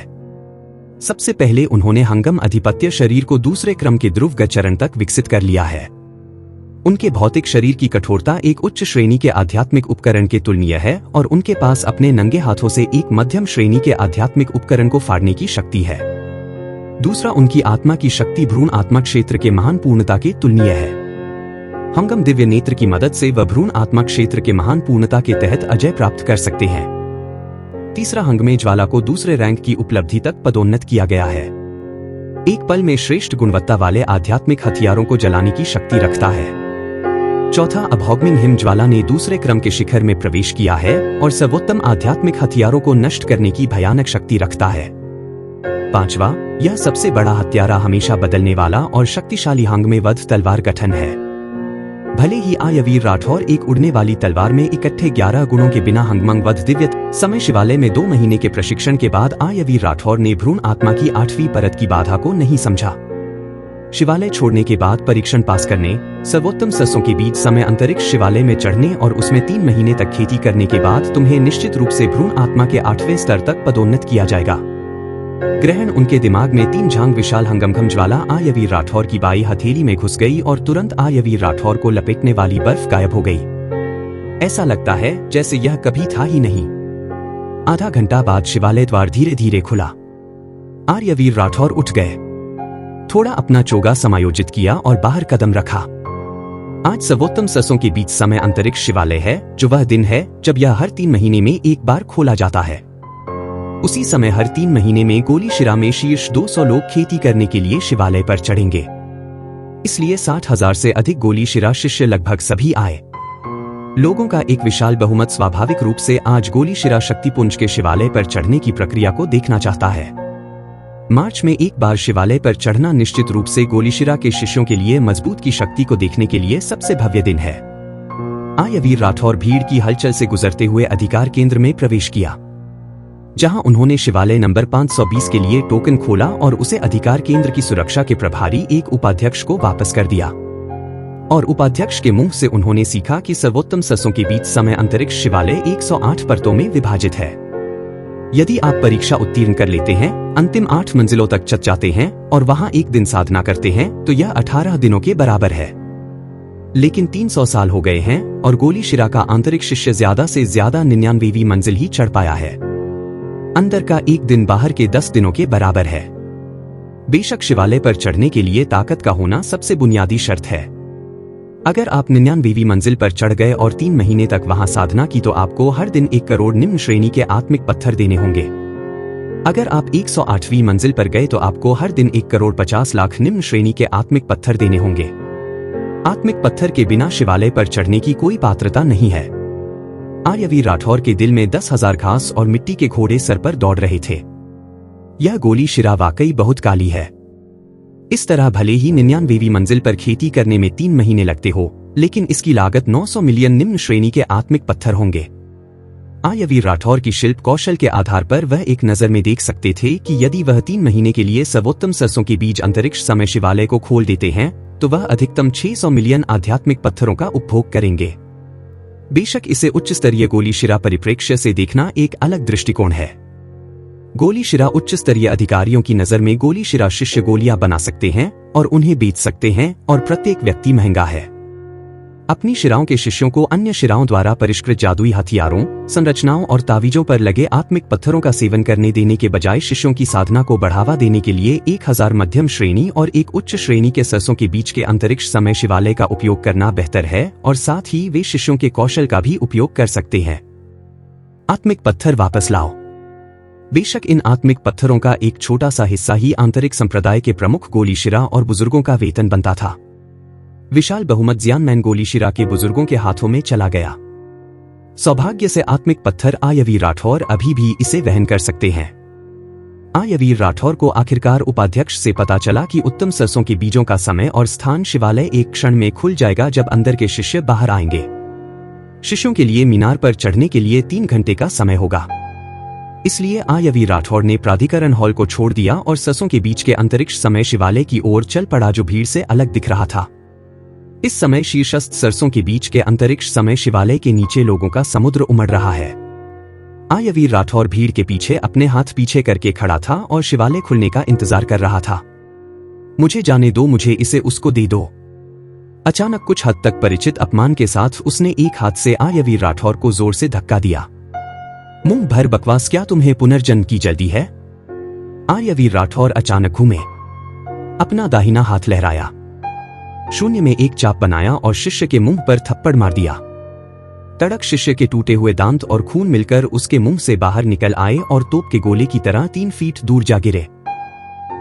सबसे पहले उन्होंने हंगम अधिपत्य शरीर को दूसरे क्रम के ध्रुवगत चरण तक विकसित कर लिया है। उनके भौतिक शरीर की कठोरता एक उच्च श्रेणी के आध्यात्मिक उपकरण के तुलनीय है और उनके पास अपने नंगे हाथों से एक मध्यम श्रेणी के आध्यात्मिक उपकरण को फाड़ने की शक्ति है। दूसरा, उनकी आत्मा की शक्ति भ्रूण आत्मा क्षेत्र के महान पूर्णता के तुलनीय है। हंगम दिव्य नेत्र की मदद से वह भ्रूण आत्मा क्षेत्र के महान पूर्णता के तहत अजय प्राप्त कर सकते हैं। तीसरा, हंगमे ज्वाला को दूसरे रैंक की उपलब्धि तक पदोन्नत किया गया है। एक पल में श्रेष्ठ गुणवत्ता वाले आध्यात्मिक हथियारों को जलाने की शक्ति रखता है। चौथा, अब हंगमिंग हिम ज्वाला ने दूसरे क्रम के शिखर में प्रवेश किया है और सर्वोत्तम आध्यात्मिक हथियारों को नष्ट करने की भयानक शक्ति रखता है। पांचवा, यह सबसे बड़ा हत्यारा हमेशा बदलने वाला और शक्तिशाली हंगमे वध तलवार गठन है। भले ही आर्यवीर राठौर एक उड़ने वाली तलवार में इकट्ठे 11 गुणों के बिना हंगमंग वध दिव्य समय शिवालय में 2 महीने के प्रशिक्षण के बाद आर्यवीर राठौर ने भ्रूण आत्मा की 8वीं परत की बाधा को नहीं समझा। शिवालय छोड़ने के बाद परीक्षण पास करने, सर्वोत्तम सस्यों के बीच समय अंतरिक्ष शिवालय में चढ़ने और उसमें 3 महीने तक खेती करने के बाद तुम्हें निश्चित रूप से भ्रूण आत्मा के 8वें स्तर तक पदोन्नत किया जाएगा। ग्रहण उनके दिमाग में 3 झांग विशाल हंगमघम ज्वाला आर्यवीर राठौर की बाई हथेली में घुस गई और तुरंत आर्यवीर राठौर को लपेटने वाली बर्फ गायब हो गई। ऐसा लगता है जैसे यह कभी था ही नहीं। आधा घंटा बाद शिवालय द्वार धीरे धीरे खुला। आर्यवीर राठौर उठ गए, थोड़ा अपना चोगा समायोजित किया और बाहर कदम रखा। आज सर्वोत्तम सस्यों के बीच समय अंतरिक्ष शिवालय है, जो वह दिन है जब यह हर 3 महीने में एक बार खोला जाता है। उसी समय हर 3 महीने में गोलीशिरा में शीर्ष 200 लोग खेती करने के लिए शिवालय पर चढ़ेंगे। इसलिए 60,000 से अधिक गोलीशिरा शिष्य लगभग सभी आए। लोगों का एक विशाल बहुमत स्वाभाविक रूप से आज गोलीशिरा शक्तिपुंज के शिवालय पर चढ़ने की प्रक्रिया को देखना चाहता है। मार्च में एक बार शिवालय पर चढ़ना निश्चित रूप से गोलीशिरा के शिष्यों के लिए मजबूत की शक्ति को देखने के लिए सबसे भव्य दिन है। आर्यवीर राठौर भीड़ की हलचल से गुजरते हुए अधिकार केंद्र में प्रवेश किया, जहां उन्होंने शिवालय नंबर 520 के लिए टोकन खोला और उसे अधिकार केंद्र की सुरक्षा के प्रभारी एक उपाध्यक्ष को वापस कर दिया। और उपाध्यक्ष के मुंह से उन्होंने सीखा कि सर्वोत्तम सस्यों के बीच समय अंतरिक्ष शिवालय 108 परतों में विभाजित है। यदि आप परीक्षा उत्तीर्ण कर लेते हैं, अंतिम 8 मंजिलों तक चढ़ जाते हैं और वहां एक दिन साधना करते हैं, तो यह 18 दिनों के बराबर है। लेकिन 300 साल हो गए हैं और गोलीशिरा का आंतरिक शिष्य ज्यादा से ज्यादा 99वीं मंजिल ही चढ़ पाया है। अंदर का एक दिन बाहर के 10 दिनों के बराबर है। बेशक शिवालय पर चढ़ने के लिए ताकत का होना सबसे बुनियादी शर्त है। अगर आप 99वीं मंजिल पर चढ़ गए और 3 महीने तक वहां साधना की, तो आपको हर दिन 1 करोड़ निम्न श्रेणी के आत्मिक पत्थर देने होंगे। अगर आप 108वीं मंजिल पर गए तो आपको हर दिन 1 करोड़ 50 लाख निम्न श्रेणी के आत्मिक पत्थर देने होंगे। आत्मिक पत्थर के बिना शिवालय पर चढ़ने की कोई पात्रता नहीं है। आर्यवीर राठौर के दिल में 10,000 घास और मिट्टी के घोड़े सर पर दौड़ रहे थे। यह गोलीशिरा वाकई बहुत काली है। इस तरह भले ही 99वीं मंजिल पर खेती करने में 3 महीने लगते हो, लेकिन इसकी लागत 900 मिलियन निम्न श्रेणी के आत्मिक पत्थर होंगे। आयवीर राठौर की शिल्प कौशल के आधार पर वह एक नजर में देख सकते थे कि यदि वह 3 महीने के लिए सर्वोत्तम सरसों के बीज अंतरिक्ष समय शिवालय को खोल देते हैं तो वह अधिकतम 600 मिलियन आध्यात्मिक पत्थरों का उपभोग करेंगे। बेशक इसे उच्च स्तरीय गोली शिरा परिप्रेक्ष्य से देखना एक अलग दृष्टिकोण है। गोली शिरा उच्च स्तरीय अधिकारियों की नजर में गोली शिरा शिष्य गोलियां बना सकते हैं और उन्हें बेच सकते हैं और प्रत्येक व्यक्ति महंगा है। अपनी शिराओं के शिष्यों को अन्य शिराओं द्वारा परिष्कृत जादुई हथियारों, संरचनाओं और तावीजों पर लगे आत्मिक पत्थरों का सेवन करने देने के बजाय शिष्यों की साधना को बढ़ावा देने के लिए 1000 मध्यम श्रेणी और एक उच्च श्रेणी के सरसों के बीच के अंतरिक्ष समय शिवालय का उपयोग करना बेहतर है और साथ ही वे शिष्यों के कौशल का भी उपयोग कर सकते हैं। आत्मिक पत्थर वापस लाओ। बेशक इन आत्मिक पत्थरों का एक छोटा सा हिस्सा ही आंतरिक संप्रदाय के प्रमुख गोली शिरा और बुजुर्गों का वेतन बनता था। विशाल बहुमत जियानमैन गोली शिरा के बुजुर्गों के हाथों में चला गया। सौभाग्य से आत्मिक पत्थर आयवीर राठौर अभी भी इसे वहन कर सकते हैं। आयवीर राठौर को आखिरकार उपाध्यक्ष से पता चला कि उत्तम सरसों के बीजों का समय और स्थान शिवालय एक क्षण में खुल जाएगा जब अंदर के शिष्य बाहर आएंगे। शिष्यों के लिए मीनार पर चढ़ने के लिए 3 घंटे का समय होगा। इसलिए आयवीर राठौर ने प्राधिकरण हॉल को छोड़ दिया और सरसों के बीच के अंतरिक्ष समय शिवालय की ओर चल पड़ा जो भीड़ से अलग दिख रहा था। इस समय शीर्षस्थ सरसों के बीच के अंतरिक्ष समय शिवालय के नीचे लोगों का समुद्र उमड़ रहा है। आयवीर राठौर भीड़ के पीछे अपने हाथ पीछे करके खड़ा था और शिवालय खुलने का इंतजार कर रहा था। मुझे जाने दो, मुझे इसे उसको दे दो। अचानक कुछ हद तक परिचित अपमान के साथ उसने एक हाथ से आयवीर राठौर को जोर से धक्का दिया। मुंह भर बकवास, क्या तुम्हें पुनर्जन्म की जल्दी है? आयवीर राठौर अचानक घूमे, अपना दाहिना हाथ लहराया, शून्य में एक चाप बनाया और शिष्य के मुंह पर थप्पड़ मार दिया। तड़क शिष्य के टूटे हुए दांत और खून मिलकर उसके मुंह से बाहर निकल आए और तोप के गोले की तरह 3 फीट दूर जा गिरे।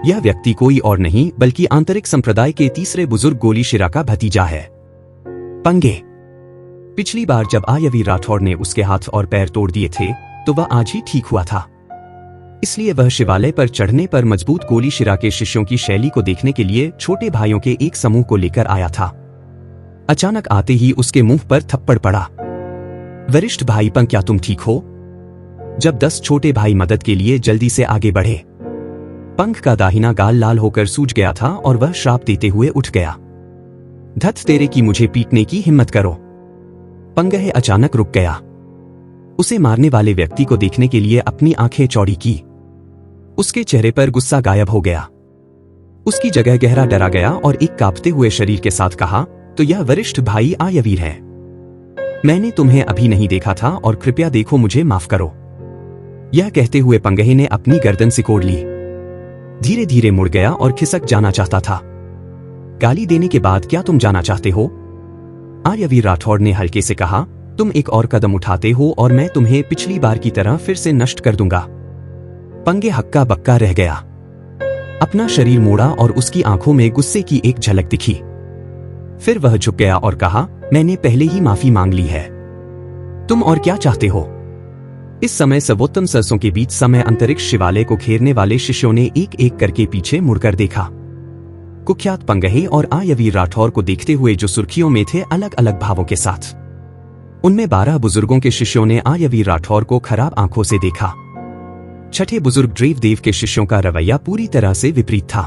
यह व्यक्ति कोई और नहीं बल्कि आंतरिक संप्रदाय के तीसरे बुजुर्ग गोली शिरा का भतीजा है, पंगे। पिछली बार जब आयवीर राठौर ने उसके हाथ और पैर तोड़ दिए थे तो वह आज ही ठीक हुआ था। इसलिए वह शिवालय पर चढ़ने पर मजबूत गोली शिरा के शिष्यों की शैली को देखने के लिए छोटे भाइयों के एक समूह को लेकर आया था। अचानक आते ही उसके मुंह पर थप्पड़ पड़ा। वरिष्ठ भाई पंग, क्या तुम ठीक हो? जब 10 छोटे भाई मदद के लिए जल्दी से आगे बढ़े। पंग का दाहिना गाल लाल होकर सूज गया था और वह श्राप देते हुए उठ गया। धत तेरे की, मुझे पीटने की हिम्मत करो। पंगह अचानक रुक गया। उसे मारने वाले व्यक्ति को देखने के लिए अपनी आंखें चौड़ी की। उसके चेहरे पर गुस्सा गायब हो गया। उसकी जगह गहरा डरा गया और एक कांपते हुए शरीर के साथ कहा, तो यह वरिष्ठ भाई आयवीर है। मैंने तुम्हें अभी नहीं देखा था और कृपया देखो, मुझे माफ करो। यह कहते हुए पंगहे ने अपनी गर्दन सिकोड़ ली, धीरे धीरे मुड़ गया और खिसक जाना चाहता था। गाली देने के बाद क्या तुम जाना चाहते हो? आयवीर राठौर ने हल्के से कहा, तुम एक और कदम उठाते हो और मैं तुम्हें पिछली बार की तरह फिर से नष्ट कर दूंगा। पंगे हक्का बक्का रह गया। अपना शरीर मोड़ा और उसकी आंखों में गुस्से की एक झलक दिखी। फिर वह झुक गया और कहा, मैंने पहले ही माफी मांग ली है। तुम और क्या चाहते हो? इस समय सर्वोत्तम सरसों के बीच समय अंतरिक्ष शिवालय को घेरने वाले शिष्यों ने एक एक करके पीछे मुड़कर देखा। कुख्यात पंगहे और आयवीर राठौर को देखते हुए जो सुर्खियों में थे अलग अलग भावों के साथ। उनमें 12 बुजुर्गों के शिष्यों ने आयवीर राठौर को खराब आंखों से देखा। छठे बुजुर्ग ड्रेवदेव के शिष्यों का रवैया पूरी तरह से विपरीत था।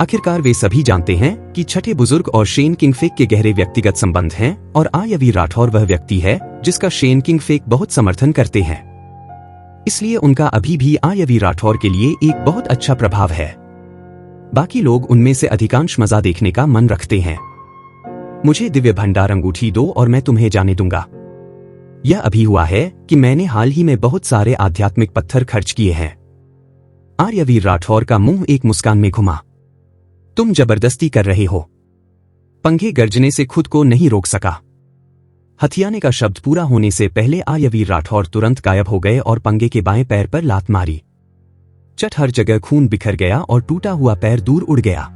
आखिरकार वे सभी जानते हैं कि छठे बुजुर्ग और शेन किंगफेक के गहरे व्यक्तिगत संबंध हैं और आयवीर राठौर वह व्यक्ति है जिसका शेन किंगफेक बहुत समर्थन करते हैं। इसलिए उनका अभी भी आयवीर राठौर के लिए एक बहुत अच्छा प्रभाव है। बाकी लोग उनमें से अधिकांश मजा देखने का मन रखते हैं। मुझे दिव्य भंडार अंगूठी दो और मैं तुम्हें जाने दूंगा। यह अभी हुआ है कि मैंने हाल ही में बहुत सारे आध्यात्मिक पत्थर खर्च किए हैं। आयवीर राठौर का मुंह एक मुस्कान में घुमा। तुम जबरदस्ती कर रहे हो। पंगे गर्जने से खुद को नहीं रोक सका। हथियाने का शब्द पूरा होने से पहले आयवीर राठौर तुरंत गायब हो गए और पंगे के बाएं पैर पर लात मारी। चट हर जगह खून बिखर गया और टूटा हुआ पैर दूर उड़ गया।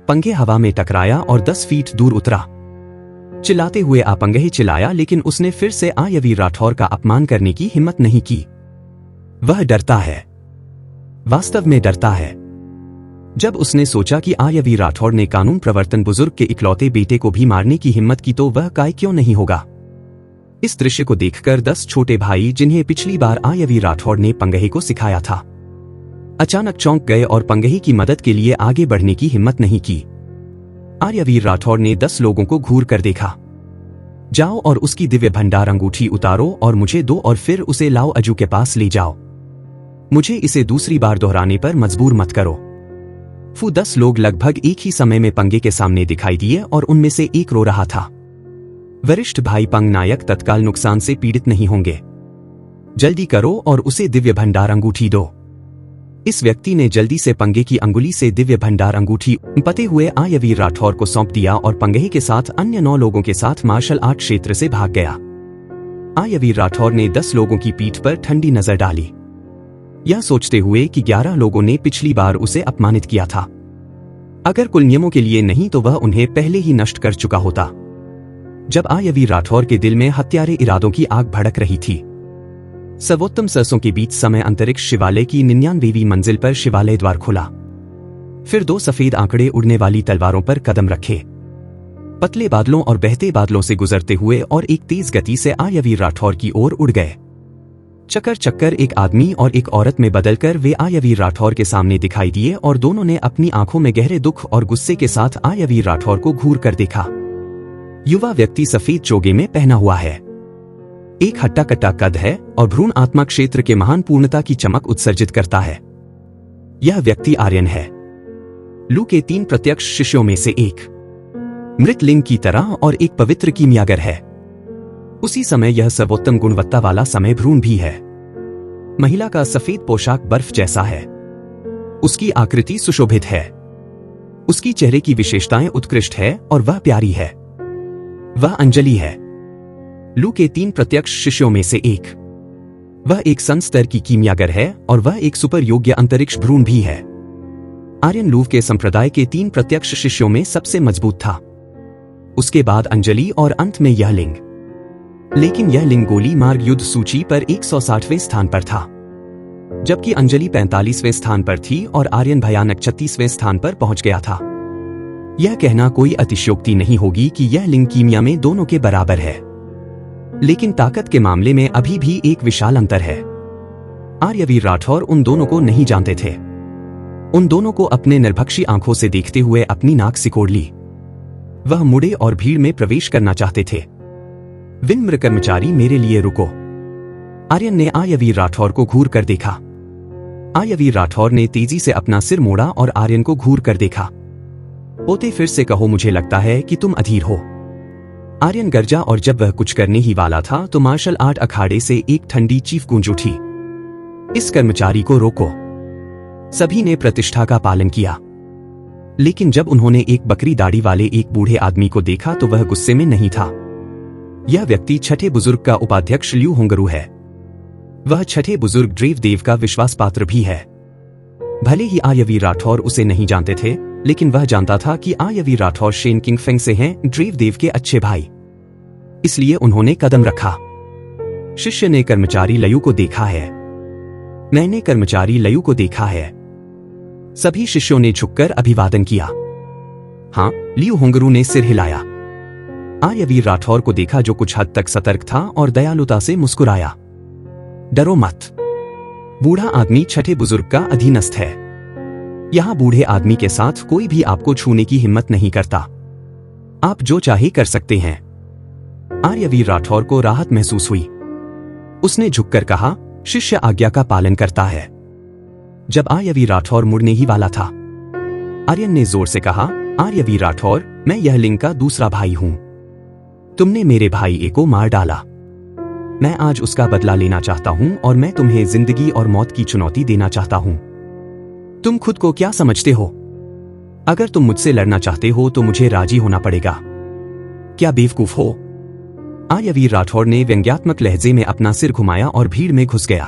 पंगे हवा में टकराया और 10 फीट दूर उतरा। चिल्लाते हुए अपंगे चिल्लाया, लेकिन उसने फिर से आयवीर राठौर का अपमान करने की हिम्मत नहीं की। वह डरता है, वास्तव में डरता है। जब उसने सोचा कि आयवीर राठौर ने कानून प्रवर्तन बुजुर्ग के इकलौते बेटे को भी मारने की हिम्मत की तो वह काय क्यों नहीं होगा। इस दृश्य को देखकर 10 छोटे भाई, जिन्हें पिछली बार आर्यवीर राठौड़ ने पंगही को सिखाया था, अचानक चौंक गए और पंगही की मदद के लिए आगे बढ़ने की हिम्मत नहीं की। आर्यवीर राठौड़ ने 10 लोगों को घूर कर देखा। जाओ और उसकी दिव्य भंडार अंगूठी उतारो और मुझे दो और फिर उसे लाओ अजू के पास ले जाओ। मुझे इसे दूसरी बार दोहराने पर मजबूर मत करो। 10 लोग लगभग एक ही समय में पंगे के सामने दिखाई दिए और उनमें से एक रो रहा था। वरिष्ठ भाई पंग नायक तत्काल नुकसान से पीड़ित नहीं होंगे। जल्दी करो और उसे दिव्य भंडार अंगूठी दो। इस व्यक्ति ने जल्दी से पंगे की अंगुली से दिव्य भंडार अंगूठी पते हुए आर्यवीर राठौर को सौंप दिया और पंगही के साथ अन्य 9 लोगों के साथ मार्शल आर्ट क्षेत्र से भाग गया। आर्यवीर राठौर ने 10 लोगों की पीठ पर ठंडी नजर डाली, यह सोचते हुए कि 11 लोगों ने पिछली बार उसे अपमानित किया था। अगर कुल नियमों के लिए नहीं तो वह उन्हें पहले ही नष्ट कर चुका होता। जब आर्यवीर राठौर के दिल में हत्यारे इरादों की आग भड़क रही थी, सर्वोत्तम सरसों के बीच समय अंतरिक्ष शिवालय की 99वीं मंजिल पर शिवालय द्वार खुला। फिर 2 सफेद आंकड़े उड़ने वाली तलवारों पर कदम रखे, पतले बादलों और बहते बादलों से गुजरते हुए और एक तेज गति से आर्यवीर राठौर की ओर उड़ गए। चक्कर चक्कर एक आदमी और एक औरत में बदलकर वे आर्यवीर राठौर के सामने दिखाई दिए और दोनों ने अपनी आंखों में गहरे दुख और गुस्से के साथ आर्यवीर राठौर को घूर कर देखा। युवा व्यक्ति सफेद चोगे में पहना हुआ है, एक हट्टा कट्टा कद है और भ्रूण आत्मा क्षेत्र के महान पूर्णता की चमक उत्सर्जित करता है। यह व्यक्ति आर्यन है, लू के 3 प्रत्यक्ष शिष्यों में से एक, मृत लिंग की तरह और एक पवित्र कीमियागर है। उसी समय यह सर्वोत्तम गुणवत्ता वाला समय भ्रूण भी है। महिला का सफेद पोशाक बर्फ जैसा है, उसकी आकृति सुशोभित है, उसकी चेहरे की विशेषताएं उत्कृष्ट है और वह प्यारी है। वह अंजलि है, लू के 3 प्रत्यक्ष शिष्यों में से एक। वह एक संस्तर की कीमियागर है और वह एक सुपर योग्य अंतरिक्ष भ्रूण भी है। आर्यन लूव के संप्रदाय के 3 प्रत्यक्ष शिष्यों में सबसे मजबूत था, उसके बाद अंजलि और अंत में यह लिंग। लेकिन यह लिंग गोली मार्ग युद्ध सूची पर 160वें स्थान पर था, जबकि अंजलि 45वें स्थान पर थी और आर्यन भयानक 36वें स्थान पर पहुंच गया था। यह कहना कोई अतिशयोक्ति नहीं होगी कि यह लिंग कीमिया में दोनों के बराबर है, लेकिन ताकत के मामले में अभी भी एक विशाल अंतर है। आर्यवीर राठौर उन दोनों को नहीं जानते थे। उन दोनों को अपने निर्भक्षी आंखों से देखते हुए अपनी नाक सिकोड़ ली। वह मुड़े और भीड़ में प्रवेश करना चाहते थे। विनम्र कर्मचारी, मेरे लिए रुको। आर्यन ने आर्यवीर राठौर को घूर कर देखा। आर्यवीर राठौर ने तेजी से अपना सिर मोड़ा और आर्यन को घूर कर देखा। पोते, फिर से कहो, मुझे लगता है कि तुम अधीर हो। आर्यन गरजा और जब वह कुछ करने ही वाला था तो मार्शल आर्ट अखाड़े से एक ठंडी चीख गूंज उठी, इस कर्मचारी को रोको। सभी ने प्रतिष्ठा का पालन किया, लेकिन जब उन्होंने एक बकरी दाढ़ी वाले एक बूढ़े आदमी को देखा तो वह गुस्से में नहीं था। यह व्यक्ति छठे बुजुर्ग का उपाध्यक्ष ल्यू होंगरू है। वह छठे बुजुर्ग ड्रेव देव का विश्वास पात्र भी है। भले ही आर्यवीर राठौर उसे नहीं जानते थे, लेकिन वह जानता था कि Aryaveer Rathore Shane king Feng से हैं, ड्रेव देव के अच्छे भाई। इसलिए उन्होंने कदम रखा। शिष्य ने कर्मचारी लयू को देखा है, मैंने कर्मचारी लयू को देखा है। सभी शिष्यों ने झुककर अभिवादन किया। हां, ल्यू होंगरू ने सिर हिलाया। आर्यवीर राठौर को देखा जो कुछ हद तक सतर्क था और दयालुता से मुस्कुराया। डरो मत, बूढ़ा आदमी छठे बुजुर्ग का अधीनस्थ है। यहां बूढ़े आदमी के साथ कोई भी आपको छूने की हिम्मत नहीं करता। आप जो चाहे कर सकते हैं। आर्यवीर राठौर को राहत महसूस हुई। उसने झुककर कहा, शिष्य आज्ञा का पालन करता है। जब आर्यवीर राठौर मुड़ने ही वाला था, आर्यन ने जोर से कहा, आर्यवीर राठौर, मैं यह लिंग का दूसरा भाई हूं। तुमने मेरे भाई ए को मार डाला। मैं आज उसका बदला लेना चाहता हूं और मैं तुम्हें जिंदगी और मौत की चुनौती देना चाहता हूं। तुम खुद को क्या समझते हो? अगर तुम मुझसे लड़ना चाहते हो तो मुझे राजी होना पड़ेगा। क्या बेवकूफ हो? आर्यवीर राठौर ने व्यंग्यात्मक लहजे में अपना सिर घुमाया और भीड़ में घुस गया।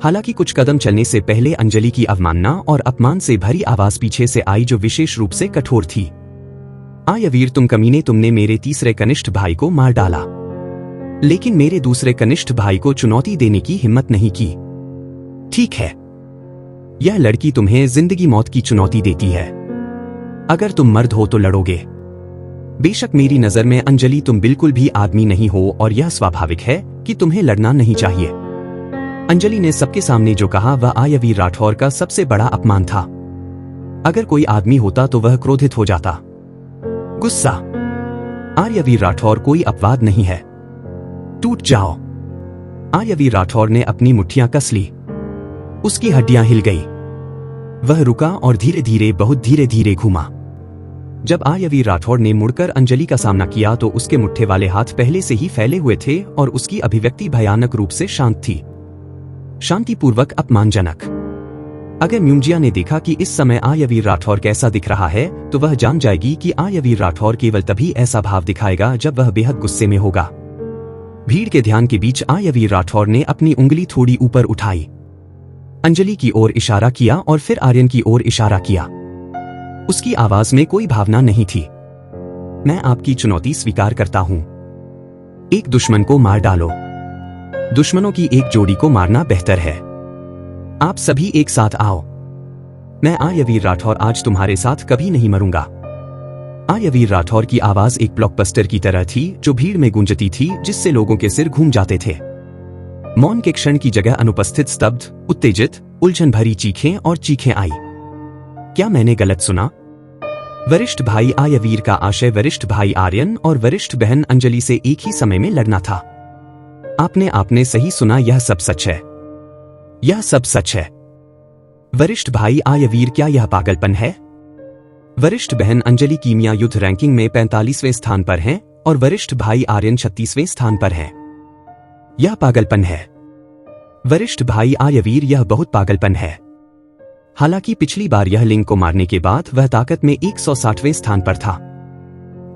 हालांकि कुछ कदम चलने से पहले अंजलि की अवमानना और अपमान से भरी आवाज पीछे से आई जो विशेष रूप से कठोर थी। आर्यवीर, तुम कमीने, तुमने मेरे तीसरे कनिष्ठ भाई को मार डाला, लेकिन मेरे दूसरे कनिष्ठ भाई को चुनौती देने की हिम्मत नहीं की। ठीक है, यह लड़की तुम्हें जिंदगी मौत की चुनौती देती है। अगर तुम मर्द हो तो लड़ोगे। बेशक मेरी नजर में अंजलि तुम बिल्कुल भी आदमी नहीं हो और यह स्वाभाविक है कि तुम्हें लड़ना नहीं चाहिए। अंजलि ने सबके सामने जो कहा वह आर्यवीर राठौर का सबसे बड़ा अपमान था। अगर कोई आदमी होता तो वह क्रोधित हो जाता। गुस्सा। आर्यवीर राठौर कोई अपवाद नहीं है। टूट जाओ। आर्यवीर राठौर ने अपनी मुट्ठियां कस ली। उसकी हड्डियां हिल गई। वह रुका और धीरे धीरे, बहुत धीरे धीरे घूमा। जब आर्यवीर राठौर ने मुड़कर अंजलि का सामना किया तो उसके मुट्ठे वाले हाथ पहले से ही फैले हुए थे और उसकी अभिव्यक्ति भयानक रूप से शांत थी, शांतिपूर्वक अपमानजनक। अगर म्यूजिया ने देखा कि इस समय आर्यवीर राठौर कैसा दिख रहा है तो वह जान जाएगी कि आर्यवीर राठौर केवल तभी ऐसा भाव दिखाएगा जब वह बेहद गुस्से में होगा। भीड़ के ध्यान के बीच आर्यवीर राठौर ने अपनी उंगली थोड़ी ऊपर उठाई, अंजलि की ओर इशारा किया और फिर आर्यन की ओर इशारा किया। उसकी आवाज में कोई भावना नहीं थी। मैं आपकी चुनौती स्वीकार करता हूं। एक दुश्मन को मार डालो। दुश्मनों की एक जोड़ी को मारना बेहतर है। आप सभी एक साथ आओ। मैं आर्यवीर राठौर आज तुम्हारे साथ कभी नहीं मरूंगा। आर्यवीर राठौर की आवाज एक ब्लॉकबस्टर की तरह थी जो भीड़ में गूंजती थी, जिससे लोगों के सिर घूम जाते थे। मौन के क्षण की जगह अनुपस्थित, स्तब्ध, उत्तेजित, उलझन भरी चीखें और चीखें आई। क्या मैंने गलत सुना? वरिष्ठ भाई आर्यवीर का आशय वरिष्ठ भाई आर्यन और वरिष्ठ बहन अंजलि से एक ही समय में लड़ना था। आपने सही सुना, यह सब सच है। यह सब सच है। वरिष्ठ भाई आर्यवीर, क्या यह पागलपन है? वरिष्ठ बहन अंजलि कीमिया युद्ध रैंकिंग में 45वें स्थान पर हैं और वरिष्ठ भाई आर्यन 36वें स्थान पर हैं। यह पागलपन है। वरिष्ठ भाई आर्यवीर, यह बहुत पागलपन है। हालांकि पिछली बार यह लिंग को मारने के बाद वह ताकत में 160वें स्थान पर था।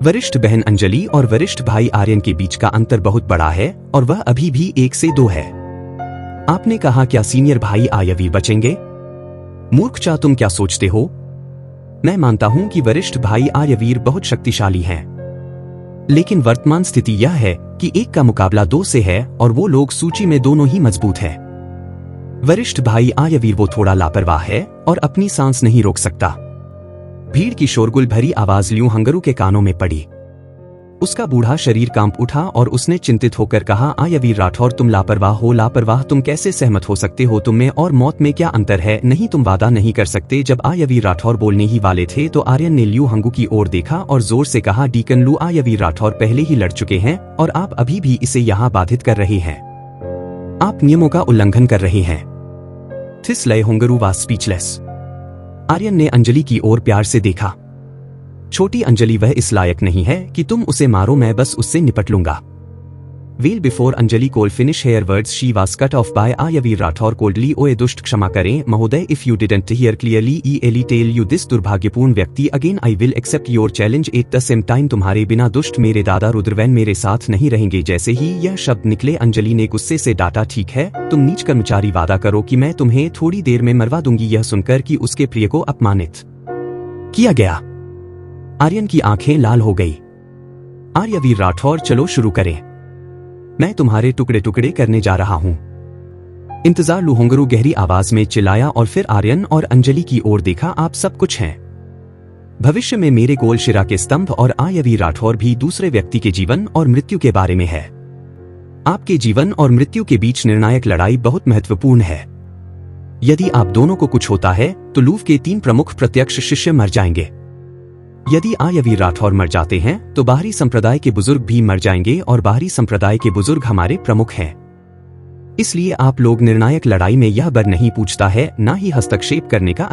वरिष्ठ बहन अंजलि और वरिष्ठ भाई आर्यन के बीच का अंतर बहुत बड़ा है और वह अभी भी 1 से 2 है। आपने कहा क्या सीनियर भाई आर्यवीर बचेंगे? मूर्खचा, तुम क्या सोचते हो? मैं मानता हूं कि वरिष्ठ भाई आर्यवीर बहुत शक्तिशाली हैं, लेकिन वर्तमान स्थिति यह है कि 1 का मुकाबला 2 से है और वो लोग सूची में दोनों ही मजबूत हैं। वरिष्ठ भाई आर्यवीर वो थोड़ा लापरवाह है और अपनी सांस नहीं रोक सकता। भीड़ की शोरगुल भरी आवाज ल्यू हंगरू के कानों में पड़ी। उसका बूढ़ा शरीर कांप उठा और उसने चिंतित होकर कहा, आर्यवीर राठौर, तुम लापरवाह हो। लापरवाह? तुम कैसे सहमत हो सकते हो? तुम में और मौत में क्या अंतर है? नहीं, तुम वादा नहीं कर सकते। जब आर्यवीर राठौर बोलने ही वाले थे तो आर्यन ने ल्यू हंगू की ओर देखा और जोर से कहा, डीकन लू, आर्यवीर राठौर पहले ही लड़ चुके हैं और आप अभी भी इसे यहाँ बाधित कर रहे हैं। आप नियमों का उल्लंघन कर रहे हैं। थिस लय हुंगरू वाज स्पीचलेस। आर्यन ने अंजलि की ओर प्यार से देखा। छोटी अंजलि, वह इस लायक नहीं है कि तुम उसे मारो, मैं बस उससे निपट लूंगा। Well before Anjali could finish her words she was cut off by Aryavir Rathore coldly. ओए दुष्ट, क्षमा करें महोदय, if you didn't hear clearly ई एली टेल यू दिस दुर्भाग्यपूर्ण व्यक्ति again I will accept your challenge at the same time. तुम्हारे बिना दुष्ट मेरे दादा रुद्रवैन मेरे साथ नहीं रहेंगे। जैसे ही यह शब्द निकले अंजलि ने गुस्से से डांटा, ठीक है, तुम नीच कर्मचारी, वादा करो कि मैं तुम्हें थोड़ी देर में मरवा दूंगी। यह सुनकर कि उसके प्रिय को अपमानित किया गया, आर्यन की आंखें लाल हो गई। आर्यवीर राठौर, चलो शुरू करें। मैं तुम्हारे टुकड़े टुकड़े करने जा रहा हूं। इंतजार, लू हुंगरू गहरी आवाज में चिल्लाया और फिर आर्यन और अंजलि की ओर देखा। आप सब कुछ हैं। भविष्य में मेरे गोल शिरा के स्तंभ और आर्यवीर राठौर भी दूसरे व्यक्ति के जीवन और मृत्यु के बारे में है। आपके जीवन और मृत्यु के बीच निर्णायक लड़ाई बहुत महत्वपूर्ण है। यदि आप दोनों को कुछ होता है तो लूव के 3 प्रमुख प्रत्यक्ष शिष्य मर जाएंगे। यदि आर्यवीर राठौर मर जाते हैं तो बाहरी संप्रदाय के बुजुर्ग भी मर जाएंगे और बाहरी संप्रदाय के बुजुर्ग हमारे प्रमुख हैं। इसलिए आप लोग निर्णायक लड़ाई में यह बर नहीं पूछता है, ना ही हस्तक्षेप करने का